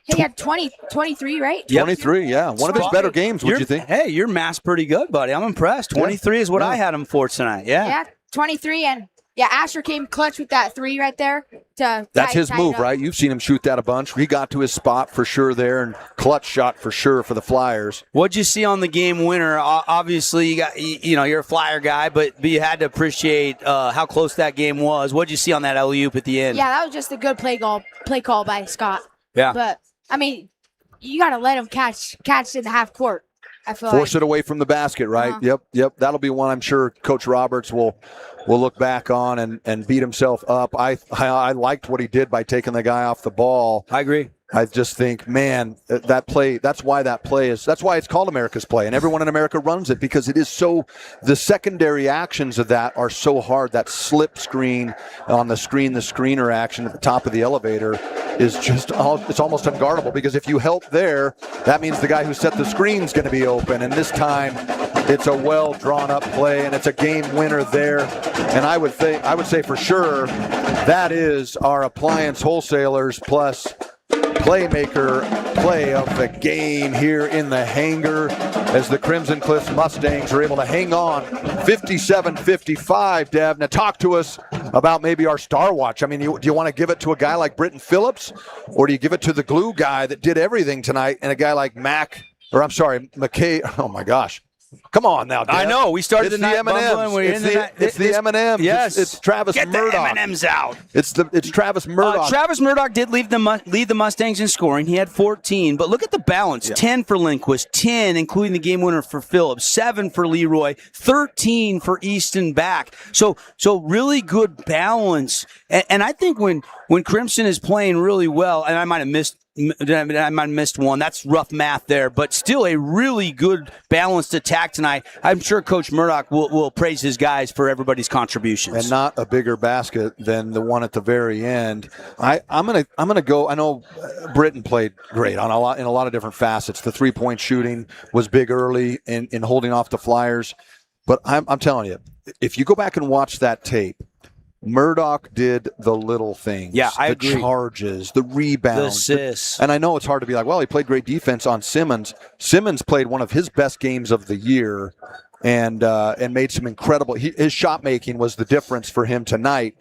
S7: he had 23, right?
S14: 23, yeah. One of his better games, would you think?
S8: Hey, your math's pretty good, buddy. I'm impressed. 23 is what I had him for tonight.
S7: Yeah, 23, and Asher came clutch with that 3 right there.
S14: That's his move, right? You've seen him shoot that a bunch. He got to his spot for sure there, and clutch shot for sure for the Flyers.
S8: What'd you see on the game winner? Obviously, you're a Flyer guy, but you had to appreciate how close that game was. What'd you see on that alley-oop at the end?
S7: Yeah, that was just a good play call by Scott.
S8: Yeah.
S7: But, I mean, you got to let him catch in the half court. I feel
S14: Force it away from the basket, right? Yep. That'll be one I'm sure Coach Roberts will look back on and beat himself up. I liked what he did by taking the guy off the ball.
S8: I agree.
S14: I just think, man, that play, that's why it's called America's play, and everyone in America runs it because it is so, the secondary actions of that are so hard. That slip screen on the screener action at the top of the elevator is just, it's almost unguardable because if you help there, that means the guy who set the screen is going to be open, and this time it's a well drawn up play and it's a game winner there. And I would say for sure that is our appliance wholesalers plus playmaker play of the game here in the hangar as the Crimson Cliffs Mustangs are able to hang on 57-55, Dev. Now talk to us about maybe our Star Watch. I mean, do you want to give it to a guy like Britton Phillips, or do you give it to the glue guy that did everything tonight and a guy like McKay? Oh my gosh. Come on now, Dev.
S8: I know. We started
S14: it's
S8: the night bumbling.
S14: It's the M&Ms.
S8: Yes.
S14: It's Travis
S8: Get
S14: Murdoch.
S8: the M&Ms out.
S14: It's Travis Murdoch.
S8: Travis Murdoch did lead the Mustangs in scoring. He had 14, but look at the balance. 10 for Lindquist, 10 including the game winner for Phillips, 7 for Leroy, 13 for Easton back. So really good balance. And I think when Crimson is playing really well, and I might have missed one. That's rough math there, but still a really good balanced attack tonight. I'm sure Coach Murdoch will praise his guys for everybody's contributions.
S14: And not a bigger basket than the one at the very end. I'm gonna go. I know Britton played great in a lot of different facets. The 3-point shooting was big early in holding off the Flyers, but I'm telling you, if you go back and watch that tape, Murdoch did the little things.
S8: Yeah, I agree.
S14: The charges, the rebounds.
S8: The assists.
S14: And I know it's hard to be like, well, he played great defense on Simmons. Simmons played one of his best games of the year and made some incredible. His shot making was the difference for him tonight.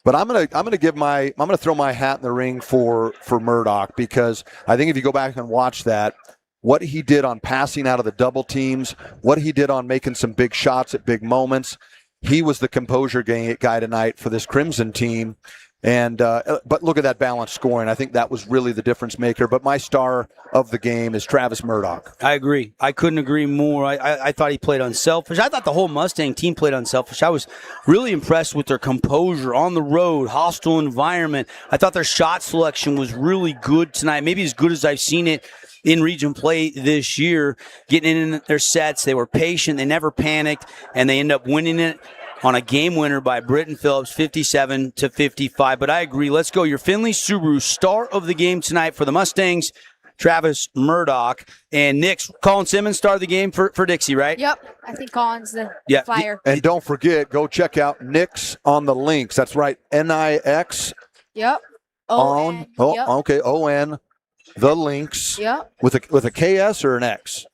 S14: But I'm gonna throw my hat in the ring for Murdoch, because I think if you go back and watch that, what he did on passing out of the double teams, what he did on making some big shots at big moments. He was the composure guy tonight for this Crimson team. And but look at that balanced scoring. I think that was really the difference maker. But my star of the game is Travis Murdoch.
S8: I agree. I couldn't agree more. I thought he played unselfish. I thought the whole Mustang team played unselfish. I was really impressed with their composure on the road, hostile environment. I thought their shot selection was really good tonight, maybe as good as I've seen it in region play this year. Getting in their sets, they were patient, they never panicked, and they end up winning it on a game winner by Britton Phillips, 57-55. But I agree. Let's go. Your Finley Subaru star of the game tonight for the Mustangs, Travis Murdoch. And Nick's Colin Simmons, star of the game for Dixie, right?
S7: Yep. I think Colin's the Flyer.
S14: And don't forget, go check out Nick's on the links. That's right, Nix.
S7: Yep.
S14: On. Oh, okay. On the links.
S7: Yep.
S14: With a KS or an X?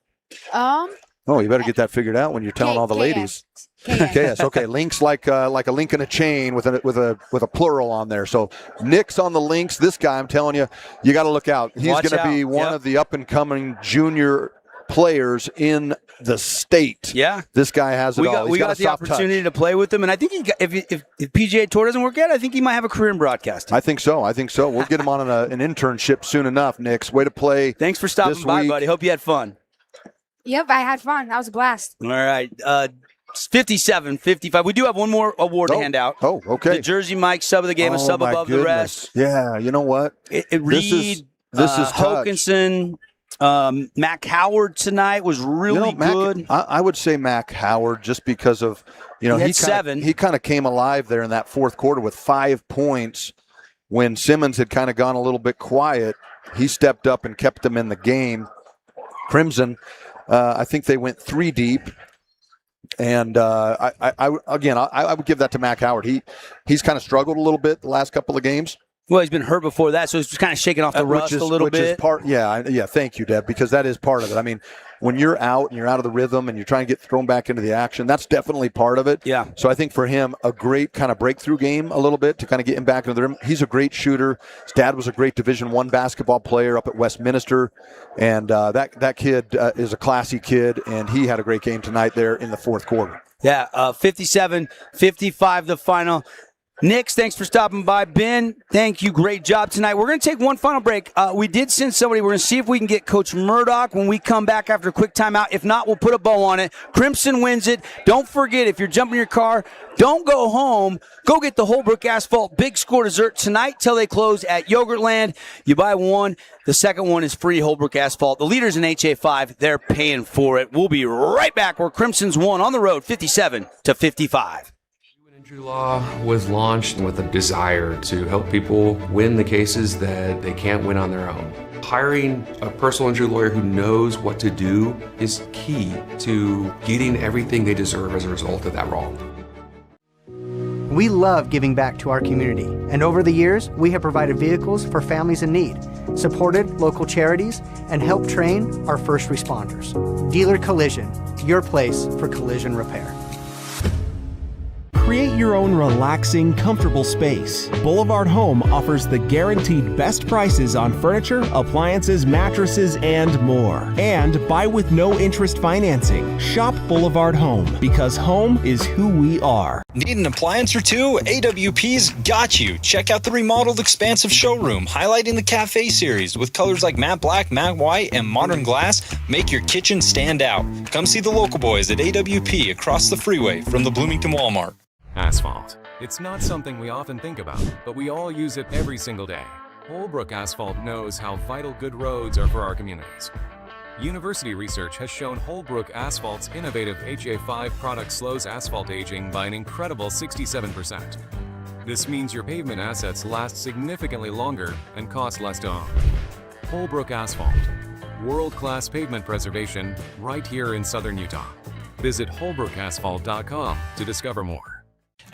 S14: Oh, you better get that figured out when you're telling all the ladies. KS. Okay, links like a link in a chain with a plural on there. So Nick's on the links. This guy, I'm telling you, you got to look out. He's going to be one of the up and coming junior players in the state.
S8: Yeah,
S14: this guy has it all.
S8: We got the opportunity to play with him, and I think if PGA Tour doesn't work out, I think he might have a career in broadcasting.
S14: I think so. We'll get him on an internship soon enough. Nick's way to play.
S8: Thanks for stopping by, buddy. Hope you had fun.
S7: Yep, I had fun. That was a blast.
S8: All right. 57-55. We do have one more award to hand out.
S14: Oh, okay.
S8: The Jersey Mike sub of the game, a sub above the rest.
S14: Yeah, you know what?
S8: Reed,
S14: this is
S8: Hokinson, Mac Howard tonight was really good.
S14: I would say Mac Howard just because of, he had
S8: 7.
S14: He kind of came alive there in that fourth quarter with 5 points when Simmons had kind of gone a little bit quiet. He stepped up and kept them in the game. Crimson, I think they went 3 deep. And I would give that to Mac Howard. He's kind of struggled a little bit the last couple of games.
S8: Well, he's been hurt before that, so he's just kind of shaking off the rust a little bit.
S14: Which is part, yeah, thank you, Deb, because that is part of it. I mean, when you're out and you're out of the rhythm and you're trying to get thrown back into the action, that's definitely part of it.
S8: Yeah.
S14: So I think for him, a great kind of breakthrough game a little bit to kind of get him back into the rhythm. He's a great shooter. His dad was a great Division I basketball player up at Westminster, and that kid is a classy kid, and he had a great game tonight there in the fourth quarter.
S8: Yeah, 57-55 the final. Nix, thanks for stopping by. Ben, thank you. Great job tonight. We're going to take one final break. We did send somebody. We're going to see if we can get Coach Murdoch when we come back after a quick timeout. If not, we'll put a bow on it. Crimson wins it. Don't forget, if you're jumping your car, don't go home. Go get the Holbrook Asphalt Big Score dessert tonight till they close at Yogurtland. You buy one, the second one is free. Holbrook Asphalt. The leaders in HA5, they're paying for it. We'll be right back where Crimson's won on the road 57-55.
S23: Law was launched with a desire to help people win the cases that they can't win on their own. Hiring a personal injury lawyer who knows what to do is key to getting everything they deserve as a result of that wrong.
S2: We love giving back to our community, and over the years, we have provided vehicles for families in need, supported local charities, and helped train our first responders. Dealer Collision, your place for collision repair.
S28: Create your own relaxing, comfortable space. Boulevard Home offers the guaranteed best prices on furniture, appliances, mattresses, and more. And buy with no interest financing. Shop Boulevard Home, because home is who we are.
S20: Need an appliance or two? AWP's got you. Check out the remodeled expansive showroom, highlighting the cafe series with colors like matte black, matte white, and modern glass. Make your kitchen stand out. Come see the local boys at AWP across the freeway from the Bloomington Walmart.
S3: Asphalt. It's not something we often think about, but we all use it every single day. Holbrook Asphalt knows how vital good roads are for our communities. University research has shown Holbrook Asphalt's innovative HA5 product slows asphalt aging by an incredible 67%. This means your pavement assets last significantly longer and cost less to own. Holbrook Asphalt. World-class pavement preservation right here in southern Utah. Visit holbrookasphalt.com to discover more.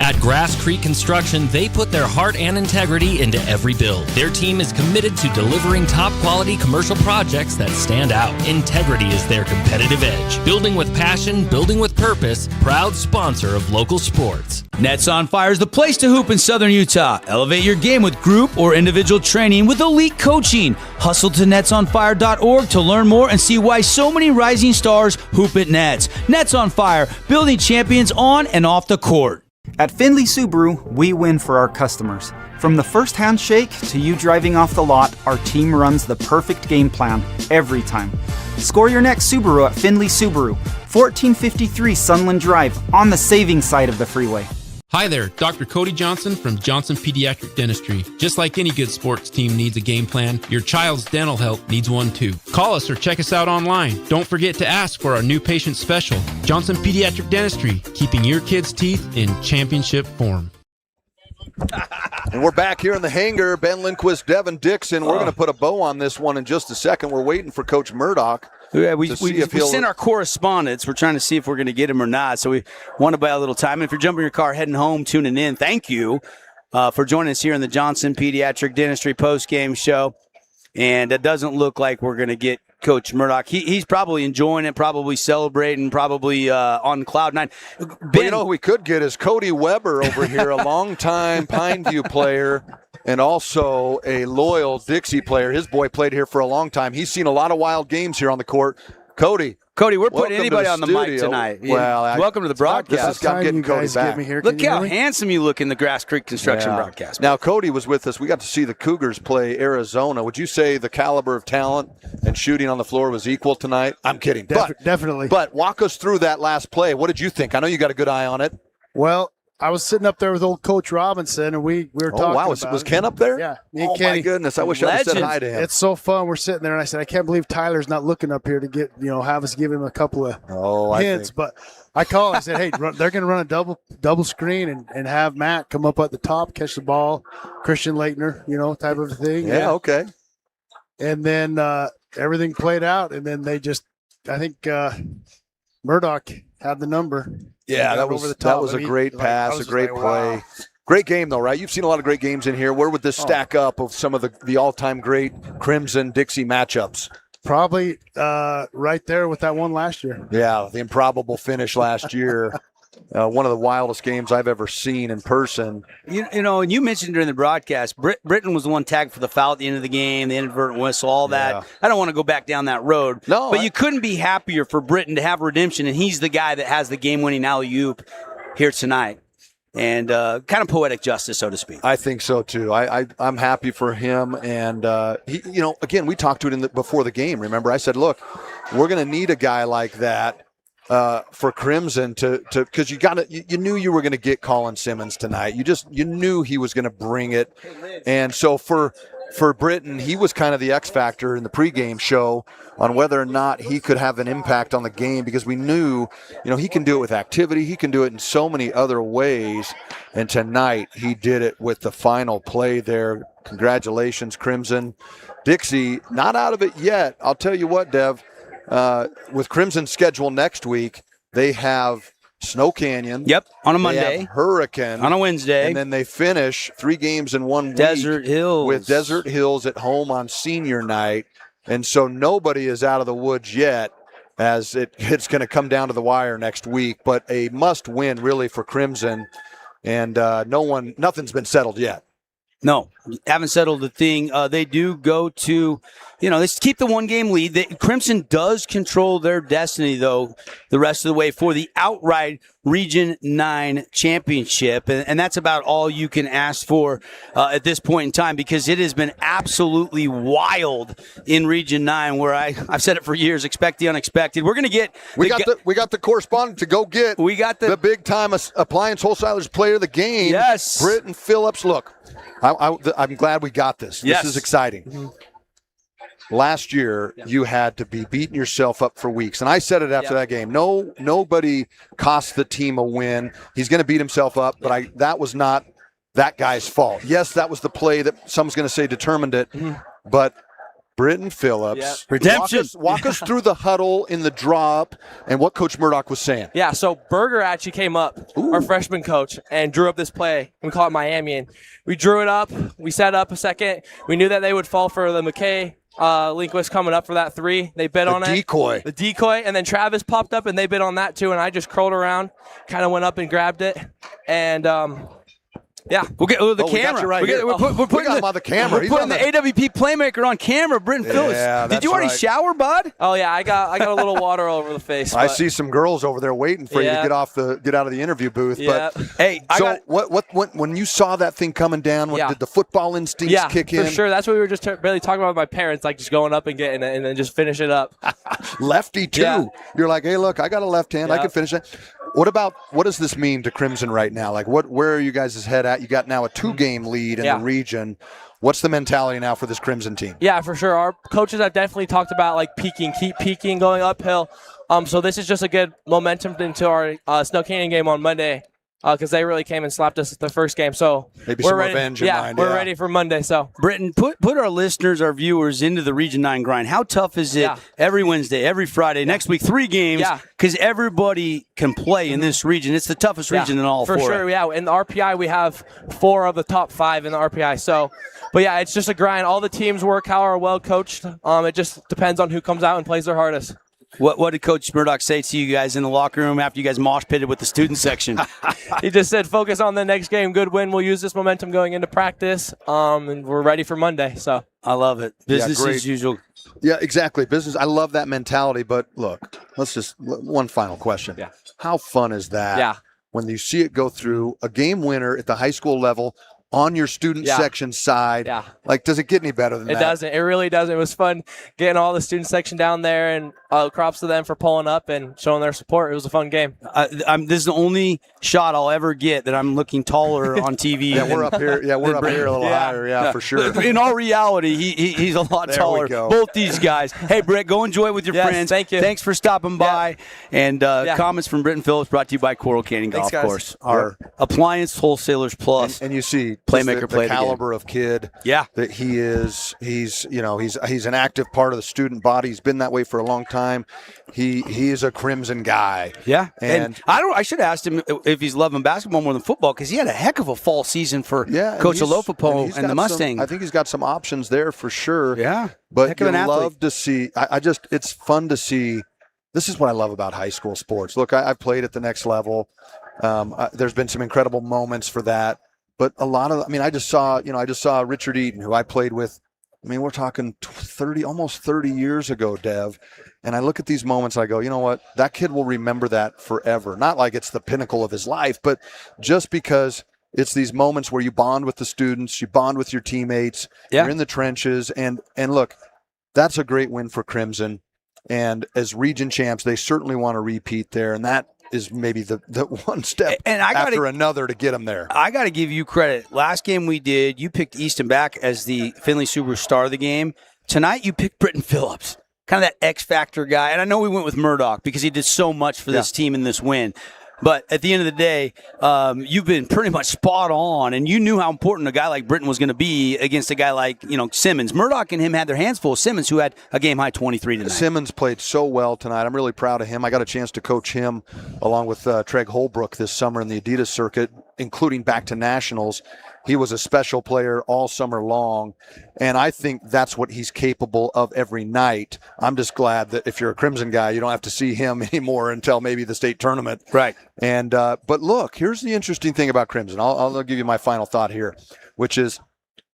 S13: At Grass Creek Construction, they put their heart and integrity into every build. Their team is committed to delivering top-quality commercial projects that stand out. Integrity is their competitive edge. Building with passion, building with purpose, proud sponsor of local sports.
S8: Nets on Fire is the place to hoop in southern Utah. Elevate your game with group or individual training with elite coaching. Hustle to netsonfire.org to learn more and see why so many rising stars hoop at Nets. Nets on Fire, building champions on and off the court.
S21: At Findlay Subaru, we win for our customers. From the first handshake to you driving off the lot, our team runs the perfect game plan every time. Score your next Subaru at Findlay Subaru, 1453 Sunland Drive, on the saving side of the freeway.
S16: Hi there, Dr. Cody Johnson from Johnson Pediatric Dentistry. Just like any good sports team needs a game plan, your child's dental health needs one too. Call us or check us out online. Don't forget to ask for our new patient special. Johnson Pediatric Dentistry, keeping your kids' teeth in championship form.
S14: And we're back here in the hangar. Ben Lindquist, Devin Dixon. We're going to put a bow on this one in just a second. We're waiting for Coach Murdoch.
S8: Yeah, we sent our correspondents. We're trying to see if we're going to get him or not. So we want to buy a little time. And if you're jumping your car, heading home, tuning in, thank you for joining us here in the Johnson Pediatric Dentistry postgame show. And it doesn't look like we're going to get Coach Murdoch. He's probably enjoying it, probably celebrating, probably on cloud nine. Ben,
S14: well, you know who we could get is Cody Weber over here, a longtime Pineview player and also a loyal Dixie player. His boy played here for a long time. He's seen a lot of wild games here on the court. Cody,
S8: we're putting anybody on the mic tonight.
S14: Well,
S8: welcome to the broadcast.
S14: I'm getting Cody back.
S8: Look how handsome you look in the Grass Creek Construction broadcast.
S14: Now, Cody was with us. We got to see the Cougars play Arizona. Would you say the caliber of talent and shooting on the floor was equal tonight? I'm kidding.
S22: Definitely.
S14: But walk us through that last play. What did you think? I know you got a good eye on it.
S22: Well, I was sitting up there with old Coach Robinson, and we were talking about
S14: was Ken up there?
S22: Yeah.
S14: Me and Kenny. My goodness. I wish I had said hi to him.
S22: It's so fun. We're sitting there, and I said, I can't believe Tyler's not looking up here to get, have us give him a couple of hints. But I called. I said, hey, they're going to run a double screen and have Matt come up at the top, catch the ball, Christian Leitner, type of thing.
S14: Yeah, okay.
S22: And then everything played out, and then they just, I think Murdoch had the number.
S14: Yeah, that was a great pass, a great play. Great game, though, right? You've seen a lot of great games in here. Where would this stack up of some of the all-time great Crimson-Dixie matchups?
S22: Probably right there with that one last year.
S14: Yeah, the improbable finish last year. One of the wildest games I've ever seen in person.
S8: You know, and you mentioned during the broadcast, Britton was the one tagged for the foul at the end of the game, the inadvertent whistle, all that.
S14: Yeah.
S8: I don't want to go back down that road.
S14: No,
S8: but you couldn't be happier for Britton to have redemption, and he's the guy that has the game-winning alley-oop here tonight. And kind of poetic justice, so to speak.
S14: I think so, too. I'm happy for him. And, again, we talked to it before the game. Remember, I said, look, we're going to need a guy like that for Crimson to because you knew you were going to get Colin Simmons tonight. You knew he was going to bring it. And so for Britton, he was kind of the X factor in the pregame show on whether or not he could have an impact on the game, because we knew, he can do it with activity. He can do it in so many other ways. And tonight he did it with the final play there. Congratulations, Crimson. Dixie, not out of it yet. I'll tell you what, Dev, with Crimson's schedule next week, they have Snow Canyon.
S8: Yep, on a
S14: They
S8: Monday.
S14: have Hurricane.
S8: On a Wednesday.
S14: And then they finish 3 games in 1 week.
S8: Desert Hills.
S14: With Desert Hills at home on senior night. And so nobody is out of the woods yet, as it's going to come down to the wire next week. But a must win really for Crimson. And nothing's been settled yet.
S8: No, haven't settled the thing. They do go to, they keep the 1-game lead. Crimson does control their destiny, though, the rest of the way for the outright Region 9 championship. And that's about all you can ask for at this point in time, because it has been absolutely wild in Region 9, where I've said it for years, expect the unexpected. We're going to get...
S14: We got the correspondent to go get the big-time appliance wholesalers player of the game.
S8: Yes.
S14: Britton Phillips. Look, I'm glad we got this.
S8: Yes.
S14: This is exciting.
S8: Mm-hmm.
S14: Last year, you had to be beating yourself up for weeks. And I said it after that game. Nobody cost the team a win. He's going to beat himself up, but that was not that guy's fault. Yes, that was the play that someone's going to say determined it, but Britton Phillips.
S8: Redemption.
S14: Walk us through the huddle in the drop and what Coach Murdoch was saying.
S1: Yeah, so Berger actually came up, our freshman coach, and drew up this play. We call it Miami. And we drew it up. We set up a second. We knew that they would fall for the McKay. Link was coming up for that 3. They bid on it.
S14: The
S1: decoy. And then Travis popped up, and they bid on that too. And I just curled around, kind of went up and grabbed it. And, yeah.
S8: We'll get the camera.
S14: We got you right here.
S8: We're putting
S14: him on the camera.
S8: We're putting the AWP playmaker on camera, Britton Phillips. Did you already shower, bud?
S1: Oh, yeah. I got a little water all over the face.
S14: I see some girls over there waiting for you to get out of the interview booth.
S1: Yeah.
S14: But hey, what when you saw that thing coming down, did the football instincts kick in?
S1: For sure. That's what we were just barely talking about with my parents, like just going up and getting it and then just finish it up.
S14: Lefty too.
S1: Yeah.
S14: You're like, hey, look, I got a left hand. I can finish it. What does this mean to Crimson right now? Like, where are you guys' head at? You got now a 2-game lead in the region. What's the mentality now for this Crimson team?
S1: Yeah, for sure. Our coaches have definitely talked about keep peaking, going uphill. So this is just a good momentum into our Snow Canyon game on Monday, because they really came and slapped us the first game. So
S14: maybe
S1: we're
S14: some
S1: ready.
S14: revenge in mind.
S1: We're ready for Monday. So
S8: Britton, put our listeners, our viewers into the Region 9 grind. How tough is it every Wednesday, every Friday, next week, 3 games?
S1: Yeah.
S8: Because everybody can play in this region. It's the toughest region in all 4.
S1: For sure, yeah. In the RPI, we have 4 of the top 5 in the RPI. So, but yeah, it's just a grind. All the teams work how are well coached. It just depends on who comes out and plays their hardest.
S8: What did Coach Murdoch say to you guys in the locker room after you guys mosh pitted with the student section?
S1: He just said, focus on the next game. Good win. We'll use this momentum going into practice, and we're ready for Monday. So
S8: I love it. Business as usual.
S14: Yeah, exactly. Business. I love that mentality. But look, one final question.
S1: Yeah.
S14: How fun is that?
S1: Yeah.
S14: When you see it go through a game winner at the high school level on your student section side.
S1: Yeah.
S14: Like, does it get any better than that?
S1: It doesn't. It really doesn't. It was fun getting all the student section down there, and props to them for pulling up and showing their support. It was a fun game.
S8: This is the only shot I'll ever get that I'm looking taller on TV.
S14: Yeah, we're up here. Yeah, we're up here a little higher. Yeah, for sure.
S8: In all reality, he's a lot taller. Both these guys. Hey, Brett, go enjoy it with your friends.
S1: Thank you.
S8: Thanks for stopping by. And comments from Britton Phillips brought to you by Coral Canyon Golf Course. Our Appliance Wholesalers Plus.
S14: And you see
S8: Playmaker,
S14: the caliber of kid.
S8: Yeah,
S14: that he is. He's an active part of the student body. He's been that way for a long time. He is a Crimson guy.
S8: Yeah,
S14: and
S8: I should have asked him if he's loving basketball more than football, because he had a heck of a fall season for Coach Alofapo and the Mustangs.
S14: I think he's got some options there for sure.
S8: Yeah,
S14: but you love to see. It's fun to see. This is what I love about high school sports. Look, I've played at the next level. There's been some incredible moments for that. But a lot of, I just saw Richard Eaton, who I played with. We're talking almost 30 years ago, Dev. And I look at these moments, I go, you know what? That kid will remember that forever. Not like it's the pinnacle of his life, but just because it's these moments where you bond with the students, you bond with your teammates, you're in the trenches. And look, that's a great win for Crimson. And as region champs, they certainly want to repeat there. And that is maybe the one step after another to get them there.
S8: I got to give you credit. Last game we did, you picked Easton back as the Findlay Subaru star of the game. Tonight, you picked Britton Phillips, kind of that X-factor guy. And I know we went with Murdoch because he did so much for this team in this win. But at the end of the day, you've been pretty much spot on, and you knew how important a guy like Britton was going to be against a guy like Simmons. Murdoch and him had their hands full. Simmons, who had a game-high 23 tonight.
S14: Simmons played so well tonight. I'm really proud of him. I got a chance to coach him along with Treg Holbrook this summer in the Adidas circuit, including back to nationals. He was a special player all summer long, and I think that's what he's capable of every night. I'm just glad that if you're a Crimson guy, you don't have to see him anymore until maybe the state tournament.
S8: Right.
S14: And but look, here's the interesting thing about Crimson. I'll give you my final thought here, which is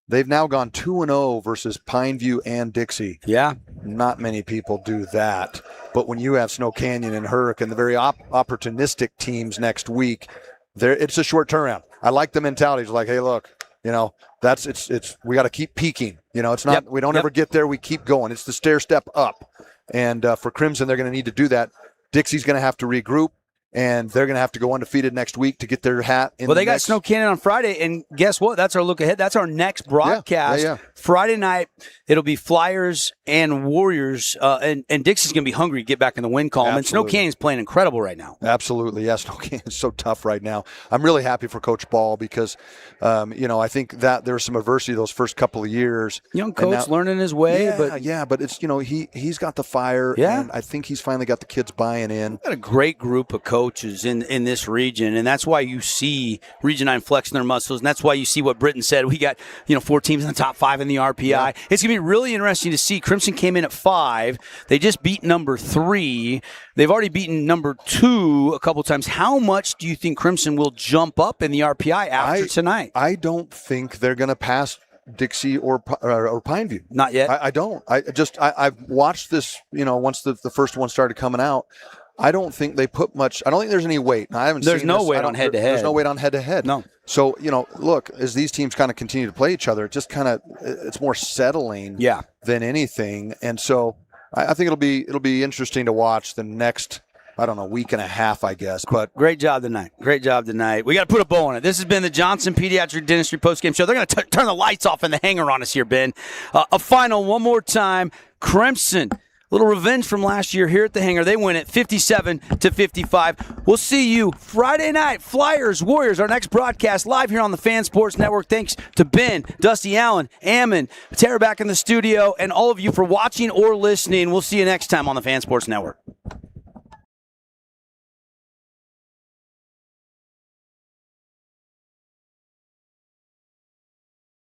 S14: they've now gone 2-0 versus Pineview and Dixie.
S8: Yeah.
S14: Not many people do that. But when you have Snow Canyon and Hurricane, the very opportunistic teams next week, it's a short turnaround. I like the mentality. It's like, hey, look, it's we got to keep peaking. It's not we don't ever get there. We keep going. It's the stair step up. And for Crimson, they're going to need to do that. Dixie's going to have to regroup, and they're going to have to go undefeated next week to get their hat in.
S8: Well, they got Snow Canyon on Friday, and guess what? That's our look ahead. That's our next broadcast.
S14: Yeah.
S8: Friday night, it'll be Flyers and Warriors, and Dixie's going to be hungry to get back in the win column. And Snow Canyon's playing incredible right now.
S14: Absolutely, yes. Snow Canyon's so tough right now. I'm really happy for Coach Ball because, I think that there was some adversity those first couple of years.
S8: Young coach learning his way.
S14: But it's, he's got the fire, and I think he's finally got the kids buying in.
S8: Got a great group of coaches in this region, and that's why you see Region 9 flexing their muscles, and that's why you see what Britton said. We got 4 teams in the top 5 in the RPI. Yeah. It's going to be really interesting to see. Crimson came in at 5. They just beat number 3. They've already beaten number 2 a couple times. How much do you think Crimson will jump up in the RPI after tonight?
S14: I don't think they're going to pass Dixie or Pineview.
S8: Not yet.
S14: I don't. I've watched this. Once the first one started coming out. I don't think they put much. I don't think there's any weight. I haven't.
S8: There's
S14: seen
S8: no
S14: this.
S8: weight on head-to-head.
S14: There's no weight on head-to-head.
S8: No.
S14: So look, as these teams kind of continue to play each other, it just it's more settling.
S8: Yeah.
S14: Than anything, and so I think it'll be interesting to watch the next. I don't know, week and a half, I guess. But
S8: great job tonight. Great job tonight. We got to put a bow on it. This has been the Johnson Pediatric Dentistry postgame show. They're going to turn the lights off in the hangar on us here, Ben. A final one more time. Crimson. Little revenge from last year here at the hangar. They win it 57-55. We'll see you Friday night. Flyers, Warriors, our next broadcast live here on the Fan Sports Network. Thanks to Ben, Dusty Allen, Ammon, Tara back in the studio, and all of you for watching or listening. We'll see you next time on the Fan Sports Network.